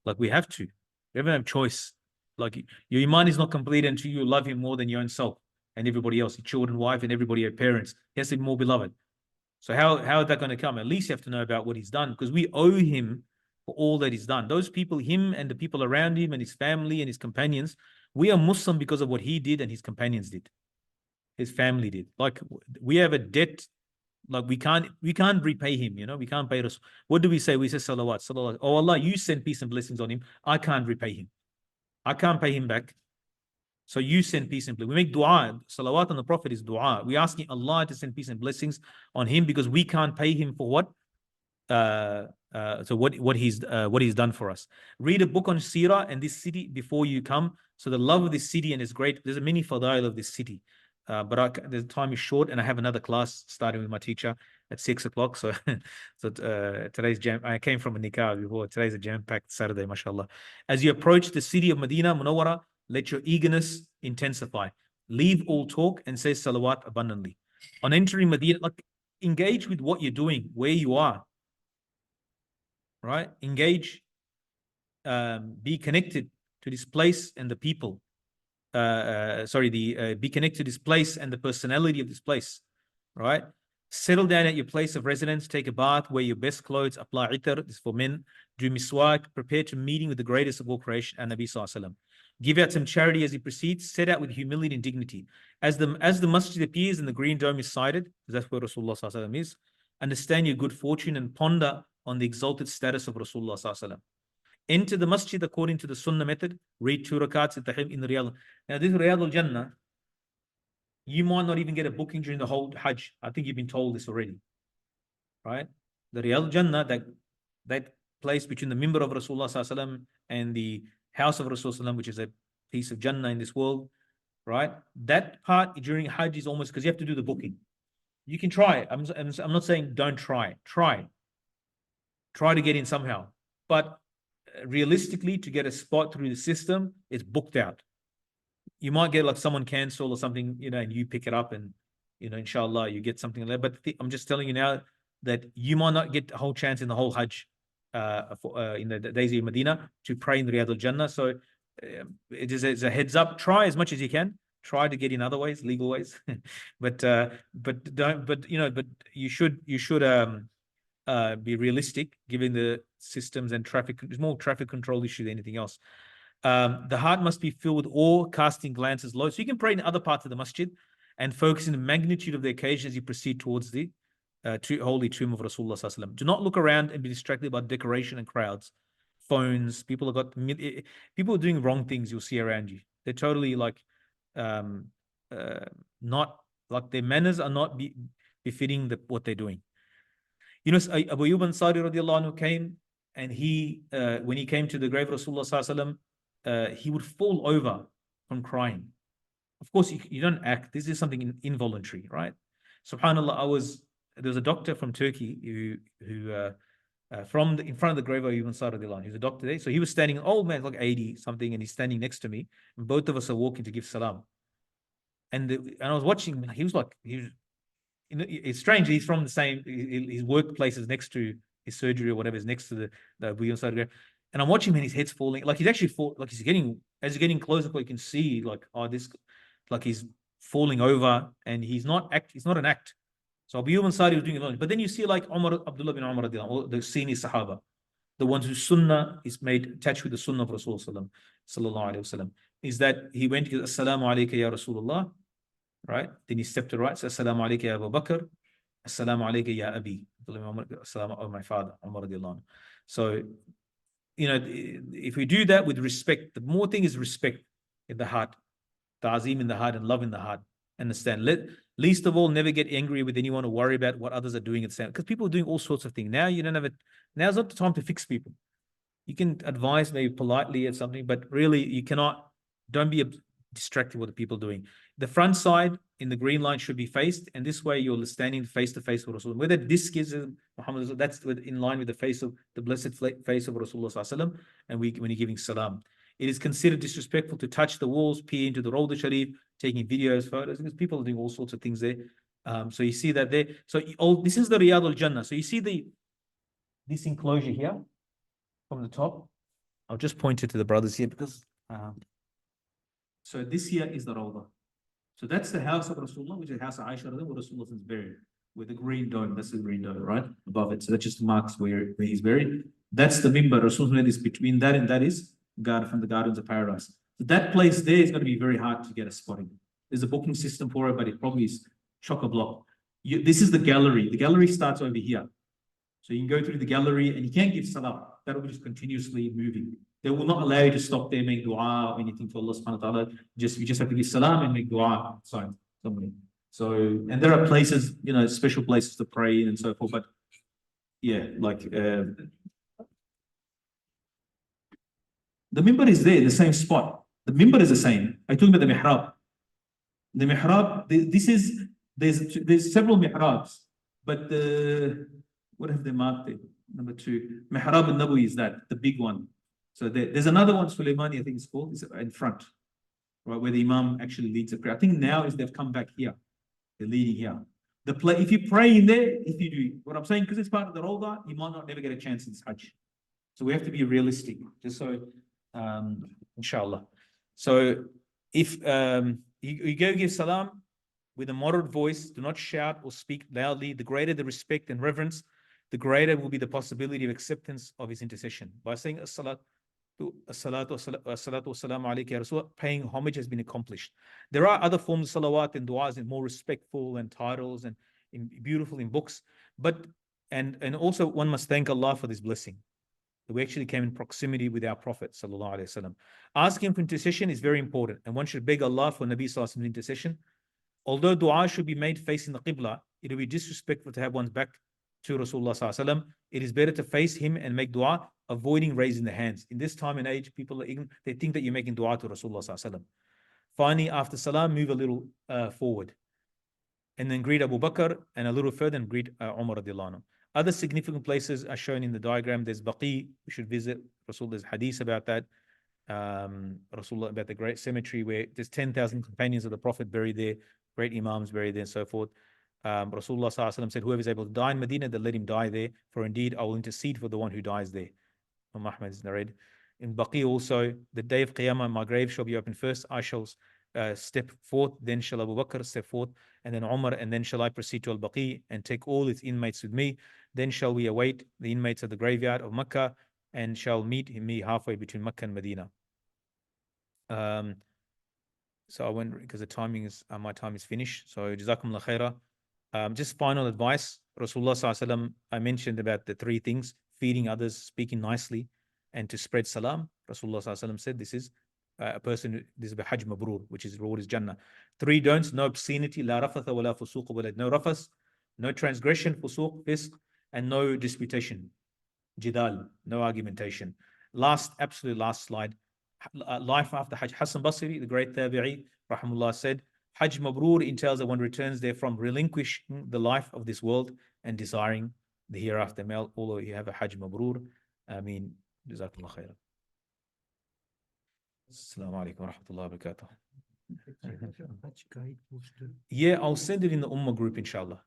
like, we have to. We haven't have choice. Like, your iman is not complete until you love him more than your own self and everybody else, your children, wife, and everybody, your parents. He has to be more beloved. So how is that going to come? At least you have to know about what he's done, because we owe him for all that he's done. Those people, him and the people around him and his family and his companions, We are Muslim because of what he did and his companions did, his family did. Like we have a debt, like we can't repay him, you know, we can't pay us. What do we say? We say salawat, salawat. Oh Allah, you send peace and blessings on him. I can't repay him. I can't pay him back. So you send peace and blessings. We make dua. Salawat on the Prophet is dua. We're asking Allah to send peace and blessings on him because we can't pay him for what? So what he's done for us. Read a book on Sirah and this city before you come. So the love of this city and it's great. There's a mini fadail of this city. But the time is short and I have another class starting with my teacher at 6 o'clock. So, today's jam. I came from a nikah before. Today's a jam-packed Saturday, mashallah. As you approach the city of Medina Munawwara, let your eagerness intensify. Leave all talk and say salawat abundantly. On entering Medina, like engage with what you're doing, where you are. Right? Engage, be connected to this place and the people. Be connected to this place and the personality of this place, right? Settle down at your place of residence, take a bath, wear your best clothes, apply itar, this is for men, do miswak, prepare to meeting with the greatest of all creation, and Nabi Sallallahu Alaihi Wasallam. Give out some charity as he proceeds, set out with humility and dignity. As the masjid appears and the green dome is sighted, that's where Rasulullah Sallallahu Alaihi Wasallam is, understand your good fortune and ponder on the exalted status of Rasulullah Sallallahu Alaihi Wasallam. Enter the masjid according to the sunnah method. Read 2 rakats in the Riyadh. Now, this Riyadh al-Jannah, you might not even get a booking during the whole Hajj. I think you've been told this already, right? The Riyadh al-Jannah, that place between the mimbar of Rasulullah Sallallahu Alaihi Wasallam and the house of Rasulullah, which is a piece of Jannah in this world, right? That part during Hajj is almost, because you have to do the booking. You can try. I'm not saying don't try. Try to get in somehow. But realistically, to get a spot through the system, it's booked out. You might get like someone cancel or something, you know, and you pick it up and, you know, inshallah, you get something like that. But I'm just telling you now that you might not get a whole chance in the whole Hajj in the days of Medina to pray in the Riyadh al-Jannah. So it is a heads up. Try as much as you can. Try to get in other ways, legal ways. but you should be realistic, given the systems and traffic. It's more traffic control issue than anything else. The heart must be filled with awe, casting glances low. So you can pray in other parts of the masjid and focus on the magnitude of the occasion as you proceed towards the holy tomb of Rasulullah Sallallahu Alaihi Wasallam. Do not look around and be distracted by decoration and crowds, phones. People are doing wrong things. You'll see around you. They're totally like not like their manners are not befitting what they're doing. You know, Abu Ayyub Ansari radiallahu anhu came, and he, when he came to the grave of Rasulullah Sallallahu Alaihi Wasallam, he would fall over from crying. Of course, you don't act. This is something involuntary, right? SubhanAllah, there was a doctor from Turkey who in front of the grave of Ayyub Ansari radiallahu anhu. He was a doctor there. So he was standing, old man, like 80 something, and he's standing next to me. And both of us are walking to give salam. And I was watching him, he was, it's strange. He's from the same, his workplace is next to his surgery or whatever is next to the Abu Ayyub. And I'm watching him and his head's falling. Like he's actually as he's getting closer, you can see like he's falling over, and he's not an act. So Abu Ayyub Ansari was doing it alone. But then you see like Abdullah bin Umar, the senior Sahaba, the ones whose sunnah is made attached with the sunnah of Rasulullah Sallallahu Alaihi Wasallam, is that he went to Assalamu alayka ya Rasulullah, right? Then he stepped to the right, said Assalamu alayka ya Abu Bakr, Assalamu alayka ya Abi, Assalamu alayka my father, Umar radiallahu anhu. So, you know, if we do that with respect, the more thing is respect in the heart, ta'zim in the heart, and love in the heart. Understand? Least of all, never get angry with anyone or worry about what others are doing at the same, because people are doing all sorts of things. Now you don't have it. Now's not the time to fix people. You can advise maybe politely or something, but really you cannot. Don't be distracted with what the people are doing. The front side in the green line should be faced, and this way you're standing face to face with Rasulullah. Whether this gives Muhammad, that's in line with the face of the blessed face of Rasulullah Sallallahu Alaihi Wasallam, and when you're giving salam. It is considered disrespectful to touch the walls, peer into the Rawdah Sharif, taking videos, photos, because people are doing all sorts of things there. So you see that there. So this is the Riyadh al-Jannah. So you see this enclosure here from the top. I'll just point it to the brothers here because so this here is the Rawdah. So that's the house of Rasulullah, which is the house of Aisha, where Rasulullah is buried, with the green dome. That's the green dome, right? Above it. So that just marks where he's buried. That's the mimbar. Rasulullah is between that, and that is guard from the gardens of paradise. That place there is going to be very hard to get a spot in. There's a booking system for it, but it probably is chock-a-block. This is the gallery. The gallery starts over here. So you can go through the gallery and you can't give salah. That will be just continuously moving. They will not allow you to stop there, make dua or anything for Allah subhanahu wa ta'ala. You just have to give salam and make dua outside somewhere. So, and there are places, special places to pray in and so forth. But yeah, like the minbar is there, the same spot. The minbar is the same. I talking about the mihrab. The mihrab, there's several mihrabs, but what have they marked it? Number 2, mihrab al-Nabawi is that, the big one. So there's another one, Sulaimani, I think it's called, it's in front, right, where the Imam actually leads the prayer. I think now is they've come back here. They're leading here. If you pray in there, if you do, what I'm saying, because it's part of the Rawdah, you might not never get a chance in this Hajj. So we have to be realistic, just so, inshallah. So if you go give salam with a moderate voice, do not shout or speak loudly. The greater the respect and reverence, the greater will be the possibility of acceptance of his intercession. By saying as-salatu wassalamu alayka ya Rasul, paying homage has been accomplished. There are other forms of salawat and du'as and more respectful and titles and beautiful in books, but and also one must thank Allah for this blessing. We actually came in proximity with our Prophet sallallahu alaihi wasallam. Asking for intercession is very important, and one should beg Allah for Nabi sallallahu alaihi wasallam's intercession. Although dua should be made facing the Qibla, it would be disrespectful to have one's back to Rasulullah sallallahu alaihi wasallam. It is better to face him and make dua, avoiding raising the hands. In this time and age, people are ignorant. They think that you're making dua to Rasulullah sallallahu alaihi wasallam. Finally, after salam, move a little forward, and then greet Abu Bakr, and a little further and greet Umar radiallahu anhu. Other significant places are shown in the diagram. There's Baqi, we should visit. There's hadith about that. Rasulullah, about the great cemetery where there's 10,000 companions of the Prophet buried there, great Imams buried there, and so forth. Rasulullah said, whoever is able to die in Medina, then let him die there, for indeed I will intercede for the one who dies there. Ahmad is narrated. In Baqi also, the day of Qiyamah, my grave shall be opened first. I shall step forth, then shall Abu Bakr step forth, and then Umar, and then shall I proceed to Al-Baqi and take all its inmates with me. Then shall we await the inmates of the graveyard of Makkah, and shall meet me halfway between Makkah and Medina. So I went, because the timing is, my time is finished. So Jazakumullah khairah. Just final advice. Rasulullah sallallahu alaihi wasallam, I mentioned about the 3 things: feeding others, speaking nicely, and to spread salam. Rasulullah sallallahu alaihi wasallam said this is a person, this is a Hajj mabrur, which is reward is Jannah. 3 don'ts: no obscenity, la rafatha wa la fusuq wa la, no rafas, no transgression, fusuq, fisq, and no disputation, jidal, no argumentation. Absolute last slide. Life after Hajj. Hassan Basri, the great tabi'i, rahimahullah, said, Hajj mabrur entails that one returns there from relinquishing the life of this world and desiring the hereafter. Although you have a Hajj mabrur, Ameen. Jazakumullah khairan. Assalamu alaikum wa rahmatullahi wa barakatuh. Yeah, I'll send it in the Ummah group, inshallah.